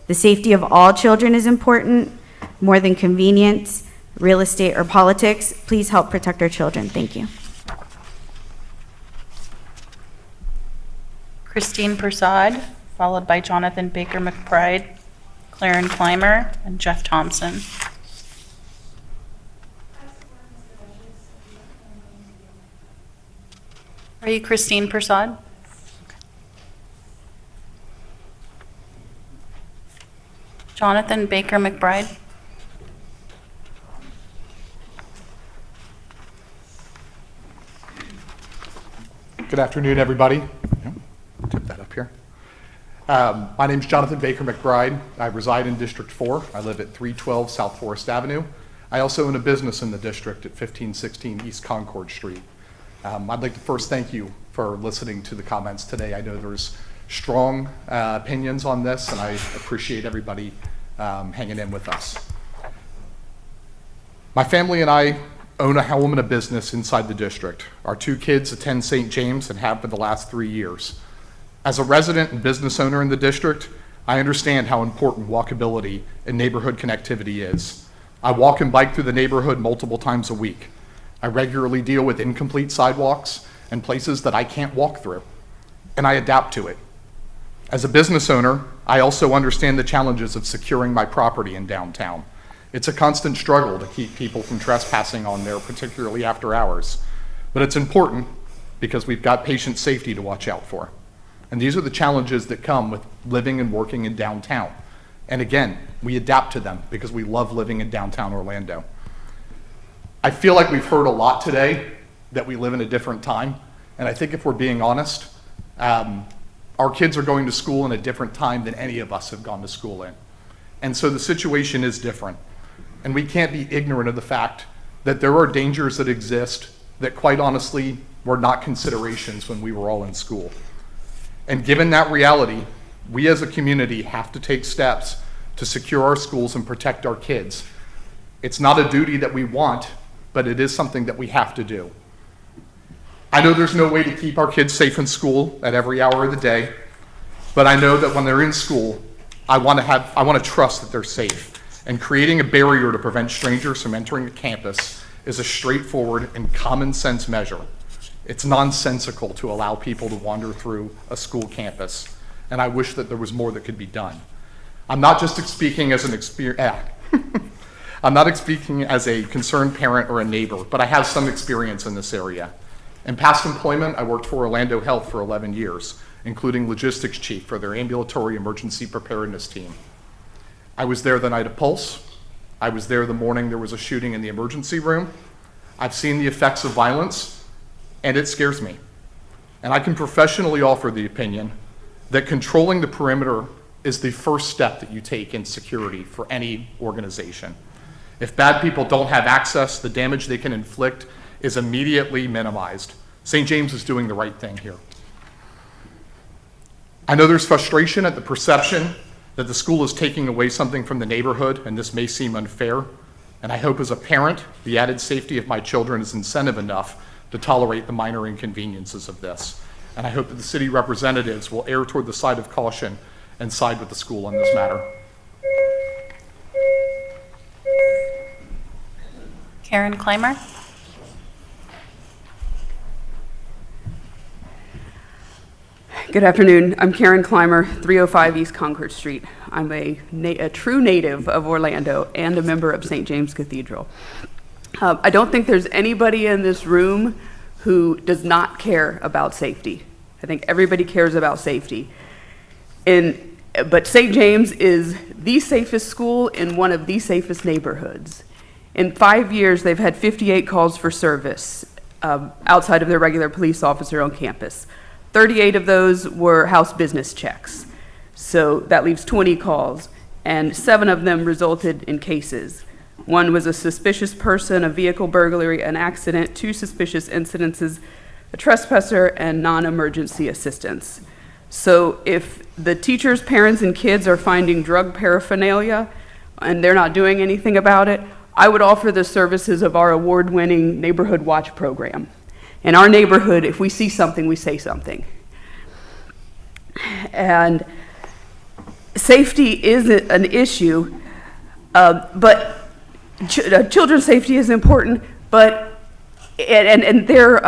The safety of all children is important, more than convenience, real estate, or politics. Please help protect our children. Thank you. Christine Persad, followed by Jonathan Baker McBride, Claren Clymer, and Jeff Thompson. Are you Christine Persad? Jonathan Baker McBride. Good afternoon, everybody. Tip that up here. My name's Jonathan Baker McBride. I reside in District 4. I live at 312 South Forest Avenue. I also own a business in the district at 1516 East Concord Street. I'd like to first thank you for listening to the comments today. I know there's strong opinions on this, and I appreciate everybody hanging in with us. My family and I own a home and a business inside the district. Our 2 kids attend St. James and have for the last 3 years. As a resident and business owner in the district, I understand how important walkability and neighborhood connectivity is. I walk and bike through the neighborhood multiple times a week. I regularly deal with incomplete sidewalks and places that I can't walk through, and I adapt to it. As a business owner, I also understand the challenges of securing my property in downtown. It's a constant struggle to keep people from trespassing on there, particularly after hours. But it's important because we've got patient safety to watch out for. And these are the challenges that come with living and working in downtown. And again, we adapt to them because we love living in downtown Orlando. I feel like we've heard a lot today that we live in a different time. And I think if we're being honest, our kids are going to school in a different time than any of us have gone to school in. And so the situation is different. And we can't be ignorant of the fact that there are dangers that exist that quite honestly were not considerations when we were all in school. And given that reality, we as a community have to take steps to secure our schools and protect our kids. It's not a duty that we want, but it is something that we have to do. I know there's no way to keep our kids safe in school at every hour of the day, but I know that when they're in school, I want to trust that they're safe. And creating a barrier to prevent strangers from entering the campus is a straightforward and common sense measure. It's nonsensical to allow people to wander through a school campus, and I wish that there was more that could be done. I'm not just speaking as I'm not speaking as a concerned parent or a neighbor, but I have some experience in this area. In past employment, I worked for Orlando Health for 11 years, including logistics chief for their ambulatory emergency preparedness team. I was there the night of Pulse. I was there the morning there was a shooting in the emergency room. I've seen the effects of violence, and it scares me. And I can professionally offer the opinion that controlling the perimeter is the first step that you take in security for any organization. If bad people don't have access, the damage they can inflict is immediately minimized. St. James is doing the right thing here. I know there's frustration at the perception that the school is taking away something from the neighborhood, and this may seem unfair. And I hope as a parent, the added safety of my children is incentive enough to tolerate the minor inconveniences of this. And I hope that the city representatives will err toward the side of caution and side with the school on this matter. Karen Clymer. Good afternoon. I'm Karen Clymer, 305 East Concord Street. I'm a true native of Orlando and a member of St. James Cathedral. I don't think there's anybody in this room who does not care about safety. I think everybody cares about safety. But St. James is the safest school in one of the safest neighborhoods. In 5 years, they've had 58 calls for service outside of their regular police officer on campus. 38 of those were house business checks. So that leaves 20 calls, and 7 of them resulted in cases. One was a suspicious person, a vehicle burglary, an accident, 2 suspicious incidences, a trespasser, and non-emergency assistance. So if the teachers, parents, and kids are finding drug paraphernalia and they're not doing anything about it, I would offer the services of our award-winning Neighborhood Watch program. In our neighborhood, if we see something, we say something. And safety is an issue, but children's safety is important, but, and they're,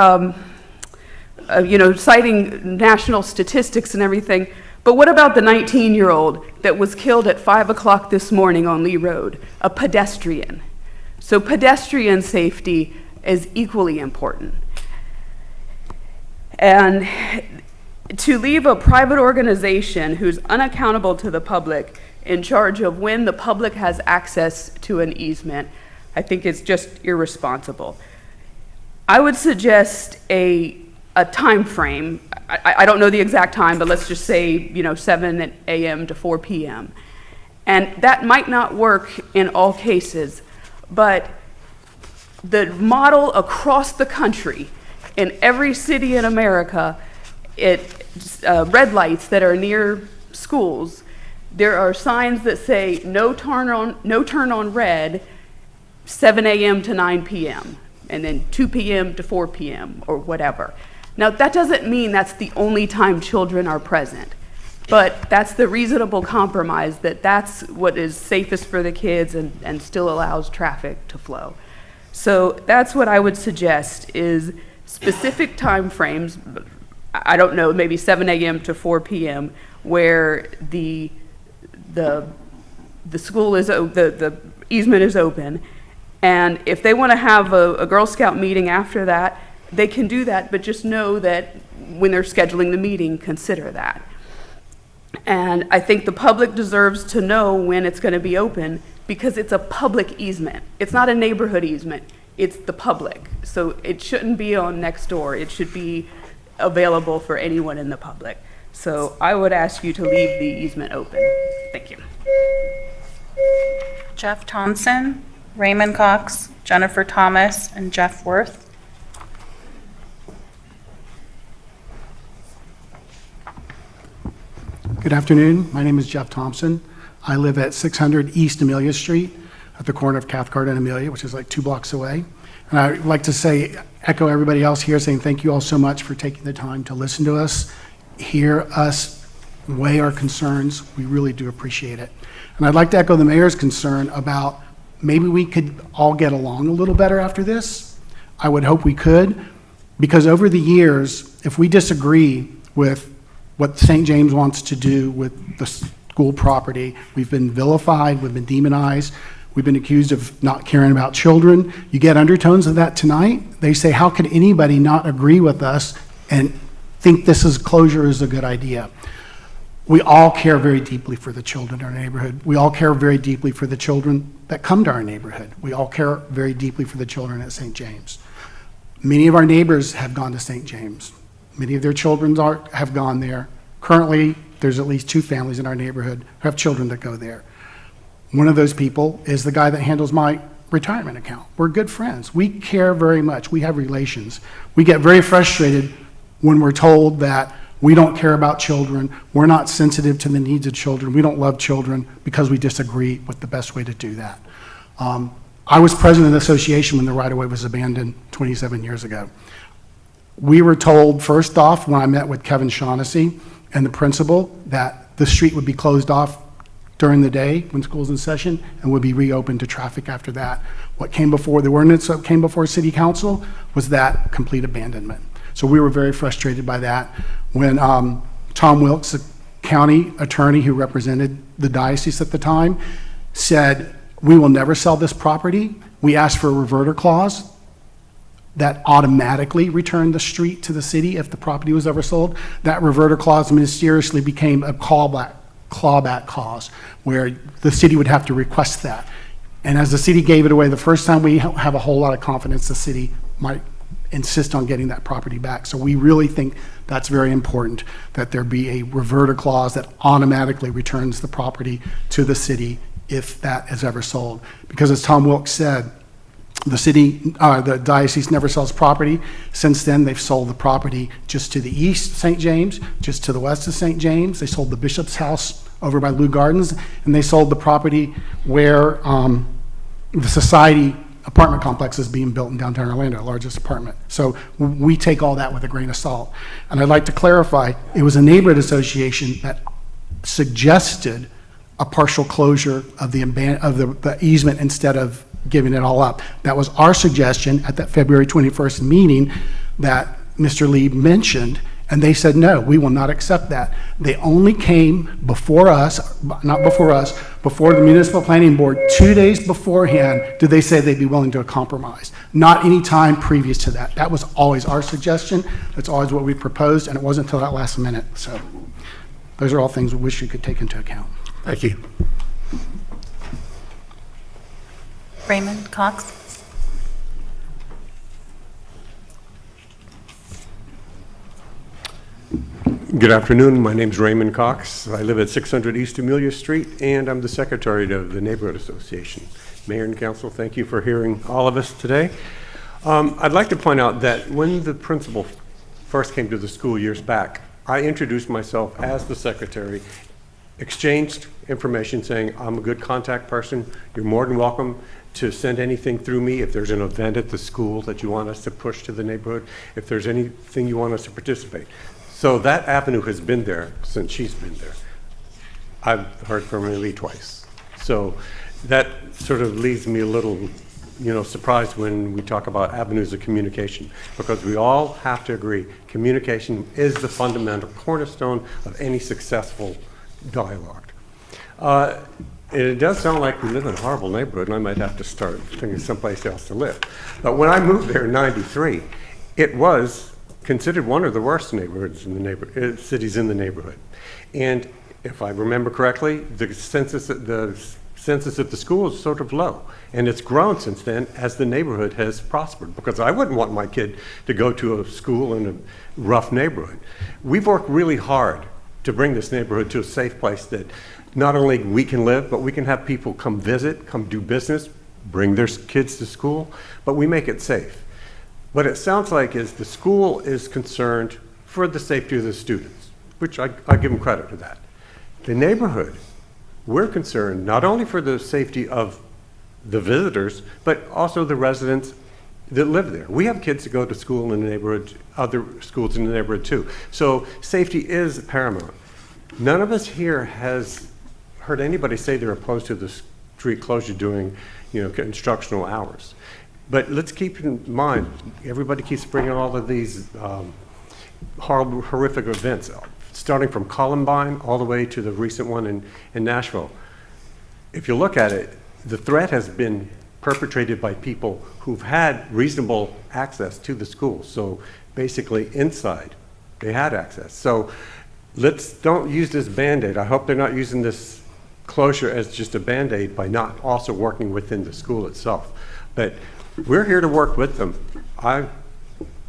citing national statistics and everything, but what about the 19-year-old that was killed at 5 o'clock this morning on Lee Road, a pedestrian? So pedestrian safety is equally important. And to leave a private organization who's unaccountable to the public in charge of when the public has access to an easement, I think it's just irresponsible. I would suggest a time frame. I don't know the exact time, but let's just say, 7 a.m. to 4 p.m. And that might not work in all cases, but the model across the country, in every city in America, red lights that are near schools, there are signs that say no turn on red, 7 a.m. to 9 p.m., and then 2 p.m. to 4 p.m. or whatever. Now, that doesn't mean that's the only time children are present, but that's the reasonable compromise, that that's what is safest for the kids and still allows traffic to flow. So that's what I would suggest, is specific time frames. I don't know, maybe 7 a.m. to 4 p.m., where the school is, the easement is open, and if they want to have a Girl Scout meeting after that, they can do that, but just know that when they're scheduling the meeting, consider that. And I think the public deserves to know when it's going to be open, because it's a public easement. It's not a neighborhood easement, it's the public. So it shouldn't be on next door. It should be available for anyone in the public. So I would ask you to leave the easement open. Thank you. Jeff Thompson, Raymond Cox, Jennifer Thomas, and Jeff Worth. Good afternoon. My name is Jeff Thompson. I live at 600 East Amelia Street at the corner of Cathcart and Amelia, which is like 2 blocks away. And I'd like to echo everybody else here, saying thank you all so much for taking the time to listen to us, hear us, weigh our concerns. We really do appreciate it. And I'd like to echo the mayor's concern about maybe we could all get along a little better after this. I would hope we could. Because over the years, if we disagree with what St. James wants to do with the school property, we've been vilified, we've been demonized, we've been accused of not caring about children. You get undertones of that tonight. They say, how could anybody not agree with us and think closure is a good idea? We all care very deeply for the children in our neighborhood. We all care very deeply for the children that come to our neighborhood. We all care very deeply for the children at St. James. Many of our neighbors have gone to St. James. Many of their children have gone there. Currently, there's at least 2 families in our neighborhood who have children that go there. One of those people is the guy that handles my retirement account. We're good friends. We care very much. We have relations. We get very frustrated when we're told that we don't care about children, we're not sensitive to the needs of children, we don't love children because we disagree with the best way to do that. I was president of the association when the right-of-way was abandoned 27 years ago. We were told, first off, when I met with Kevin Shaughnessy and the principal, that the street would be closed off during the day when school's in session and would be reopened to traffic after that. What came before, the ordinance that came before City Council was that complete abandonment. So we were very frustrated by that. When Tom Wilkes, the county attorney who represented the diocese at the time, said, we will never sell this property, we asked for a reverter clause that automatically returned the street to the city if the property was ever sold. That reverter clause mysteriously became a clawback clause where the city would have to request that. And as the city gave it away the first time, we have a whole lot of confidence the city might insist on getting that property back. So we really think that's very important, that there be a reverter clause that automatically returns the property to the city if that is ever sold. Because as Tom Wilkes said, the diocese never sells property. Since then, they've sold the property just to the east, St. James, just to the west of St. James. They sold the bishop's house over by Lou Gardens, and they sold the property where the Society apartment complex is being built in downtown Orlando, largest apartment. So we take all that with a grain of salt. And I'd like to clarify, it was a neighborhood association that suggested a partial closure of the easement instead of giving it all up. That was our suggestion at that February 21st meeting that Mr. Lee mentioned, and they said, no, we will not accept that. They only came before us, not before us, before the municipal planning board 2 days beforehand did they say they'd be willing to compromise. Not any time previous to that. That was always our suggestion. That's always what we proposed, and it wasn't until that last minute. So those are all things we wish you could take into account. Thank you. Raymond Cox. Good afternoon. My name's Raymond Cox. I live at 600 East Amelia Street, and I'm the secretary of the Neighborhood Association. Mayor and council, thank you for hearing all of us today. I'd like to point out that when the principal first came to the school years back, I introduced myself as the secretary, exchanged information saying, I'm a good contact person. You're more than welcome to send anything through me if there's an event at the school that you want us to push to the neighborhood, if there's anything you want us to participate. So that avenue has been there since she's been there. I've heard from Lee twice. So that sort of leaves me a little, surprised when we talk about avenues of communication, because we all have to agree communication is the fundamental cornerstone of any successful dialogue. It does sound like we live in a horrible neighborhood, and I might have to start thinking someplace else to live. But when I moved there in '93, it was considered one of the worst neighborhoods in the cities in the neighborhood. And if I remember correctly, the census at the school is sort of low. And it's grown since then as the neighborhood has prospered, because I wouldn't want my kid to go to a school in a rough neighborhood. We've worked really hard to bring this neighborhood to a safe place that not only we can live, but we can have people come visit, come do business, bring their kids to school, but we make it safe. What it sounds like is the school is concerned for the safety of the students, which I give them credit for that. The neighborhood, we're concerned not only for the safety of the visitors, but also the residents that live there. We have kids that go to school in the neighborhood, other schools in the neighborhood too. So safety is paramount. None of us here has heard anybody say they're opposed to the street closure during, instructional hours. But let's keep in mind, everybody keeps bringing all of these horrible, horrific events, starting from Columbine all the way to the recent one in Nashville. If you look at it, the threat has been perpetrated by people who've had reasonable access to the school. So basically inside, they had access. So don't use this Band-Aid. I hope they're not using this closure as just a Band-Aid by not also working within the school itself. But we're here to work with them. I'm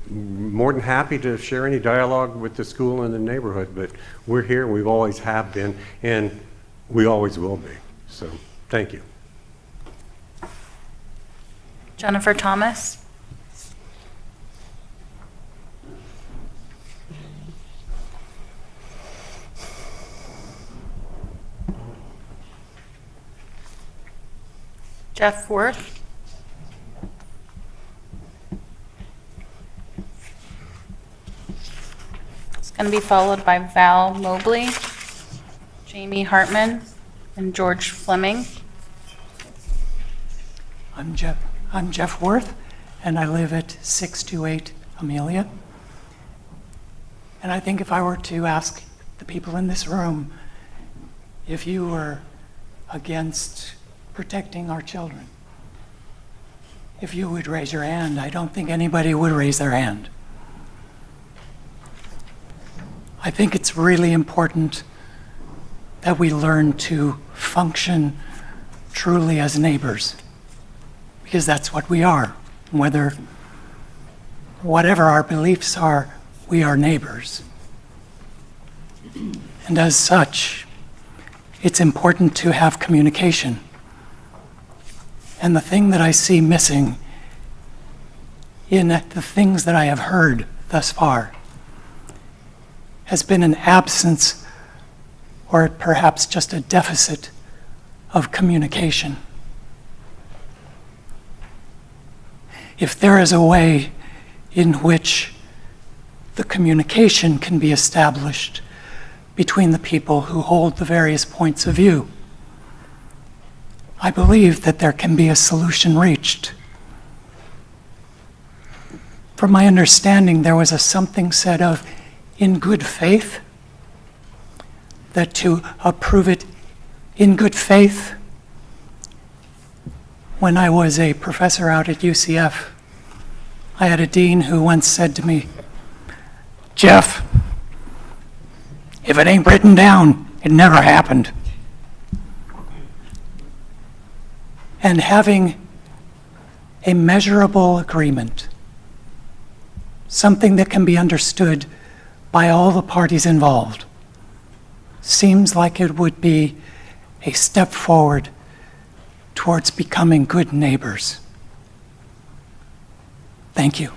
more than happy to share any dialogue with the school and the neighborhood, but we're here, and we've always have been, and we always will be. So, thank you. Jennifer Thomas. Jeff Worth. It's going to be followed by Val Mobley, Jamie Hartman, and George Fleming. I'm Jeff Worth, and I live at 628 Amelia. And I think if I were to ask the people in this room if you were against protecting our children, if you would raise your hand, I don't think anybody would raise their hand. I think it's really important that we learn to function truly as neighbors, because that's what we are. Whatever our beliefs are, we are neighbors. And as such, it's important to have communication. And the thing that I see missing in the things that I have heard thus far has been an absence, or perhaps just a deficit, of communication. If there is a way in which the communication can be established between the people who hold the various points of view, I believe that there can be a solution reached. From my understanding, there was something said of in good faith, that to approve it in good faith. When I was a professor out at UCF, I had a dean who once said to me, "Jeff, if it ain't written down, it never happened." And having a measurable agreement, something that can be understood by all the parties involved, seems like it would be a step forward towards becoming good neighbors. Thank you.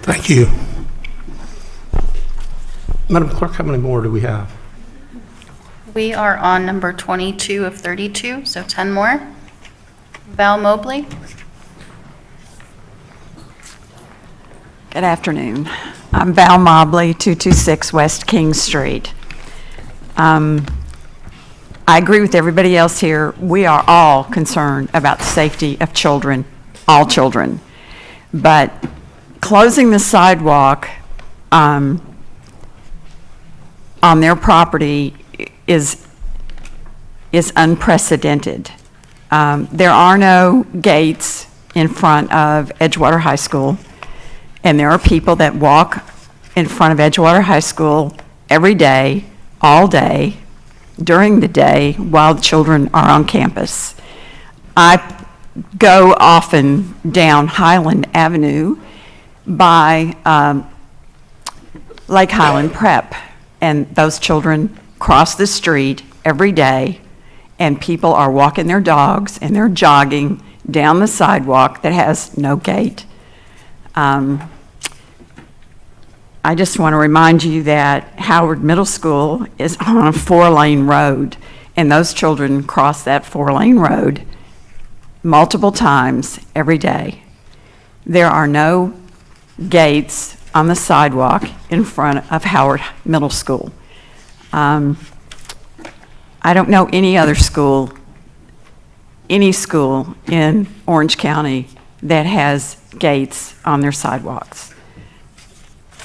Thank you. Madam Clerk, how many more do we have? We are on number 22 of 32, so 10 more. Val Mobley. Good afternoon. I'm Val Mobley, 226 West King Street. I agree with everybody else here. We are all concerned about the safety of children, all children. But closing the sidewalk on their property is unprecedented. There are no gates in front of Edgewater High School, and there are people that walk in front of Edgewater High School every day, all day, during the day, while the children are on campus. I go often down Highland Avenue by Lake Highland Prep, and those children cross the street every day, and people are walking their dogs and they're jogging down the sidewalk that has no gate. I just want to remind you that Howard Middle School is on a 4-lane road, and those children cross that 4-lane road multiple times every day. There are no gates on the sidewalk in front of Howard Middle School. I don't know any other school, any school in Orange County that has gates on their sidewalks.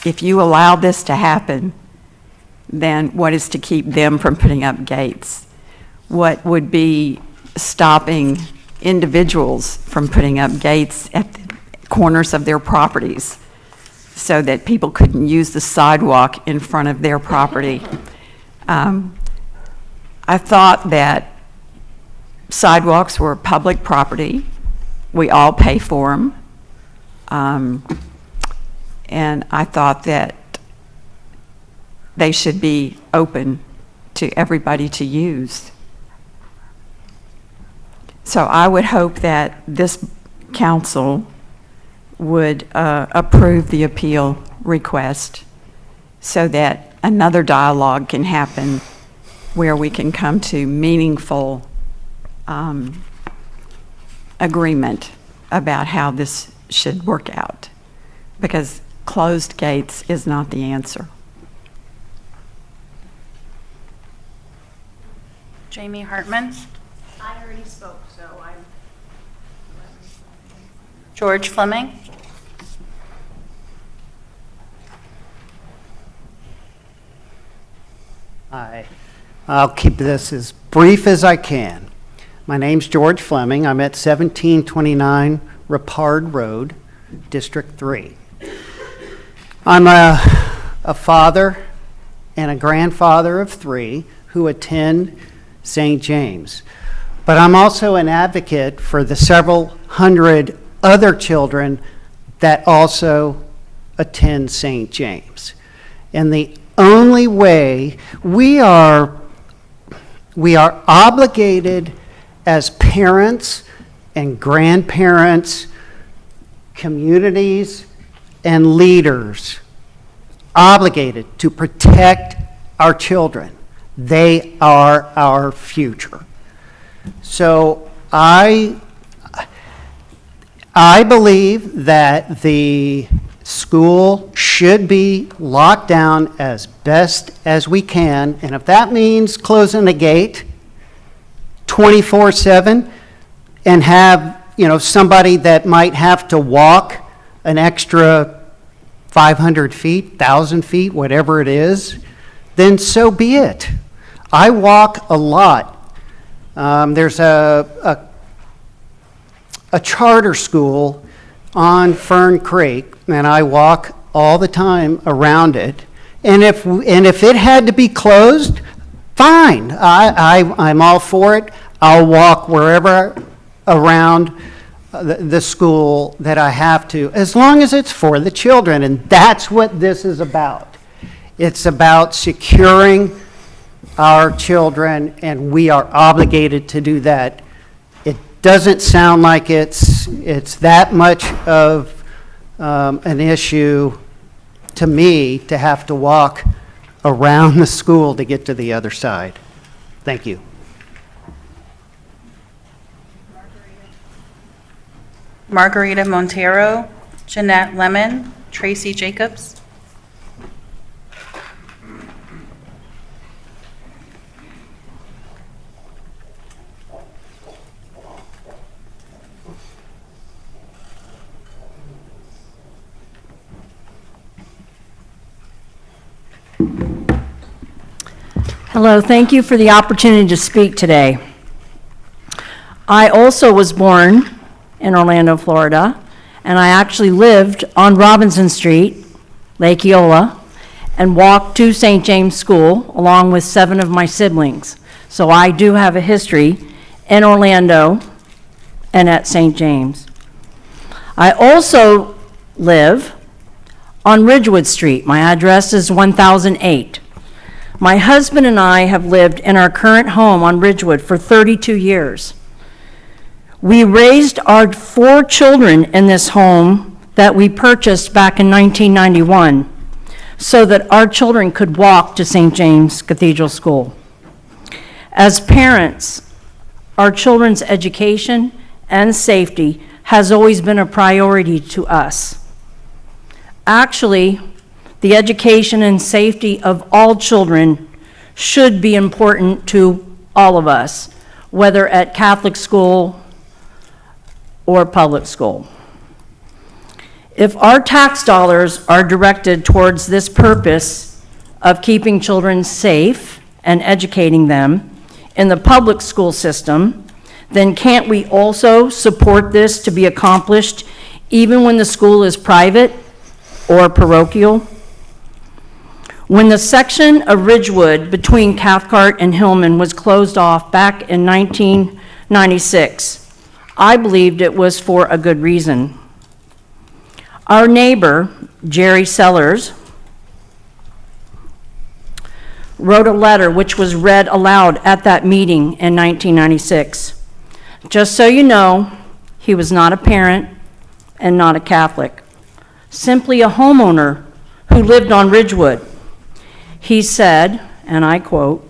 If you allow this to happen, then what is to keep them from putting up gates? What would be stopping individuals from putting up gates at the corners of their properties so that people couldn't use the sidewalk in front of their property? I thought that sidewalks were public property. We all pay for them. And I thought that they should be open to everybody to use. So I would hope that this council would approve the appeal request so that another dialogue can happen where we can come to meaningful agreement about how this should work out, because closed gates is not the answer. Jamie Hartman. I already spoke, so I'm... George Fleming. Hi. I'll keep this as brief as I can. My name's George Fleming. I'm at 1729 Rapard Road, District 3. I'm a father and a grandfather of 3 who attend St. James. But I'm also an advocate for the several hundred other children that also attend St. James. And the only way we are obligated as parents and grandparents, communities, and leaders, obligated to protect our children. They are our future. So I believe that the school should be locked down as best as we can, and if that means closing the gate 24/7 and have, somebody that might have to walk an extra 500 feet, 1,000 feet, whatever it is, then so be it. I walk a lot. There's a charter school on Fern Creek, and I walk all the time around it. And if it had to be closed, fine. I'm all for it. I'll walk wherever around the school that I have to, as long as it's for the children. And that's what this is about. It's about securing our children, and we are obligated to do that. It doesn't sound like it's that much of an issue to me to have to walk around the school to get to the other side. Thank you. Margarita Montero, Jeanette Lemon, Tracy Jacobs. Hello, thank you for the opportunity to speak today. I also was born in Orlando, Florida, and I actually lived on Robinson Street, Lake Eola, and walked to St. James School along with 7 of my siblings. So I do have a history in Orlando and at St. James. I also live on Ridgewood Street. My address is 1008. My husband and I have lived in our current home on Ridgewood for 32 years. We raised our 4 children in this home that we purchased back in 1991 so that our children could walk to St. James Cathedral School. As parents, our children's education and safety has always been a priority to us. Actually, the education and safety of all children should be important to all of us, whether at Catholic school or public school. If our tax dollars are directed towards this purpose of keeping children safe and educating them in the public school system, then can't we also support this to be accomplished even when the school is private or parochial? When the section of Ridgewood between Cathcart and Hillman was closed off back in 1996, I believed it was for a good reason. Our neighbor, Jerry Sellers, wrote a letter which was read aloud at that meeting in 1996. Just so you know, he was not a parent and not a Catholic, simply a homeowner who lived on Ridgewood. He said, and I quote,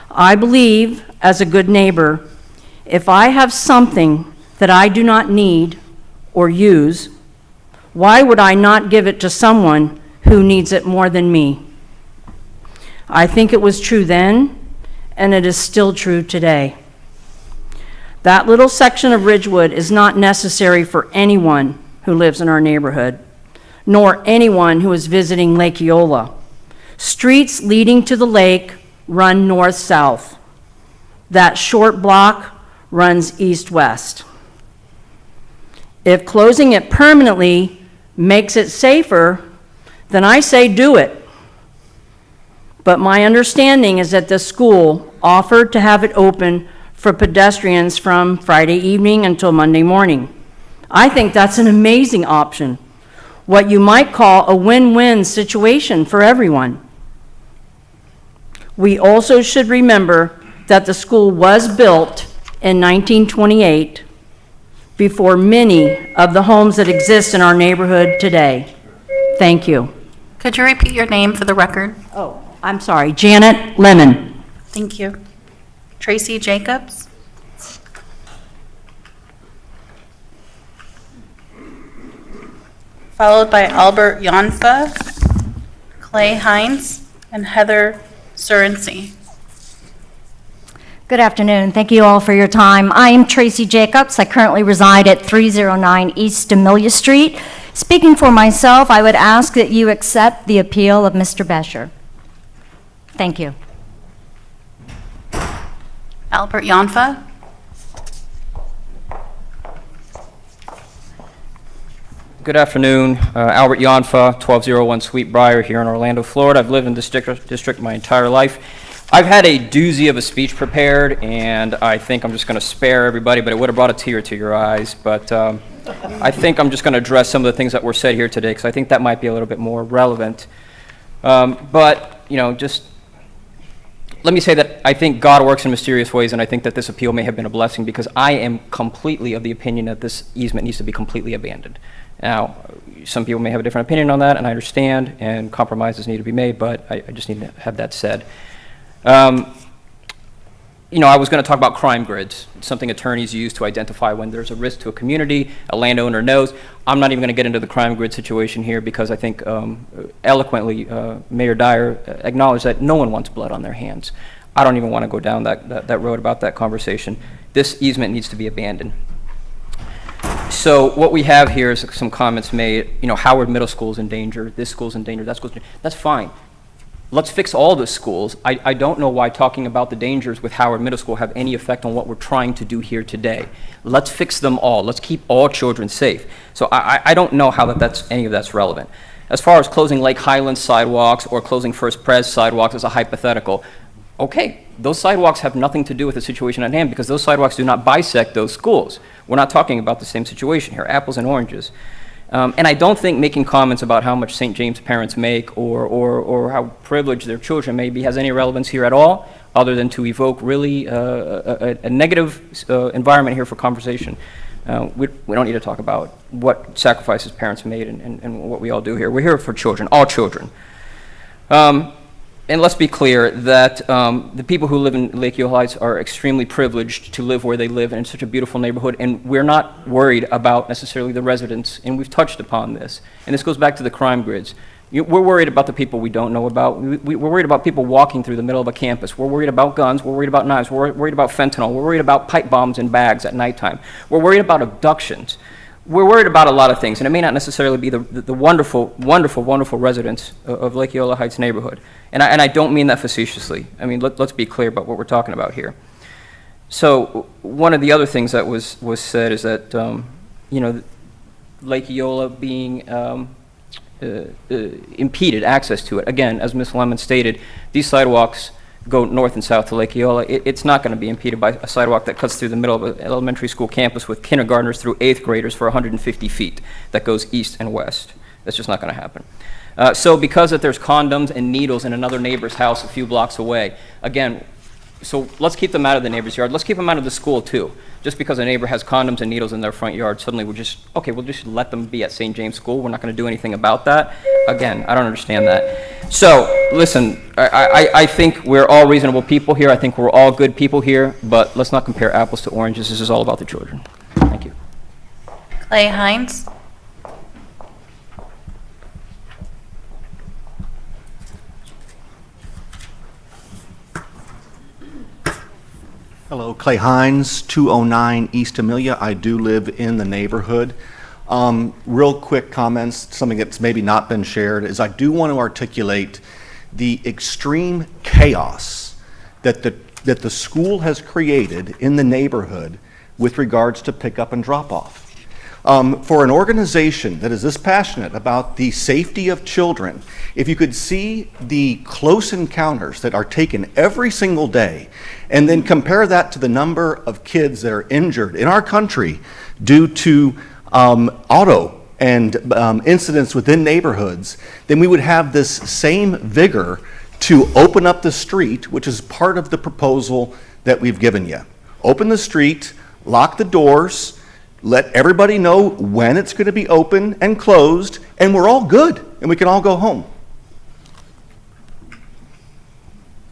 "I believe, as a good neighbor, if I have something that I do not need or use, why would I not give it to someone who needs it more than me?" I think it was true then, and it is still true today. That little section of Ridgewood is not necessary for anyone who lives in our neighborhood, nor anyone who is visiting Lake Eola. Streets leading to the lake run north-south. That short block runs east-west. If closing it permanently makes it safer, then I say do it. But my understanding is that the school offered to have it open for pedestrians from Friday evening until Monday morning. I think that's an amazing option, what you might call a win-win situation for everyone. We also should remember that the school was built in 1928 before many of the homes that exist in our neighborhood today. Thank you. Could you repeat your name for the record? Oh, I'm sorry, Janet Lemon. Thank you. Tracy Jacobs? Followed by Albert Yonfa, Clay Hines, and Heather Surrency. Good afternoon. Thank you all for your time. I am Tracy Jacobs. I currently reside at 309 East Amelia Street. Speaking for myself, I would ask that you accept the appeal of Mr. Bescher. Thank you. Albert Yonfa? Good afternoon. Albert Yonfa, 1201 Sweetbriar here in Orlando, Florida. I've lived in this district my entire life. I've had a doozy of a speech prepared, and I think I'm just going to spare everybody, but it would have brought a tear to your eyes. But I think I'm just going to address some of the things that were said here today, because I think that might be a little bit more relevant. But, you know, just let me say that I think God works in mysterious ways, and I think that this appeal may have been a blessing, because I am completely of the opinion that this easement needs to be completely abandoned. Now, some people may have a different opinion on that, and I understand, and compromises need to be made, but I just need to have that said. You know, I was going to talk about crime grids. It's something attorneys use to identify when there's a risk to a community, a landowner knows. I'm not even going to get into the crime grid situation here, because I think eloquently Mayor Dyer acknowledged that no one wants blood on their hands. I don't even want to go down that road about that conversation. This easement needs to be abandoned. So what we have here is some comments made, you know, Howard Middle School is in danger, this school's in danger, that school's in danger. That's fine. Let's fix all the schools. I don't know why talking about the dangers with Howard Middle School have any effect on what we're trying to do here today. Let's fix them all. Let's keep all children safe. So I don't know how any of that's relevant. As far as closing Lake Highlands sidewalks or closing First Pres sidewalks as a hypothetical, okay, those sidewalks have nothing to do with the situation at hand, because those sidewalks do not bisect those schools. We're not talking about the same situation here, apples and oranges. And I don't think making comments about how much St. James parents make or how privileged their children may be has any relevance here at all, other than to evoke really a negative environment here for conversation. We don't need to talk about what sacrifices parents made and what we all do here. We're here for children, all children. And let's be clear that the people who live in Lake Eola Heights are extremely privileged to live where they live in such a beautiful neighborhood, and we're not worried about necessarily the residents, and we've touched upon this. And this goes back to the crime grids. We're worried about the people we don't know about. We're worried about people walking through the middle of a campus. We're worried about guns. We're worried about knives. We're worried about fentanyl. We're worried about pipe bombs in bags at nighttime. We're worried about abductions. we're worried about a lot of things, and it may not necessarily be the wonderful, wonderful, wonderful residents of Lake Eola Heights neighborhood. And I don't mean that facetiously. I mean, let's be clear about what we're talking about here. So one of the other things that was said is that, you know, Lake Eola being impeded access to it. Again, as Ms. Lemon stated, these sidewalks go north and south to Lake Eola. It's not going to be impeded by a sidewalk that cuts through the middle of an elementary school campus with kindergartners through 8th graders for 150 feet that goes east and west. That's just not going to happen. So because that there's condoms and needles in another neighbor's house a few blocks away, again, so let's keep them out of the neighbor's yard. Let's keep them out of the school too. Just because a neighbor has condoms and needles in their front yard, suddenly we'll just let them be at St. James School. We're not going to do anything about that. Again, I don't understand that. So, listen, I think we're all reasonable people here. I think we're all good people here, but let's not compare apples to oranges. This is all about the children. Thank you. Clay Hines. Hello, Clay Hines, 209 East Amelia. I do live in the neighborhood. Real quick comments, something that's maybe not been shared, is I do want to articulate the extreme chaos that the school has created in the neighborhood with regards to pickup and drop-off. For an organization that is this passionate about the safety of children, if you could see the close encounters that are taken every single day, and then compare that to the number of kids that are injured in our country due to auto and incidents within neighborhoods, then we would have this same vigor to open up the street, which is part of the proposal that we've given you. Open the street, lock the doors, let everybody know when it's going to be open and closed, and we're all good, and we can all go home.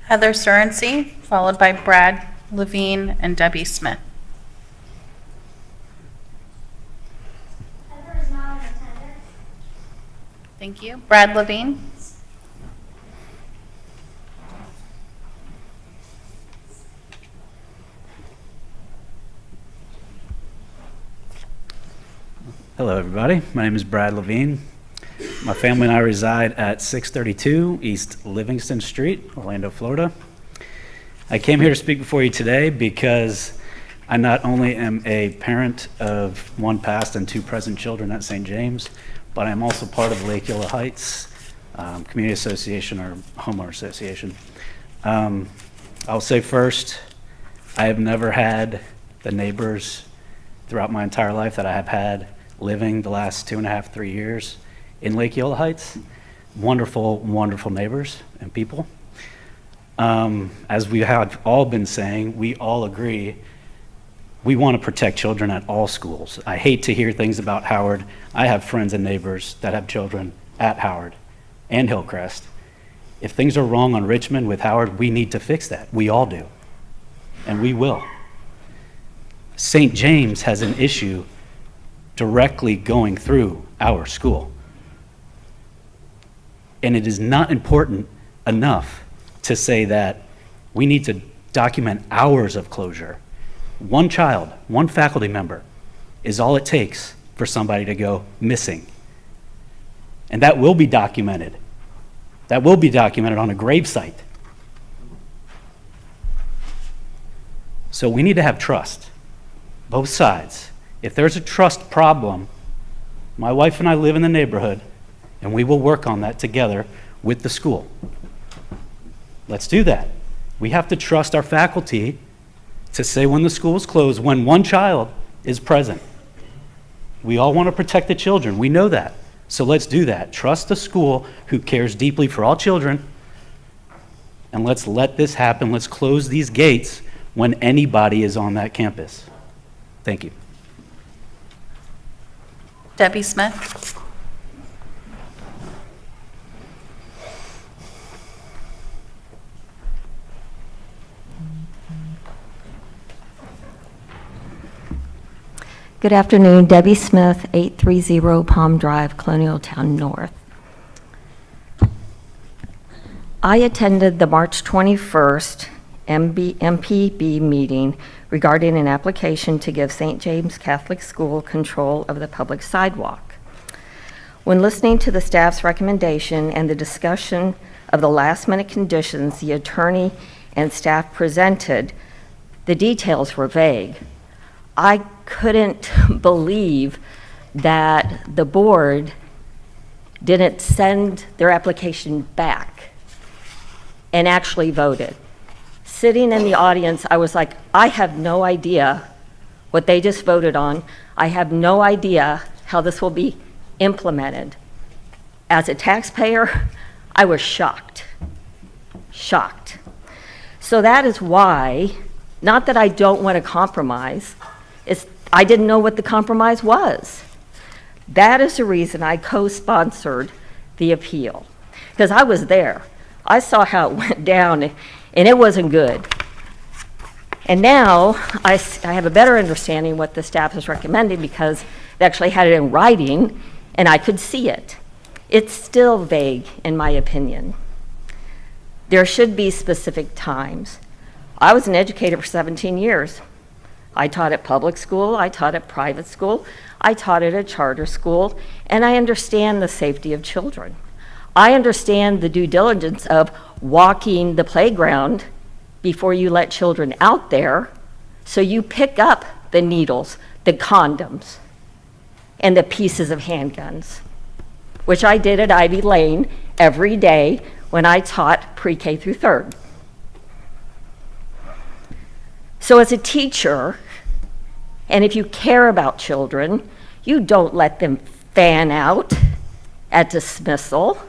Heather Surrency, followed by Brad Levine and Debbie Smith. Heather is not in attendance. Thank you. Brad Levine. Hello, everybody. My name is Brad Levine. My family and I reside at 632 East Livingston Street, Orlando, Florida. I came here to speak before you today because I not only am a parent of one past and two present children at St. James, but I'm also part of the Lake Eola Heights Community Association or Homeowner Association. I'll say first, I have never had the neighbors throughout my entire life that I have had living the last 2.5, 3 years in Lake Eola Heights. Wonderful, wonderful neighbors and people. As we have all been saying, we all agree we want to protect children at all schools. I hate to hear things about Howard. I have friends and neighbors that have children at Howard and Hillcrest. If things are wrong on Richmond with Howard, we need to fix that. We all do, and we will. St. James has an issue directly going through our school. And it is not important enough to say that we need to document hours of closure. One child, one faculty member is all it takes for somebody to go missing. And that will be documented. That will be documented on a gravesite. So we need to have trust, both sides. If there's a trust problem, my wife and I live in the neighborhood, and we will work on that together with the school. Let's do that. We have to trust our faculty to say when the school is closed, when one child is present. We all want to protect the children. We know that. So let's do that. Trust the school who cares deeply for all children, and let's let this happen. Let's close these gates when anybody is on that campus. Thank you. Debbie Smith. Good afternoon, Debbie Smith, 830 Palm Drive, Colonial Town North. I attended the March 21st MPB meeting regarding an application to give St. James Catholic School control of the public sidewalk. When listening to the staff's recommendation and the discussion of the last-minute conditions the attorney and staff presented, the details were vague. I couldn't believe that the board didn't send their application back and actually voted. Sitting in the audience, I was like, I have no idea what they just voted on. I have no idea how this will be implemented. As a taxpayer, I was shocked. Shocked. So that is why, not that I don't want to compromise, I didn't know what the compromise was. That is the reason I co-sponsored the appeal, because I was there. I saw how it went down, and it wasn't good. And now I have a better understanding what the staff is recommending because they actually had it in writing, and I could see it. It's still vague, in my opinion. There should be specific times. I was an educator for 17 years. I taught at public school, I taught at private school, I taught at a charter school, and I understand the safety of children. I understand the due diligence of walking the playground before you let children out there, so you pick up the needles, the condoms, and the pieces of handguns, which I did at Ivy Lane every day when I taught pre-K through third. So as a teacher, and if you care about children, you don't let them fan out at dismissal.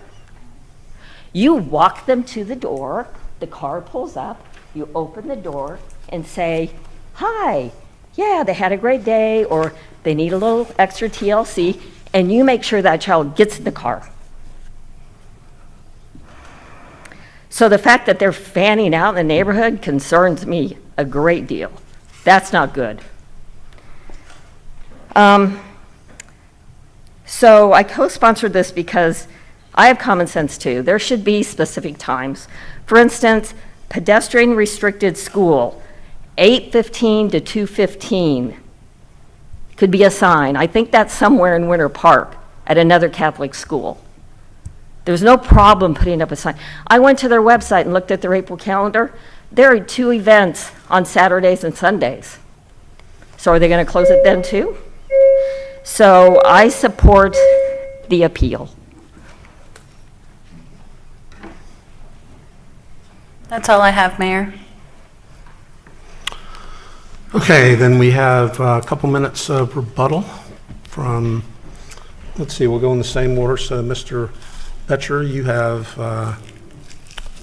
You walk them to the door, the car pulls up, you open the door and say, hi, yeah, they had a great day, or they need a little extra TLC, and you make sure that child gets in the car. So the fact that they're fanning out in the neighborhood concerns me a great deal. That's not good. So I co-sponsored this because I have common sense too. There should be specific times. For instance, pedestrian restricted school, 8:15 to 2:15 could be a sign. I think that's somewhere in Winter Park at another Catholic school. There's no problem putting up a sign. I went to their website and looked at their April calendar. There are 2 events on Saturdays and Sundays. So are they going to close it then too? So I support the appeal. That's all I have, Mayor. Okay, then we have a couple minutes of rebuttal from, let's see, we'll go in the same order. So Mr. Betcher, you have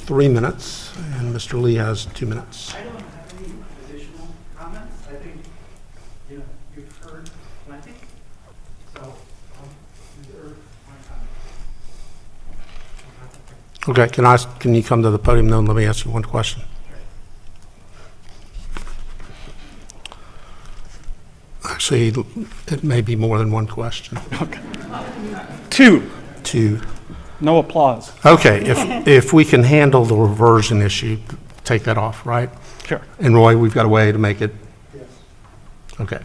3 minutes, and Mr. Lee has 2 minutes. I don't have any additional comments. I think, you've heard plenty. So I'll reserve my comment. Okay, can you come to the podium now and let me ask you one question? Actually, it may be more than one question. Okay. Two. Two. No applause. Okay, if we can handle the reversion issue, take that off, right? Sure. And Roy, we've got a way to make it? Yes. Okay.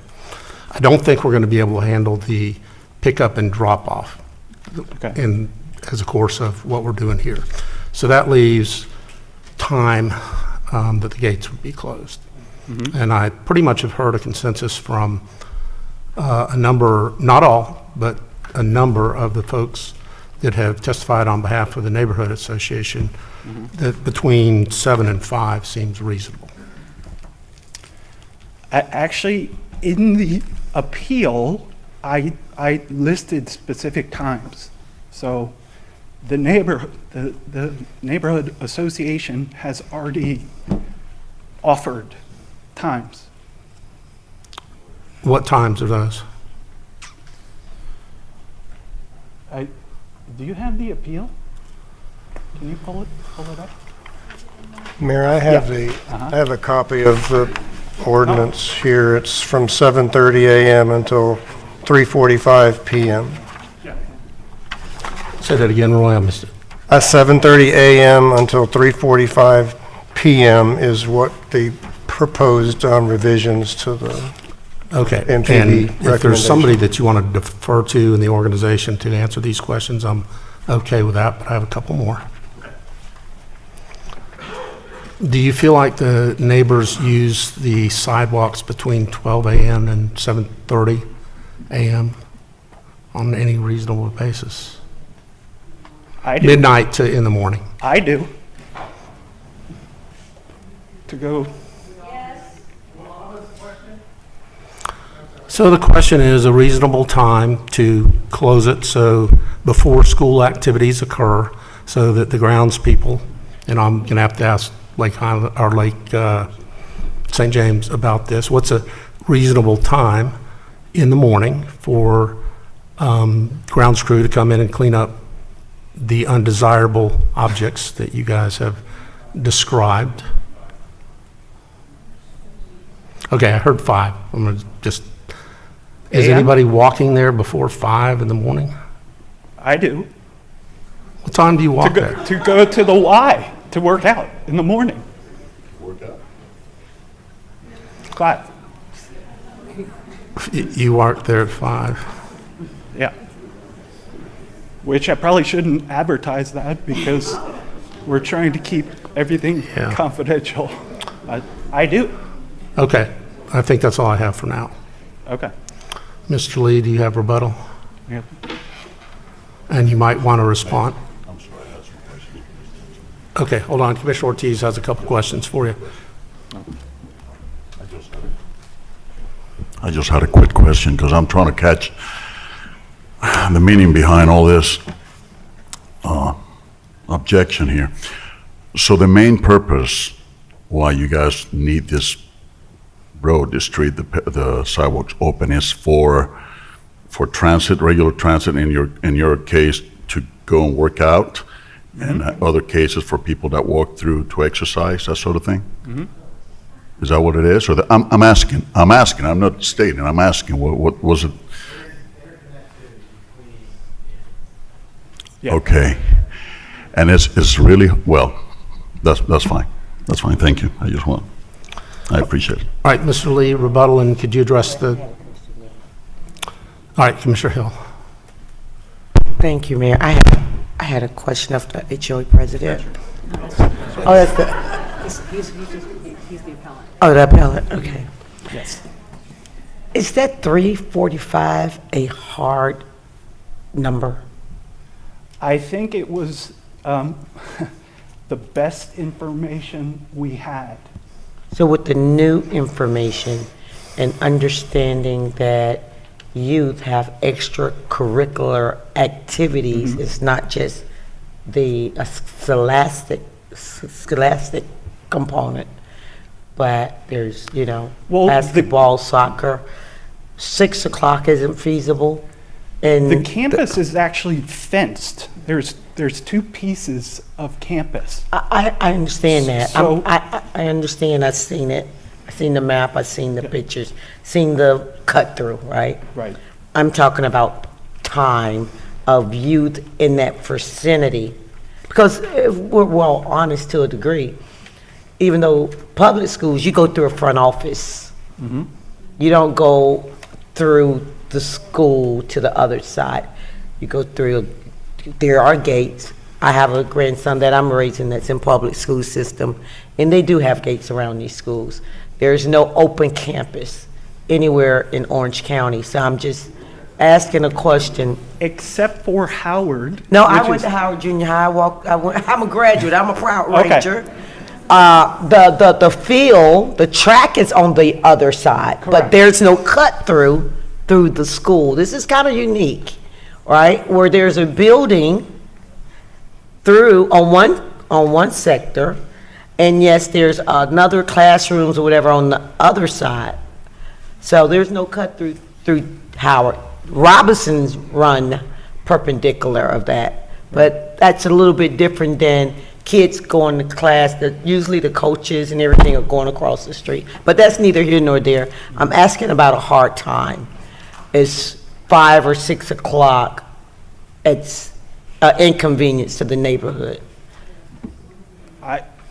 I don't think we're going to be able to handle the pickup and drop-off as a course of what we're doing here. So that leaves time that the gates would be closed. Mm-hmm. And I pretty much have heard a consensus from a number, not all, but a number of the folks that have testified on behalf of the Neighborhood Association that between 7 and 5 seems reasonable. Actually, in the appeal, I listed specific times. So the Neighborhood Association has already offered times. What times are those? Do you have the appeal? Can you pull it up? Mayor, I have I have a copy of the ordinance here. It's from 7:30 a.m. until 3:45 p.m. Say that again, Roy, I missed it. 7:30 a.m. until 3:45 PM is what the proposed revisions to the Okay. MTV And if there's recommendation. somebody that you want to defer to in the organization to answer these questions, I'm okay with that, but I have a couple more. Do you feel like the neighbors use the sidewalks between 12 a.m. and 7:30 a.m. on any reasonable basis? I do. Midnight to in the morning? I do. To go. So the question is a reasonable time to close it so before school activities occur so that the grounds people, and I'm going to have to ask St. James about this, what's a reasonable time in the morning for grounds crew to come in and clean up the undesirable objects that you guys have described? Okay, I heard 5. I'm going to just... Is AM? anybody walking there before 5 in the morning? I do. What time do you walk there? To go to the Y to work out in the morning. Work out. 5. You work there at 5. Yeah. Which I probably shouldn't advertise that because we're trying to keep everything confidential. I do. Okay, I think that's all I have for now. Okay. Mr. Lee, do you have rebuttal? Yep. And you might want to respond. Okay, hold on. Commissioner Ortiz has a couple questions for you. I just had a quick question because I'm trying to catch the meaning behind all this objection here. So the main purpose why you guys need this road, this street, the sidewalks open is for transit, regular transit in your case to go and work out, and other cases for people that walk through to exercise, that sort of thing? Mm-hmm. Is that what it is? Or I'm asking, I'm not stating, I'm asking, what was it? Yeah. Okay. And it's really, well, that's fine. That's fine, thank you. I appreciate it. All right, Mr. Lee, rebuttal, and could you address the... All right, Commissioner Hill. Thank you, Mayor. I had a question of the HOA president. Oh, that's the... He's the appellant. Oh, the appellant, okay. Yes. Is that 345 a hard number? I think it was the best information we had. So with the new information and understanding that youth have extracurricular activities, it's not just the scholastic component, but there's, basketball, soccer. 6 o'clock isn't feasible. And The campus is actually fenced. There's 2 pieces of campus. I understand that. So- I understand. I've seen it. I've seen the map. I've seen the pictures. Seen the cut through, right? Right. I'm talking about time of youth in that vicinity. Because if we're well honest to a degree, even though public schools, you go through a front office. Mm-hmm. You don't go through the school to the other side. You go through, there are gates. I have a grandson that I'm raising that's in public school system, and they do have gates around these schools. There's no open campus anywhere in Orange County, so I'm just asking a question. Except for Howard. No, I which went is- to Howard Junior High. I'm a graduate. I'm a proud Okay. Ranger. The field, the track is on the other side, but Correct. there's no cut through the school. This is kind of unique, right? Where there's a building through on one sector, and yes, there's another classrooms or whatever on the other side. So there's no cut through Howard. Robinson's run perpendicular of that, but that's a little bit different than kids going to class. Usually the coaches and everything are going across the street, but that's neither here nor there. I'm asking about a hard time. It's 5 or 6 o'clock. It's an inconvenience to the neighborhood.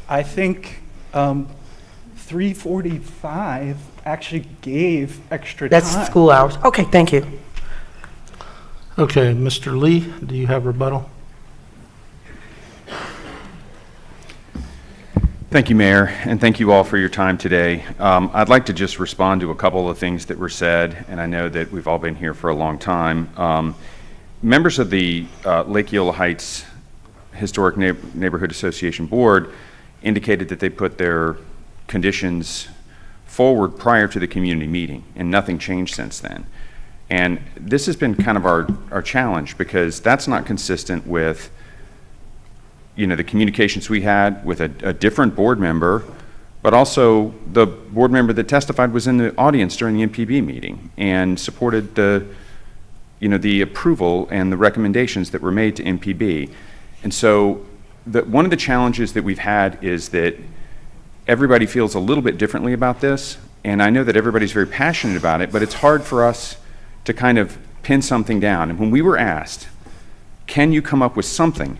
I think 3:45 actually gave extra That's time. school hours. Okay, thank you. Okay, Mr. Lee, do you have rebuttal? Thank you, Mayor, and thank you all for your time today. I'd like to just respond to a couple of things that were said, and I know that we've all been here for a long time. Members of the Lake Eola Heights Historic Neighborhood Association Board indicated that they put their conditions forward prior to the community meeting, and nothing changed since then. And this has been kind of our challenge, because that's not consistent with the communications we had with a different board member, but also the board member that testified was in the audience during the MPB meeting and supported the approval and the recommendations that were made to MPB. And so one of the challenges that we've had is that everybody feels a little bit differently about this, and I know that everybody's very passionate about it, but it's hard for us to kind of pin something down. And when we were asked, can you come up with something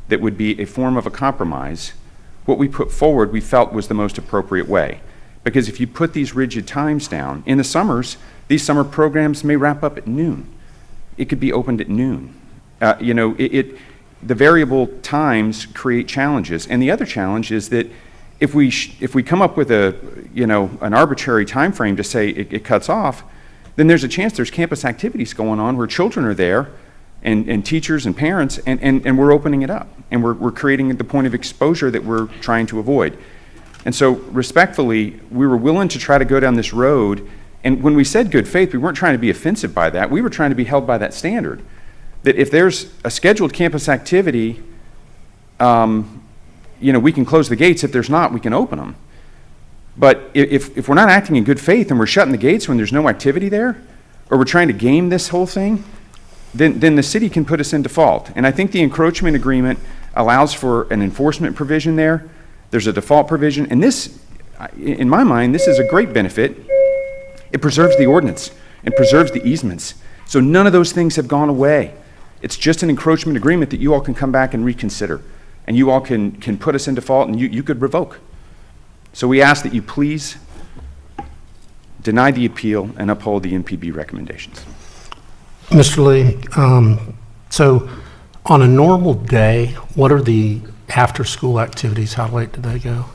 that would be a form of a compromise, what we put forward we felt was the most appropriate way. Because if you put these rigid times down, in the summers, these summer programs may wrap up at noon. It could be opened at noon. The variable times create challenges. And the other challenge is that if we come up with an arbitrary time frame to say it cuts off, then there's a chance there's campus activities going on where children are there and teachers and parents, and we're opening it up. And we're creating the point of exposure that we're trying to avoid. And so respectfully, we were willing to try to go down this road. And when we said good faith, we weren't trying to be offensive by that. We were trying to be held by that standard. That if there's a scheduled campus activity, we can close the gates. If there's not, we can open them. But if we're not acting in good faith and we're shutting the gates when there's no activity there, or we're trying to game this whole thing, then the city can put us in default. And I think the encroachment agreement allows for an enforcement provision there. There's a default provision. And this, in my mind, this is a great benefit. It preserves the ordinance and preserves the easements. So none of those things have gone away. It's just an encroachment agreement that you all can come back and reconsider. And you all can put us in default, and you could revoke. So we ask that you please deny the appeal and uphold the MPB recommendations. Mr. Lee, so on a normal day, what are the after-school activities? How late do they go?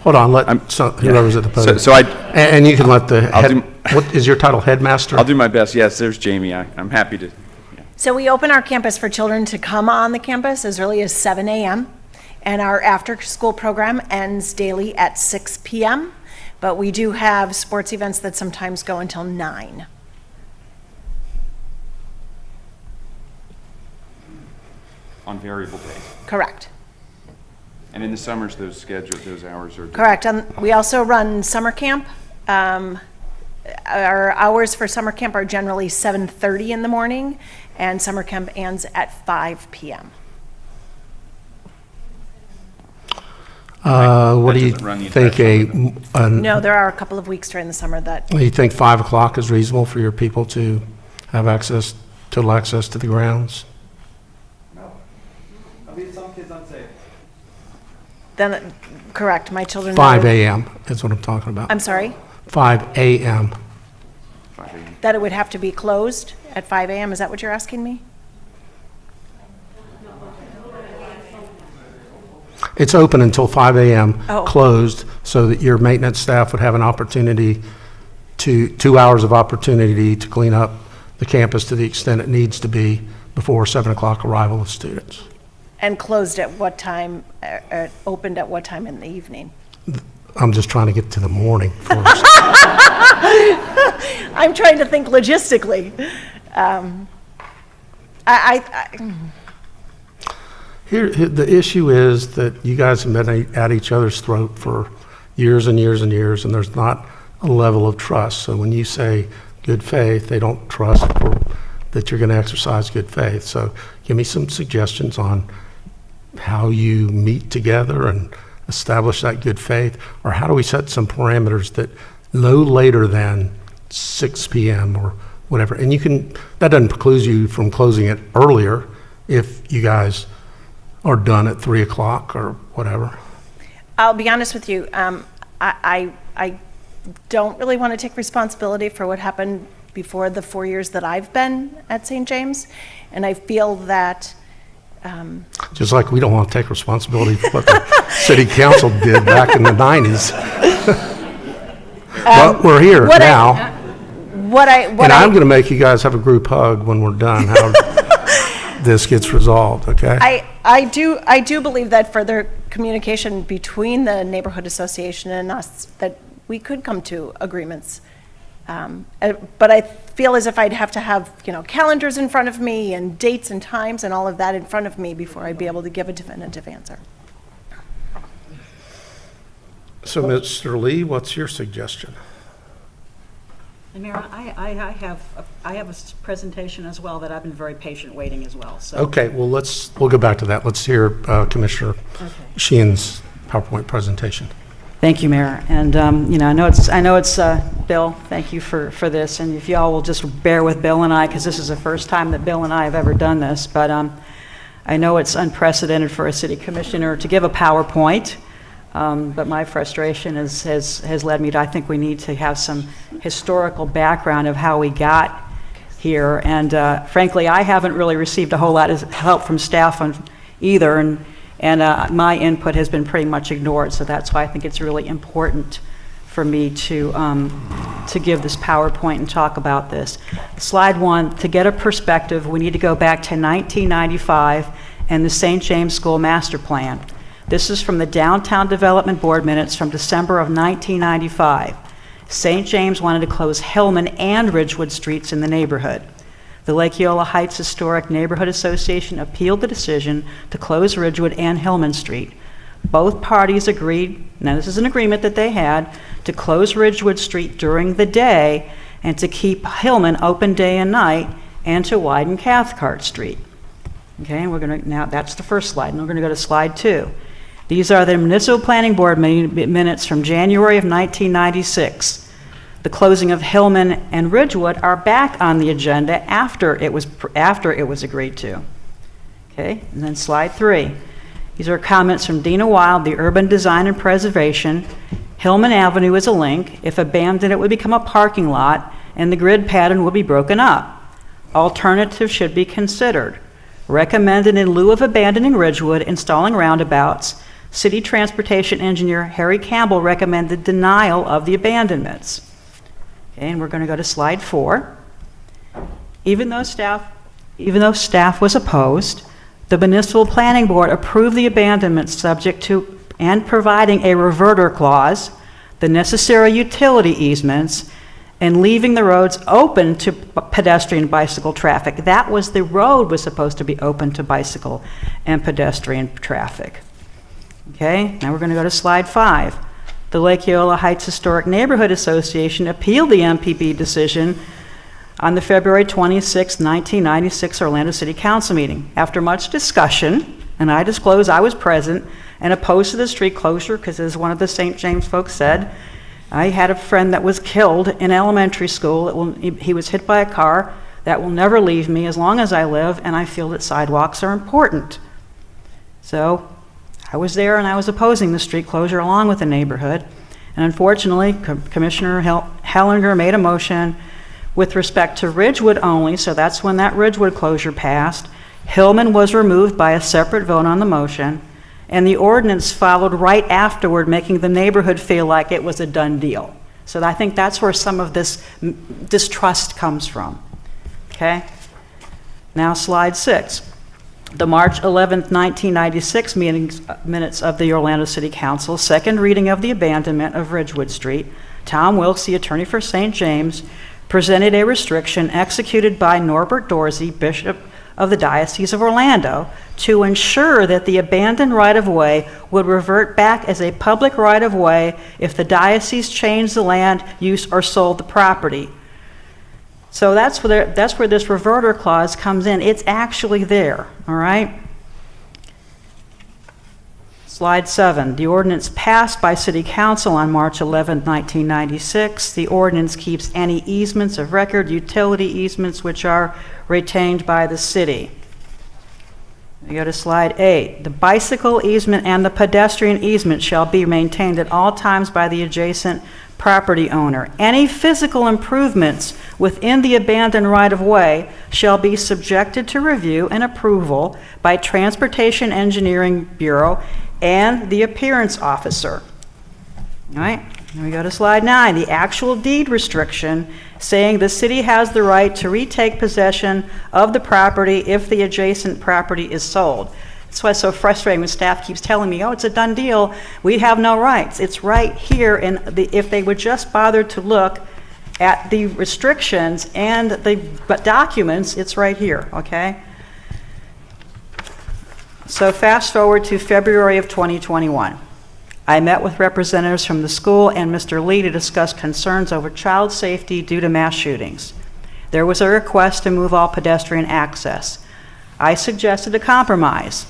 Hold on, whoever's at the podium. And you can let the what is your title, headmaster? I'll do my best. Yes, there's Jamie. I'm happy to. So we open our campus for children to come on the campus as early as 7 a.m. And our after-school program ends daily at 6 p.m. But we do have sports events that sometimes go until 9. On variable days. Correct. And in the summers, those hours are... Correct. We also run summer camp. Our hours for summer camp are generally 7:30 in the morning, and summer camp ends at 5 p.m. What do you think No, there are a couple of weeks during the summer that... You think 5 o'clock is reasonable for your people to have total access to the grounds? No. I mean, some kids unsafe. Then, correct, my children... 5 a.m. is what I'm talking about. I'm sorry? 5 a.m. That it would have to be closed at 5 a.m., is that what you're asking me? It's open until 5 a.m., Oh. closed, so that your maintenance staff would have an opportunity 2 hours of opportunity to clean up the campus to the extent it needs to be before 7 o'clock arrival of students. And closed at what time, opened at what time in the evening? I'm just trying to get to the morning first. I'm trying to think logistically. Here, the issue is that you guys have been at each other's throat for years and years and years, and there's not a level of trust. So when you say good faith, they don't trust that you're going to exercise good faith. So give me some suggestions on how you meet together and establish that good faith, or how do we set some parameters that no later than 6 p.m. or whatever. And that doesn't preclude you from closing it earlier if you guys or done at 3 o'clock or whatever? I'll be honest with you, I don't really want to take responsibility for what happened before the 4 years that I've been at St. James, and I feel that Just like we don't want to take responsibility for what the city council did back in the 90s. But we're here now. And I'm going to make you guys have a group hug when we're done, how this gets resolved, okay? I do believe that further communication between the neighborhood association and us, that we could come to agreements. But I feel as if I'd have to have, calendars in front of me and dates and times and all of that in front of me before I'd be able to give a definitive answer. So, Mr. Lee, what's your suggestion? And Mayor, I have a presentation as well that I've been very patient waiting as well, so. Okay, well, we'll go back to that. Let's hear Commissioner Sheehan's PowerPoint presentation. Thank you, Mayor. And, I know it's Bill, thank you for this. And if y'all will just bear with Bill and I, because this is the first time that Bill and I have ever done this, but I know it's unprecedented for a city commissioner to give a PowerPoint. But my frustration has led me to, I think we need to have some historical background of how we got here. And frankly, I haven't really received a whole lot of help from staff on either. And my input has been pretty much ignored. So that's why I think it's really important for me to give this PowerPoint and talk about this. Slide 1, to get a perspective, we need to go back to 1995 and the St. James School Master Plan. This is from the Downtown Development Board minutes from December of 1995. St. James wanted to close Hillman and Ridgewood streets in the neighborhood. The Lake Eola Heights Historic Neighborhood Association appealed the decision to close Ridgewood and Hillman Street. Both parties agreed, now this is an agreement that they had, to close Ridgewood Street during the day and to keep Hillman open day and night and to widen Cathcart Street. Okay, and now that's the first slide, and we're going to go to slide 2. These are the Municipal Planning Board minutes from January of 1996. The closing of Hillman and Ridgewood are back on the agenda after it was agreed to. Okay, and then slide 3. These are comments from Dina Wild, the Urban Design and Preservation. Hillman Avenue is a link. If abandoned, it would become a parking lot, and the grid pattern would be broken up. Alternatives should be considered. Recommended in lieu of abandoning Ridgewood, installing roundabouts. City Transportation Engineer Harry Campbell recommended denial of the abandonments. Okay, and we're going to go to slide 4. Even though staff was opposed, the Municipal Planning Board approved the abandonment subject to and providing a reverter clause, the necessary utility easements, and leaving the roads open to pedestrian bicycle traffic. The road was supposed to be open to bicycle and pedestrian traffic. Okay, now we're going to go to slide 5. The Lake Eola Heights Historic Neighborhood Association appealed the MPB decision on the February 26, 1996 Orlando City Council meeting. After much discussion, and I disclose I was present and opposed to the street closure because, as one of the St. James folks said, I had a friend that was killed in elementary school. He was hit by a car. That will never leave me as long as I live, and I feel that sidewalks are important. So I was there and I was opposing the street closure along with the neighborhood. And unfortunately, Commissioner Hellinger made a motion with respect to Ridgewood only, so that's when that Ridgewood closure passed. Hillman was removed by a separate vote on the motion, and the ordinance followed right afterward, making the neighborhood feel like it was a done deal. So I think that's where some of this distrust comes from. Okay? Now slide 6. The March 11th, 1996 minutes of the Orlando City Council, second reading of the abandonment of Ridgewood Street. Tom Wilkes, the attorney for St. James, presented a restriction executed by Norbert Dorsey, Bishop of the Diocese of Orlando, to ensure that the abandoned right-of-way would revert back as a public right-of-way if the diocese changed the land use or sold the property. So that's where this reverter clause comes in. It's actually there, all right? Slide 7. The ordinance passed by City Council on March 11, 1996. The ordinance keeps any easements of record, utility easements, which are retained by the city. We go to slide 8. The bicycle easement and the pedestrian easement shall be maintained at all times by the adjacent property owner. Any physical improvements within the abandoned right-of-way shall be subjected to review and approval by Transportation Engineering Bureau and the appearance officer. All right, then we go to slide 9. The actual deed restriction saying the city has the right to retake possession of the property if the adjacent property is sold. That's why it's so frustrating when staff keeps telling me, oh, it's a done deal, we have no rights. It's right here, and if they would just bother to look at the restrictions and the documents, it's right here, okay? So fast forward to February of 2021. I met with representatives from the school and Mr. Lee to discuss concerns over child safety due to mass shootings. There was a request to move all pedestrian access. I suggested a compromise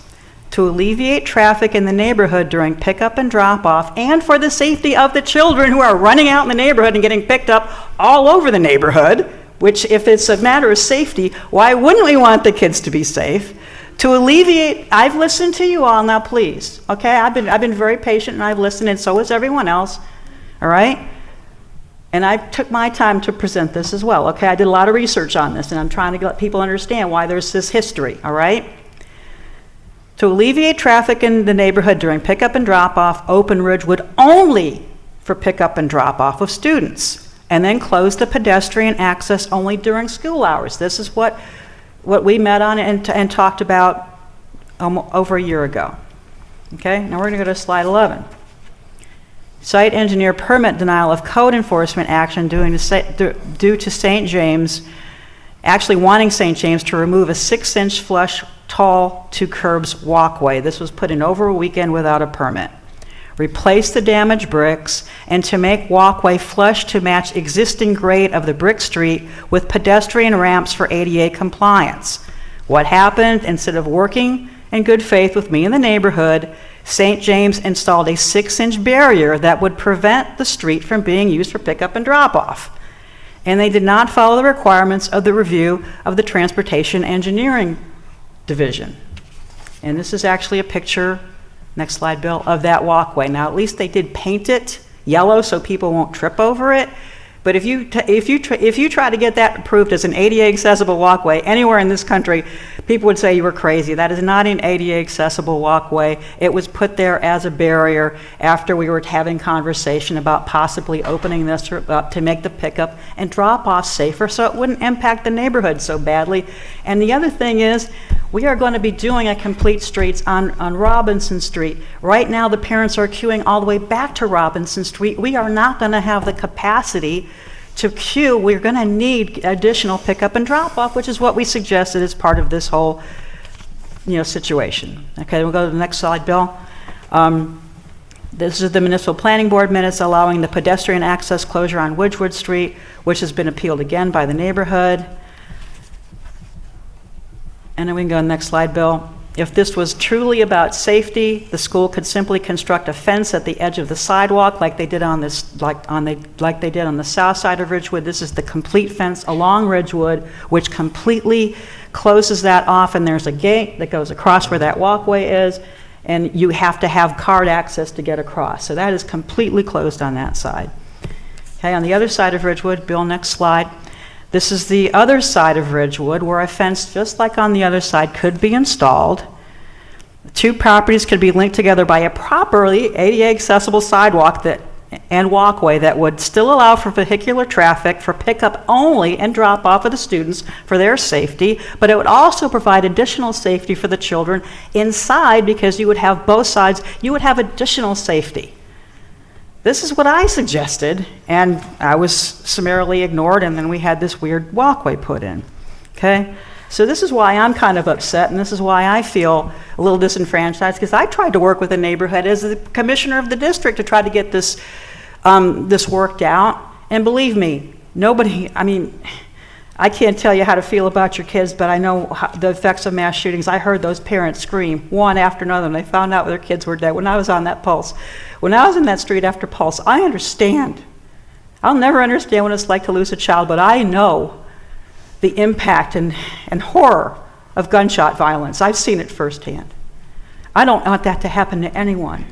to alleviate traffic in the neighborhood during pickup and drop-off and for the safety of the children who are running out in the neighborhood and getting picked up all over the neighborhood, which if it's a matter of safety, why wouldn't we want the kids to be safe? To alleviate, I've listened to you all now, please, okay? I've been very patient and I've listened, and so has everyone else, all right? And I took my time to present this as well, okay? I did a lot of research on this, and I'm trying to let people understand why there's this history, all right? To alleviate traffic in the neighborhood during pickup and drop-off, open Ridgewood only for pickup and drop-off of students, and then close the pedestrian access only during school hours. This is what we met on and talked about over a year ago. Okay, now we're going to go to slide 11. Site engineer permit denial of code enforcement action due to St. James, actually wanting St. James to remove a 6-inch flush tall to curbs walkway. This was put in over a weekend without a permit. Replace the damaged bricks, and to make walkway flush to match existing grade of the brick street with pedestrian ramps for ADA compliance. What happened? Instead of working in good faith with me in the neighborhood, St. James installed a 6-inch barrier that would prevent the street from being used for pickup and drop-off. And they did not follow the requirements of the review of the Transportation Engineering Division. And this is actually a picture, next slide, Bill, of that walkway. Now, at least they did paint it yellow so people won't trip over it. But if you try to get that approved as an ADA accessible walkway anywhere in this country, people would say you were crazy. That is not an ADA accessible walkway. It was put there as a barrier after we were having conversation about possibly opening this up to make the pickup and drop off safer so it wouldn't impact the neighborhood so badly. And the other thing is, we are going to be doing a complete streets on Robinson Street. Right now, the parents are queuing all the way back to Robinson Street. We are not going to have the capacity to queue. We're going to need additional pickup and drop off, which is what we suggested as part of this whole, situation. Okay, we'll go to the next slide, Bill. This is the Municipal Planning Board minutes allowing the pedestrian access closure on Wedgwood Street, which has been appealed again by the neighborhood. And then we can go to the next slide, Bill. If this was truly about safety, the school could simply construct a fence at the edge of the sidewalk like they did on this, like they did on the south side of Ridgewood. This is the complete fence along Ridgewood, which completely closes that off, and there's a gate that goes across where that walkway is, and you have to have card access to get across. So that is completely closed on that side. Okay, on the other side of Ridgewood, Bill, next slide. This is the other side of Ridgewood where a fence, just like on the other side, could be installed. The two properties could be linked together by a properly ADA accessible sidewalk and walkway that would still allow for vehicular traffic for pickup only and drop off of the students for their safety, but it would also provide additional safety for the children inside because you would have both sides, you would have additional safety. This is what I suggested, and I was summarily ignored, and then we had this weird walkway put in, okay? So this is why I'm kind of upset, and this is why I feel a little disenfranchised, because I tried to work with the neighborhood as the commissioner of the district to try to get this, this worked out, and believe me, nobody, I can't tell you how to feel about your kids, but I know the effects of mass shootings. I heard those parents scream one after another when they found out their kids were dead. When I was on that Pulse, when I was in that street after Pulse, I understand. I'll never understand what it's like to lose a child, but I know the impact and horror of gunshot violence. I've seen it firsthand. I don't want that to happen to anyone.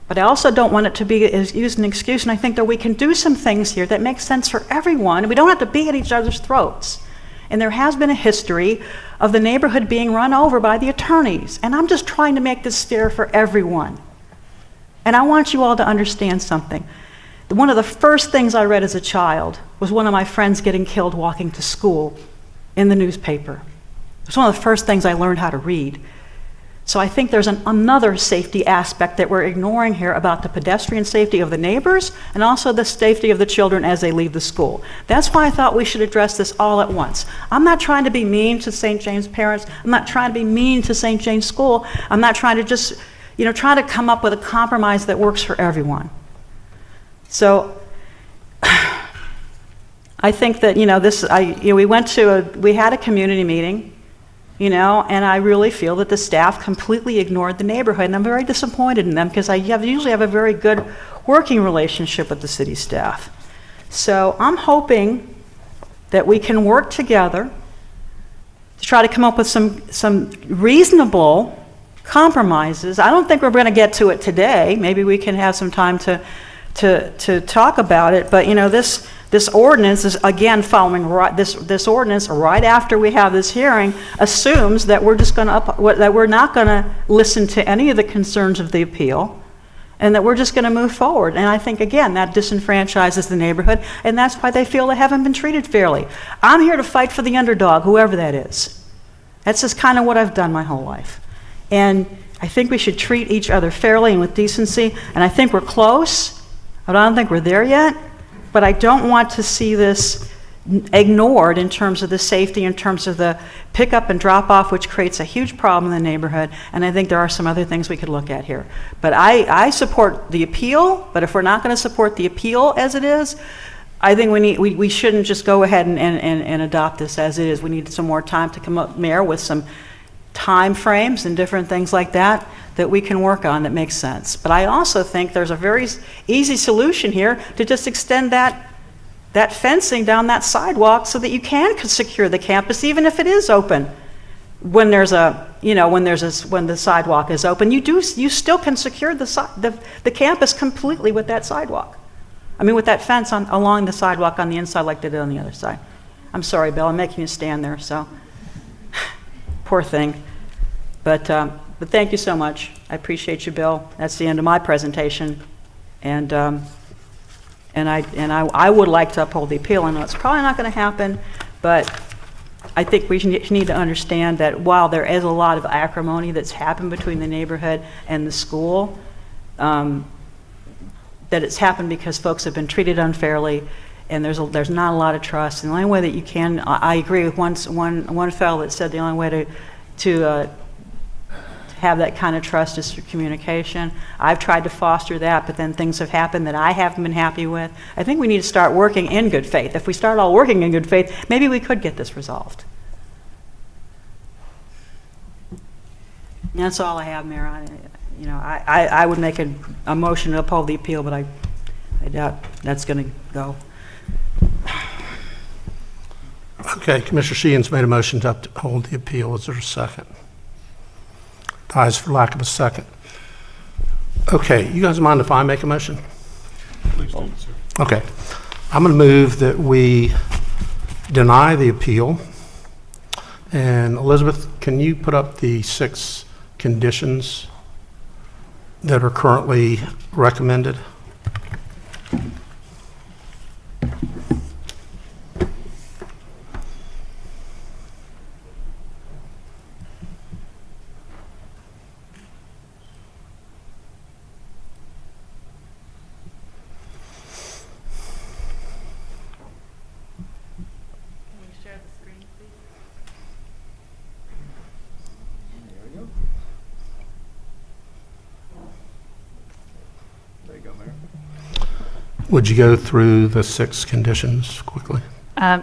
But I also don't want it to be used as an excuse, and I think that we can do some things here that make sense for everyone. We don't have to be at each other's throats. And there has been a history of the neighborhood being run over by the attorneys, and I'm just trying to make this fair for everyone. And I want you all to understand something. One of the first things I read as a child was one of my friends getting killed walking to school in the newspaper. It was one of the first things I learned how to read. So I think there's another safety aspect that we're ignoring here about the pedestrian safety of the neighbors and also the safety of the children as they leave the school. That's why I thought we should address this all at once. I'm not trying to be mean to St. James parents. I'm not trying to be mean to St. James School. I'm not trying to just, try to come up with a compromise that works for everyone. So I think that, we had a community meeting, and I really feel that the staff completely ignored the neighborhood, and I'm very disappointed in them because I usually have a very good working relationship with the city staff. So I'm hoping that we can work together to try to come up with some reasonable compromises. I don't think we're going to get to it today. Maybe we can have some time to talk about it, but this ordinance is again following this ordinance right after we have this hearing assumes that we're not going to listen to any of the concerns of the appeal, and that we're just going to move forward. And I think again that disenfranchises the neighborhood, and that's why they feel they haven't been treated fairly. I'm here to fight for the underdog, whoever that is. That's just kind of what I've done my whole life, and I think we should treat each other fairly and with decency. And I think we're close. I don't think we're there yet. But I don't want to see this ignored in terms of the safety, in terms of the pickup and drop off, which creates a huge problem in the neighborhood. And I think there are some other things we could look at here. But I support the appeal, but if we're not going to support the appeal as it is, I think we shouldn't just go ahead and adopt this as it is. We need some more time to come up, Mayor, with some time frames and different things like that we can work on that makes sense. But I also think there's a very easy solution here to just extend that fencing down that sidewalk so that you can secure the campus even if it is open. When the sidewalk is open, you still can secure the campus completely with that sidewalk. With that fence along the sidewalk on the inside like they did on the other side. I'm sorry, Bill, I'm making you stand there, so poor thing. But thank you so much. I appreciate you, Bill. That's the end of my presentation. And I would like to uphold the appeal. I know it's probably not going to happen, but I think we need to understand that while there is a lot of acrimony that's happened between the neighborhood and the school, that it's happened because folks have been treated unfairly, and there's not a lot of trust. And the only way that you can, I agree with one fellow that said the only way to have that kind of trust is through communication. I've tried to foster that, but then things have happened that I haven't been happy with. I think we need to start working in good faith. If we start all working in good faith, maybe we could get this resolved. And that's all I have, Mayor. I would make a motion to uphold the appeal, but I doubt that's going to go. Okay, Commissioner Sheehan's made a motion to uphold the appeal. Is there a second? Dies for lack of a second. Okay, you guys mind if I make a motion? Please do, sir. Okay. I'm going to move that we deny the appeal. And Elizabeth, can you put up the 6 conditions that are currently recommended? Would you go through the 6 conditions quickly?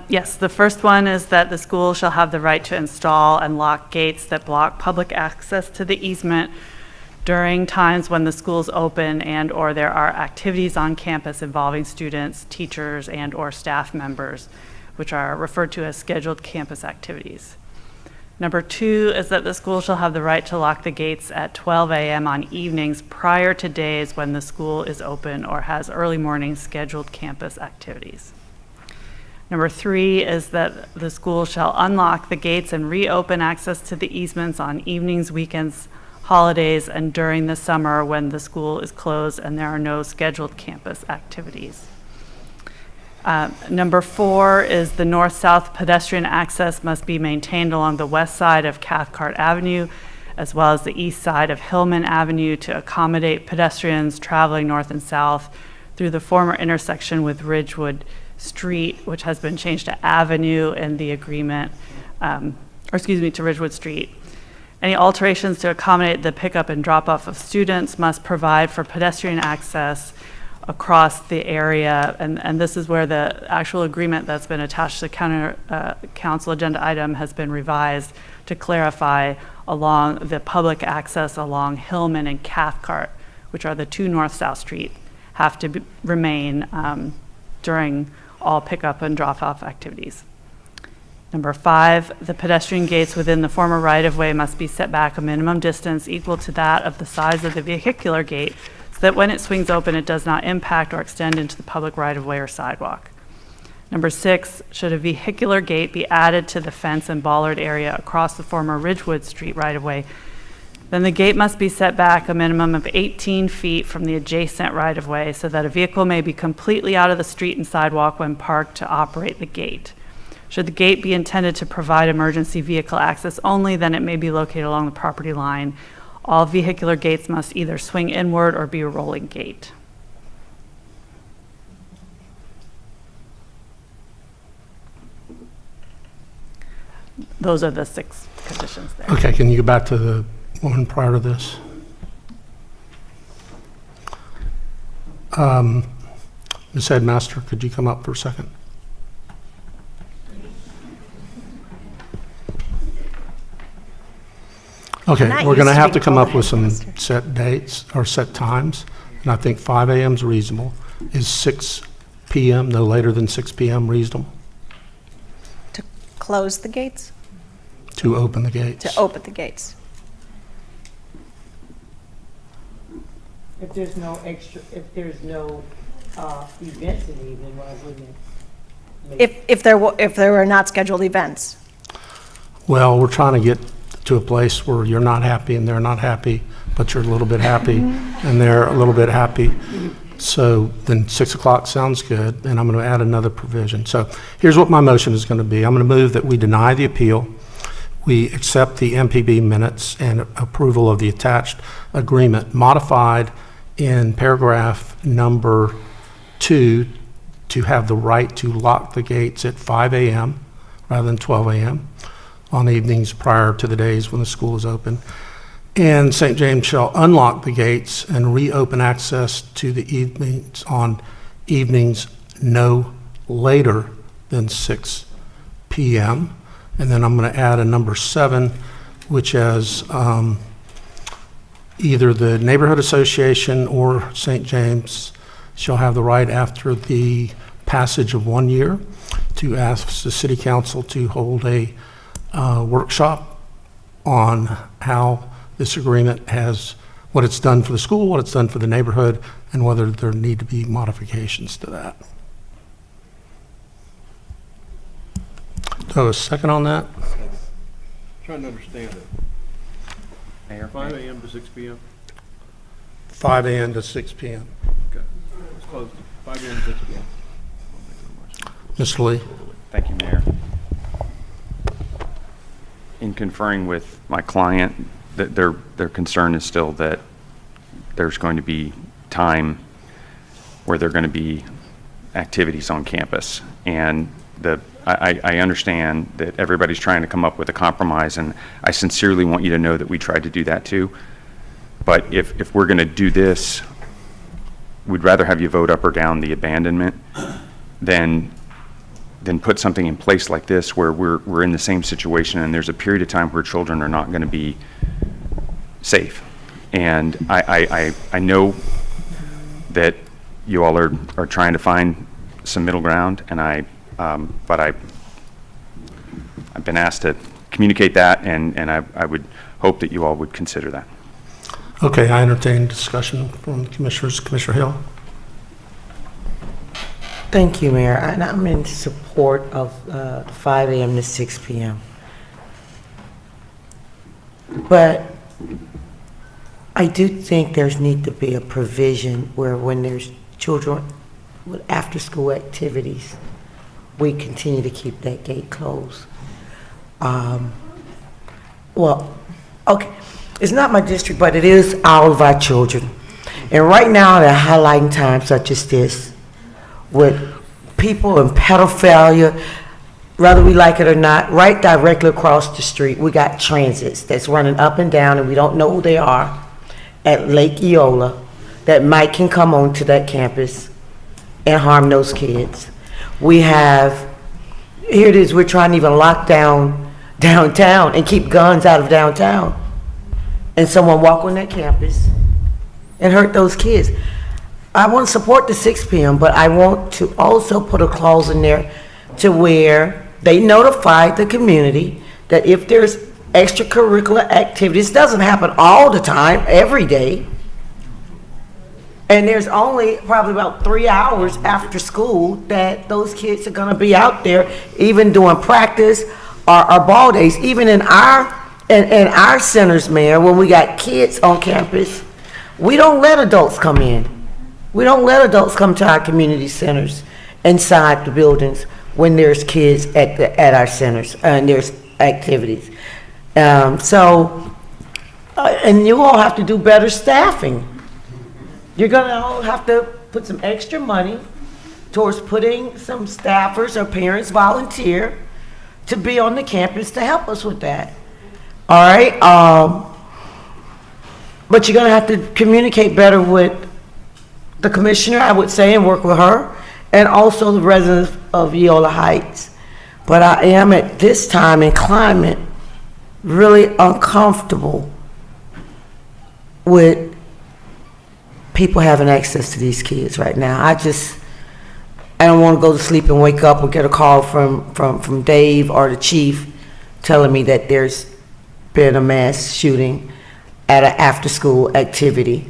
Yes, the first one is that the school shall have the right to install and lock gates that block public access to the easement during times when the school is open and or there are activities on campus involving students, teachers, and or staff members, which are referred to as scheduled campus activities. Number 2 is that the school shall have the right to lock the gates at 12 a.m. on evenings prior to days when the school is open or has early morning scheduled campus activities. Number 3 is that the school shall unlock the gates and reopen access to the easements on evenings, weekends, holidays, and during the summer when the school is closed and there are no scheduled campus activities. Number 4 is the north-south pedestrian access must be maintained along the west side of Cathcart Avenue, as well as the east side of Hillman Avenue to accommodate pedestrians traveling north and south through the former intersection with Ridgewood Street, which has been changed to Avenue in the agreement, to Ridgewood Street. Any alterations to accommodate the pickup and drop-off of students must provide for pedestrian access across the area, and this is where the actual agreement that's been attached to the council agenda item has been revised to clarify along the public access along Hillman and Cathcart, which are the 2 north-south street, have to remain during all pickup and drop-off activities. Number 5, the pedestrian gates within the former right-of-way must be set back a minimum distance equal to that of the size of the vehicular gate so that when it swings open, it does not impact or extend into the public right-of-way or sidewalk. Number 6, should a vehicular gate be added to the fence and bollard area across the former Ridgewood Street right-of-way, then the gate must be set back a minimum of 18 feet from the adjacent right-of-way so that a vehicle may be completely out of the street and sidewalk when parked to operate the gate. Should the gate be intended to provide emergency vehicle access only, then it may be located along the property line. All vehicular gates must either swing inward or be a rolling gate. Those are the 6 conditions there. Okay, can you go back to the one prior to this? Ms. Headmaster, could you come up for a second? Okay, we're going to have to come up with some set dates or set times, and I think 5 a.m. is reasonable. Is 6 p.m., no later than 6 p.m. reasonable? To close the gates? To open the gates? To open the gates. If there's no events in the evening, why wouldn't it? If there were not scheduled events. Well, we're trying to get to a place where you're not happy and they're not happy, but you're a little bit happy and they're a little bit happy. So then 6 o'clock sounds good, and I'm going to add another provision. So here's what my motion is going to be. I'm going to move that we deny the appeal, we accept the MPB minutes and approval of the attached agreement modified in paragraph number 2 to have the right to lock the gates at 5 a.m. rather than 12 a.m. on evenings prior to the days when the school is open. And St. James shall unlock the gates and reopen access to the evenings on evenings no later than 6 p.m. And then I'm going to add a number 7, which is either the neighborhood association or St. James shall have the right after the passage of 1 year to ask the city council to hold a workshop on how this agreement has, what it's done for the school, what it's done for the neighborhood, and whether there need to be modifications to that. So a second on that? Trying to understand it. Mayor? 5 a.m. to 6 p.m.? 5 a.m. to 6 p.m. Okay. It's closed. 5 a.m. to 6 p.m. Mr. Lee? Thank you, Mayor. In conferring with my client, that their concern is still that there's going to be time where there are going to be activities on campus. And I understand that everybody's trying to come up with a compromise, and I sincerely want you to know that we tried to do that too. But if we're going to do this, we'd rather have you vote up or down the abandonment than put something in place like this where we're in the same situation and there's a period of time where children are not going to be safe. And I know that you all are trying to find some middle ground, and but I've been asked to communicate that, and I would hope that you all would consider that. Okay, I entertain discussion from the commissioners. Commissioner Hill? Thank you, Mayor. And I'm in support of 5 a.m. to 6 p.m. But I do think there's need to be a provision where when there's children with after-school activities, we continue to keep that gate closed. Well, okay, it's not my district, but it is all of our children. And right now, at a highlighting time such as this, with people in pedophilia, whether we like it or not, right directly across the street, we got transits that's running up and down, and we don't know who they are, at Lake Eola, that might can come onto that campus and harm those kids. We have, here it is, we're trying to even lock down downtown and keep guns out of downtown. And someone walk on that campus and hurt those kids. I want to support the 6 p.m., but I want to also put a clause in there to where they notify the community that if there's extracurricular activities, doesn't happen all the time, every day, and there's only probably about 3 hours after school that those kids are going to be out there, even doing practice or ball days. Even in our centers, Mayor, when we got kids on campus, we don't let adults come in. We don't let adults come to our community centers inside the buildings when there's kids at our centers and there's activities. And you all have to do better staffing. You're gonna all have to put some extra money towards putting some staffers or parents volunteer to be on the campus to help us with that. All right, but you're gonna have to communicate better with the commissioner, I would say, and work with her, and also the residents of Eola Heights. But I am at this time in climate really uncomfortable with people having access to these kids right now. I don't want to go to sleep and wake up or get a call from Dave or the chief telling me that there's been a mass shooting at an after-school activity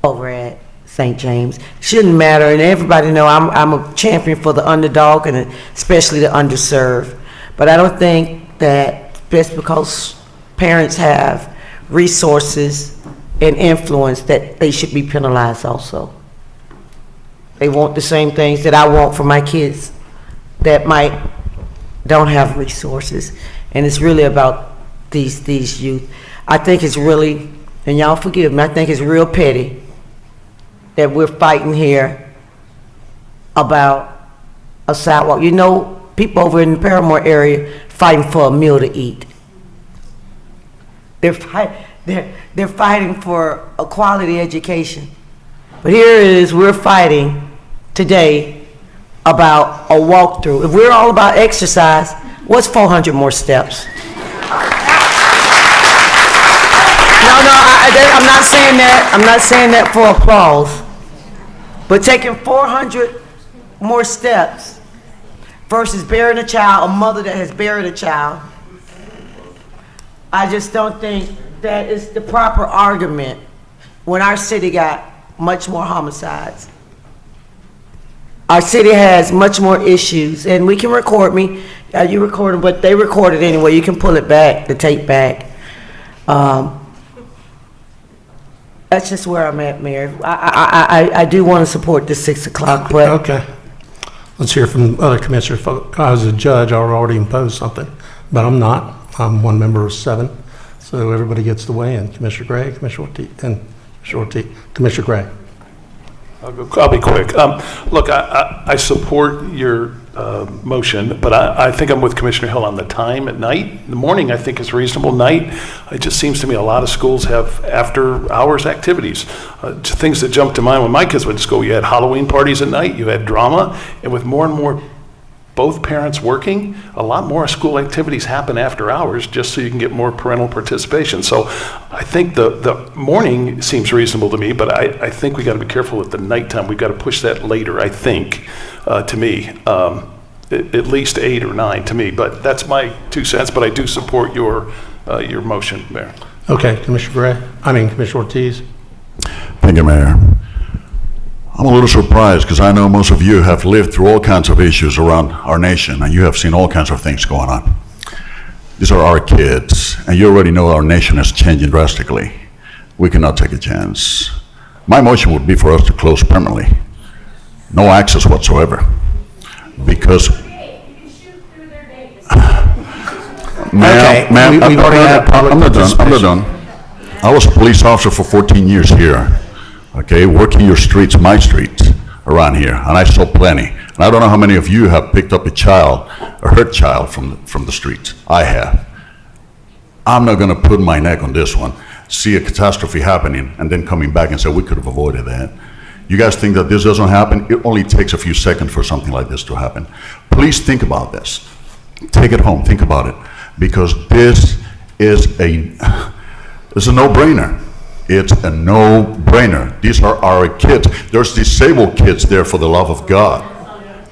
over at St. James. Shouldn't matter, and everybody know I'm a champion for the underdog and especially the underserved. But I don't think that just because parents have resources and influence that they should be penalized also. They want the same things that I want for my kids that don't have resources. And it's really about these youth. I think it's really, and y'all forgive me, I think it's real petty that we're fighting here about a sidewalk. You know, people over in the Paramore area fighting for a meal to eat. They're fighting for a quality education. But here it is, we're fighting today about a walkthrough. If we're all about exercise, what's 400 more steps? I'm not saying that. I'm not saying that for applause. But taking 400 more steps versus burying a child, a mother that has buried a child, I just don't think that is the proper argument when our city got much more homicides. Our city has much more issues, and we can record me. You record them, but they record it anyway. You can pull it back, the tape back. That's just where I'm at, Mayor. I do want to support the 6 o'clock, but Okay. Let's hear from other commissioners. If I was a judge, I would already impose something, but I'm not. I'm one member of 7, so everybody gets to weigh in. Commissioner Gray, Commissioner Ortiz, and Commissioner Gray. I'll be quick. Look, I support your motion, but I think I'm with Commissioner Hill on the time at night. The morning, I think, is reasonable. Night, it just seems to me a lot of schools have after-hours activities. Things that jump to mind when my kids went to school, you had Halloween parties at night, you had drama, and with more and more both parents working, a lot more school activities happen after hours just so you can get more parental participation. So I think the morning seems reasonable to me, but I think we got to be careful with the nighttime. We've got to push that later, I think, to me. at least 8 or 9 to me, but that's my 2 cents, but I do support your motion, Mayor. Okay, Commissioner Ortiz. Thank you, Mayor. I'm a little surprised because I know most of you have lived through all kinds of issues around our nation, and you have seen all kinds of things going on. These are our kids, and you already know our nation is changing drastically. We cannot take a chance. My motion would be for us to close permanently. No access whatsoever. Because Ma'am, we've already had public I'm not participation. done. I was a police officer for 14 years here, okay, working your streets, my streets around here, and I saw plenty. And I don't know how many of you have picked up a hurt child from the streets. I have. I'm not gonna put my neck on this one, see a catastrophe happening, and then coming back and say, we could have avoided that. You guys think that this doesn't happen? It only takes a few seconds for something like this to happen. Please think about this. Take it home, think about it. Because this is it's a no-brainer. It's a no-brainer. These are our kids. There's disabled kids there, for the love of God.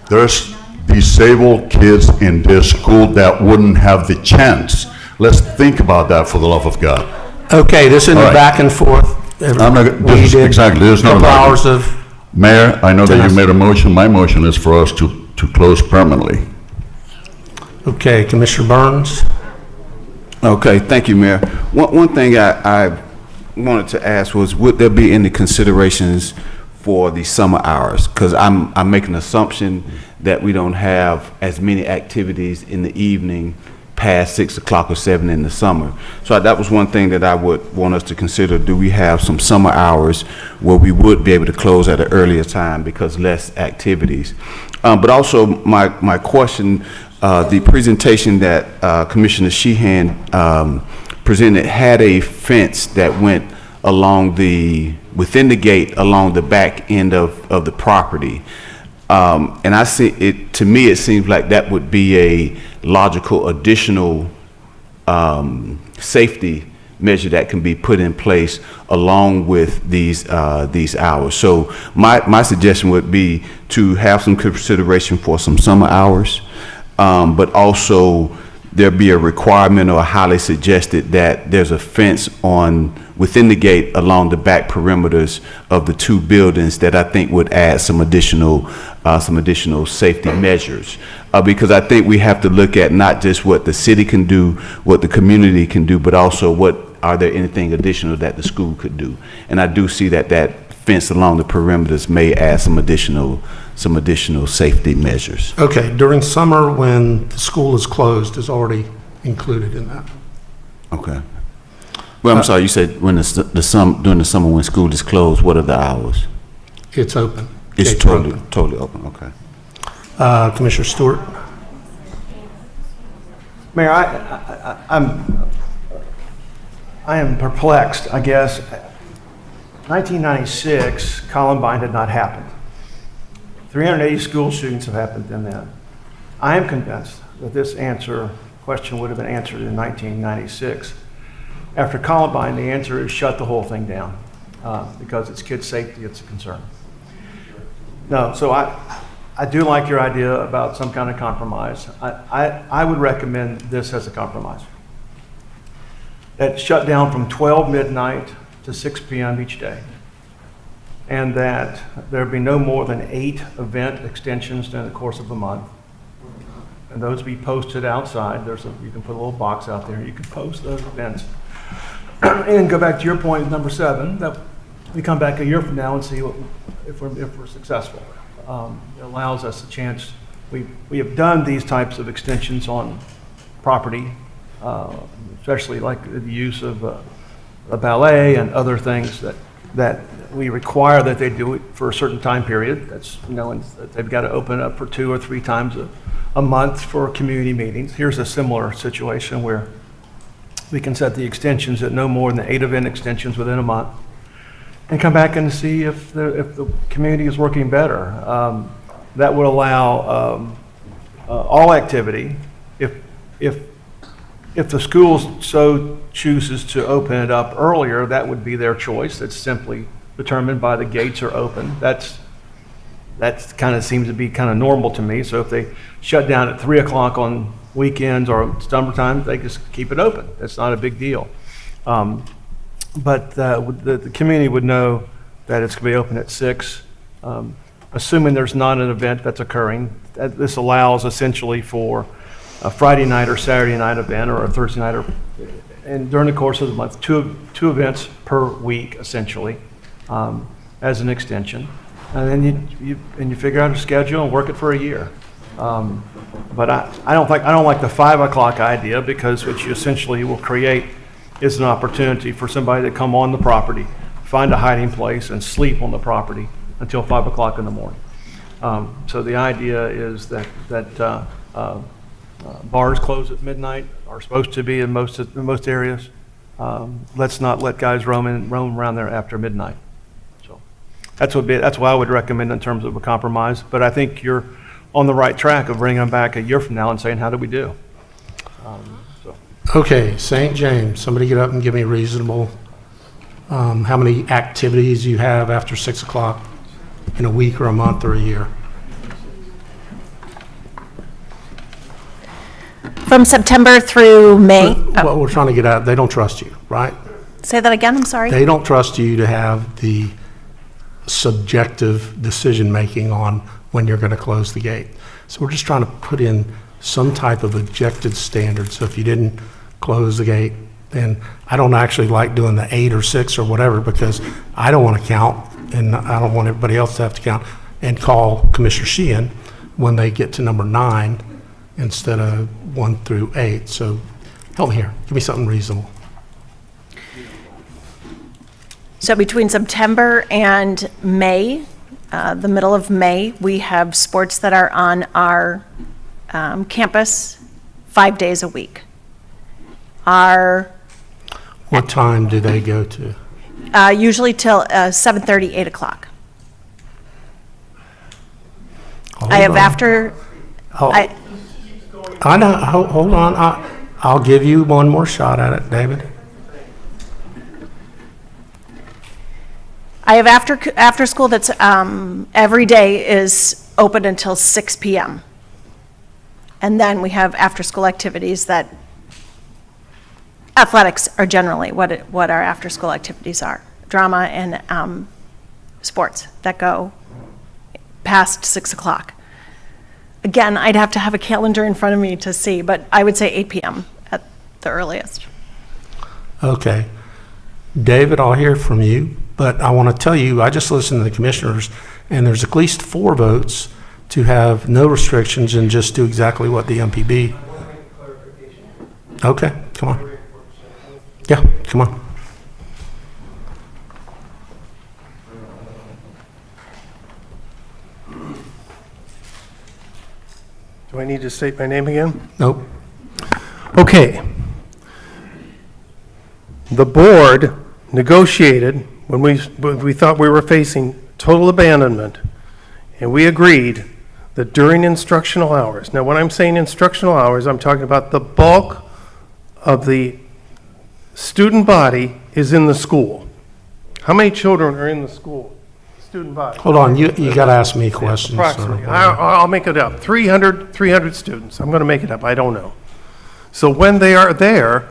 There's disabled kids in this school that wouldn't have the chance. Let's think about that, for the love of God. Okay, this isn't All a right. back and forth. I'm not, this is exactly, there's not Couple an hours argument. of, Mayor, I know that you made a motion. My motion is for us to close permanently. okay, Commissioner Burns. Okay, thank you, Mayor. One thing I wanted to ask was, would there be any considerations for the summer hours? Because I'm making an assumption that we don't have as many activities in the evening past 6 o'clock or 7 in the summer. So that was one thing that I would want us to consider. Do we have some summer hours where we would be able to close at an earlier time because less activities? But also my question, the presentation that Commissioner Sheehan presented had a fence that went along within the gate along the back end of the property. And I see it, to me, it seems like that would be a logical additional safety measure that can be put in place along with these hours. So my suggestion would be to have some consideration for some summer hours, but also there be a requirement or highly suggested that there's a fence within the gate along the back perimeters of the 2 buildings that I think would add some additional safety measures. Because I think we have to look at not just what the city can do, what the community can do, but also are there anything additional that the school could do? And I do see that fence along the perimeters may add some additional safety measures. Okay, during summer when the school is closed is already included in that. Okay. Well, I'm sorry, you said during the summer when school is closed, what are the hours? It's open. It's Gates are open. totally open, okay. Commissioner Stewart. Mayor, I am perplexed, I guess. 1996, Columbine had not happened. 380 school shootings have happened in that. I am convinced that this question would have been answered in 1996. After Columbine, the answer is shut the whole thing down because it's kids' safety, it's a concern. No, so I do like your idea about some kind of compromise. I would recommend this as a compromise. That shut down from 12 midnight to 6 p.m. each day. And that there be no more than 8 event extensions during the course of a month. And those be posted outside. You can put a little box out there. You can post those events. And go back to your point, number 7, that we come back a year from now and see if we're successful. It allows us a chance. We have done these types of extensions on property, especially like the use of a ballet and other things that we require that they do it for a certain time period. That's, and they've got to open up for 2 or 3 times a month for community meetings. Here's a similar situation where we can set the extensions at no more than 8 event extensions within a month and come back and see if the community is working better. That would allow all activity. If the school so chooses to open it up earlier, that would be their choice. It's simply determined by the gates are open. That's That kind of seems to be kind of normal to me. So if they shut down at 3 o'clock on weekends or summertime, they just keep it open. That's not a big deal. But the community would know that it's going to be open at 6, assuming there's not an event that's occurring. This allows essentially for a Friday night or Saturday night event or a Thursday night, and during the course of the month, two events per week, essentially, as an extension. And then you figure out a schedule and work it for a year. But I don't like the 5 o'clock idea, because what you essentially will create is an opportunity for somebody to come on the property, find a hiding place, and sleep on the property until 5 o'clock in the morning. So the idea is that bars close at midnight, are supposed to be in most areas. Let's not let guys roam around there after midnight. So that's what I would recommend in terms of a compromise. But I think you're on the right track of bringing them back a year from now and saying, how did we do? Okay, St. James, somebody get up and give me reasonable, how many activities you have after 6 o'clock in a week or a month or a year? From September through May. What we're trying to get at, they don't trust you, right? Say that again, I'm sorry. They don't trust you to have the subjective decision-making on when you're going to close the gate. So we're just trying to put in some type of objective standard. So if you didn't close the gate, then I don't actually like doing the 8 or 6 or whatever, because I don't want to count, and I don't want everybody else to have to count and call Commissioner Sheehan when they get to number 9 instead of 1 through 8. So help me here. Give me something reasonable. So between September and May, the middle of May, we have sports that are on our campus 5 days a week. What time do they go to? Usually till 7:30, 8 o'clock. I have after. I know. Hold on. I'll give you one more shot at it, David. I have after school that's every day is open until 6 p.m. And then we have after school activities that athletics are generally what our after school activities are. Drama and sports that go past 6 o'clock. Again, I'd have to have a calendar in front of me to see, but I would say 8 p.m. at the earliest. Okay. David, I'll hear from you, but I want to tell you, I just listened to the commissioners, and there's at least 4 votes to have no restrictions and just do exactly what the MPB. Okay, come on. Yeah, come on. Do I need to state my name again? Nope. Okay. The board negotiated when we thought we were facing total abandonment, and we agreed that during instructional hours, now when I'm saying instructional hours, I'm talking about the bulk of the student body is in the school. How many children are in the school? Student body. Hold on, you got to ask me questions. Approximately. I'll make it up. 300 students. I'm going to make it up. I don't know. So when they are there,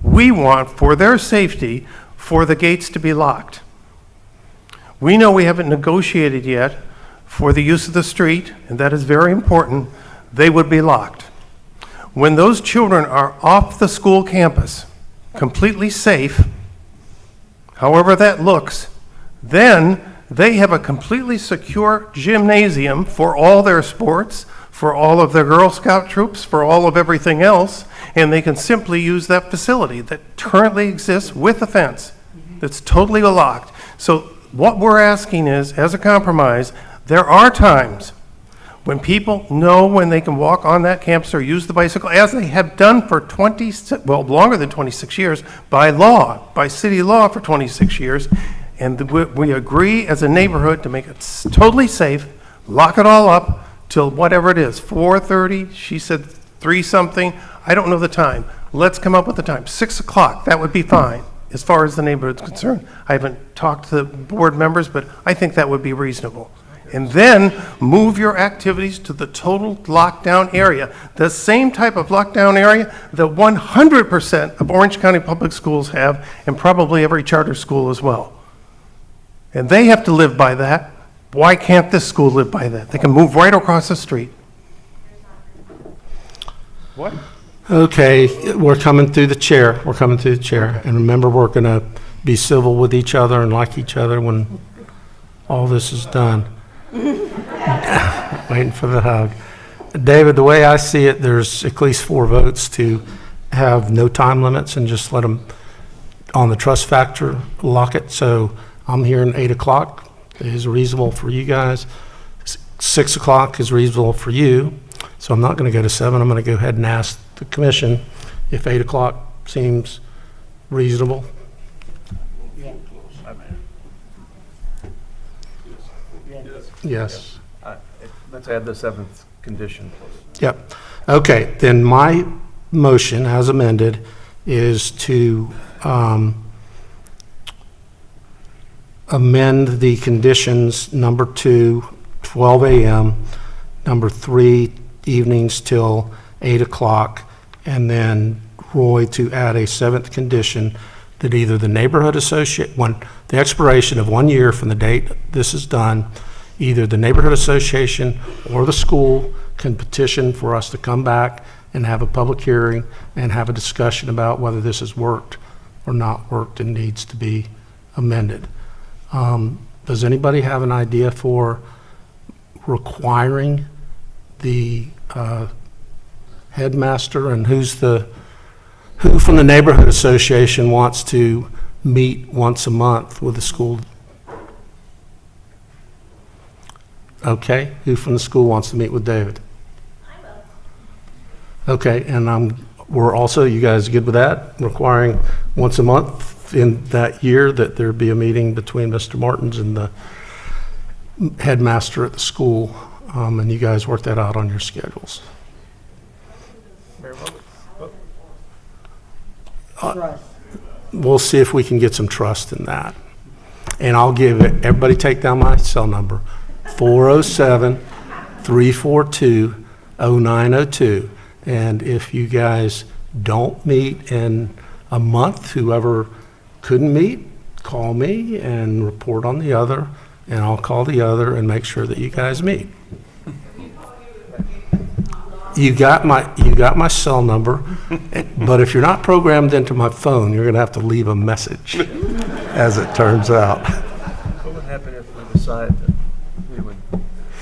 we want, for their safety, for the gates to be locked. We know we haven't negotiated yet for the use of the street, and that is very important. They would be locked. When those children are off the school campus, completely safe, however that looks, then they have a completely secure gymnasium for all their sports, for all of their Girl Scout troops, for all of everything else, and they can simply use that facility that currently exists with a fence that's totally locked. So what we're asking is, as a compromise, there are times when people know when they can walk on that campus or use the bicycle, as they have done for longer than 26 years, by law, by city law for 26 years, and we agree as a neighborhood to make it totally safe, lock it all up till whatever it is, 4:30, she said 3 something, I don't know the time. Let's come up with the time, 6 o'clock, that would be fine, as far as the neighborhood's concerned. I haven't talked to the board members, but I think that would be reasonable. and then move your activities to the total lockdown area, the same type of lockdown area that 100% of Orange County Public Schools have, and probably every charter school as well. And they have to live by that. Why can't this school live by that? They can move right across the street. What? Okay, we're coming through the chair. We're coming through the chair. And remember, we're going to be civil with each other and like each other when all this is done. Waiting for the hug. David, the way I see it, there's at least 4 votes to have no time limits and just let them, on the trust factor, lock it. So I'm hearing 8 o'clock is reasonable for you guys. 6 o'clock is reasonable for you. So I'm not going to go to 7. I'm going to go ahead and ask the commission if 8 o'clock seems reasonable. Yes. Let's add the 7th condition. Yep. Okay, then my motion as amended is to amend the conditions number 2, 12 a.m., number 3, evenings till 8 o'clock, and then Roy to add a 7th condition that either the neighborhood associate, when the expiration of 1 year from the date this is done, either the neighborhood association or the school can petition for us to come back and have a public hearing and have a discussion about whether this has worked or not worked and needs to be amended. Does anybody have an idea for requiring the headmaster, and who from the neighborhood association wants to meet once a month with the school? Okay, who from the school wants to meet with David? I will. Okay, and we're also, you guys good with that? Requiring once a month in that year that there be a meeting between Mr. Martins and the headmaster at the school, and you guys work that out on your schedules. We'll see if we can get some trust in that. And I'll give it, everybody take down my cell number, 407-342-0902. And if you guys don't meet in a month, whoever couldn't meet, call me and report on the other, and I'll call the other and make sure that you guys meet. You got my cell number, but if you're not programmed into my phone, you're going to have to leave a message, as it turns out. What would happen if we decide that we would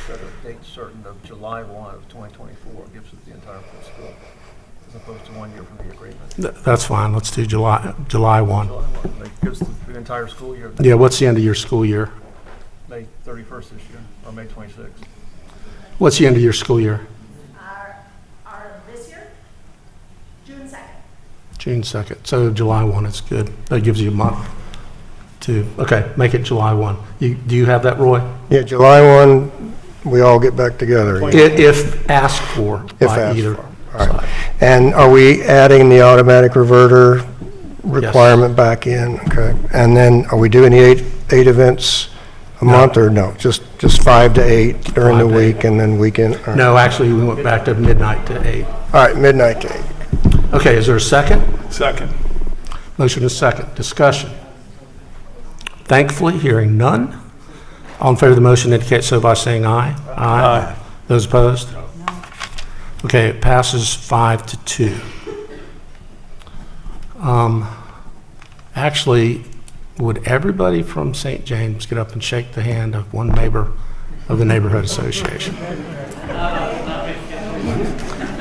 set a date certain of July 1 of 2024, gives it the entire full school, as opposed to 1 year from the agreement? That's fine. Let's do July 1. July 1, that gives the entire school year. Yeah, what's the end of your school year? May 31st this year, or May 26th. What's the end of your school year? This year, June 2nd. June 2nd. So July 1 is good. That gives you a month to, okay, make it July 1. Do you have that, Roy? Yeah, July 1, we all get back together. If asked for If by asked either for. All right. side. And are we adding the automatic reverter requirement back in? Okay. And then are we doing the eight events a month, or no? Just 5 to 8 during the 5 to week and then weekend? All right. No, actually, we went back to midnight to 8. All right, midnight to 8. Okay, is there a second? Second. Motion is second. Discussion. Thankfully, hearing none. All in favor of the motion indicate so by saying aye. Aye. Those opposed? Okay, it passes 5-2. Actually, would everybody from St. James get up and shake the hand of one member of the neighborhood association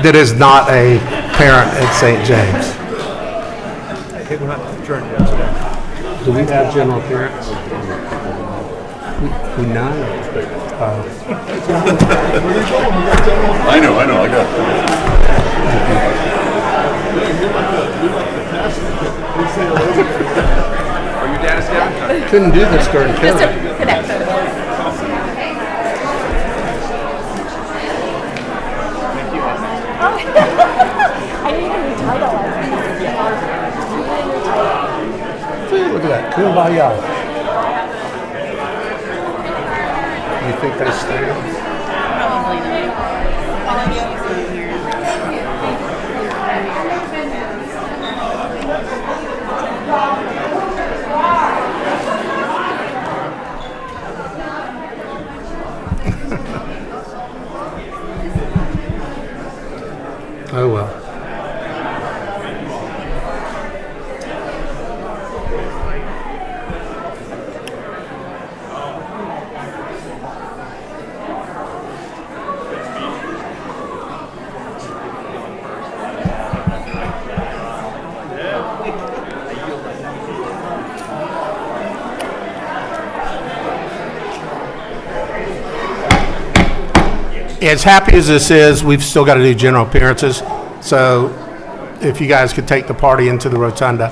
that is not a parent at St. James? Hey, we're not adjourned yet today. Do we have general appearance? We none? I know, I got Are your dad down? Couldn't do this during COVID. Look at that, kumbaya. you think they stand? Probably not. Oh, well. As happy as this is, we've still got to do general appearances. So if you guys could take the party into the rotunda.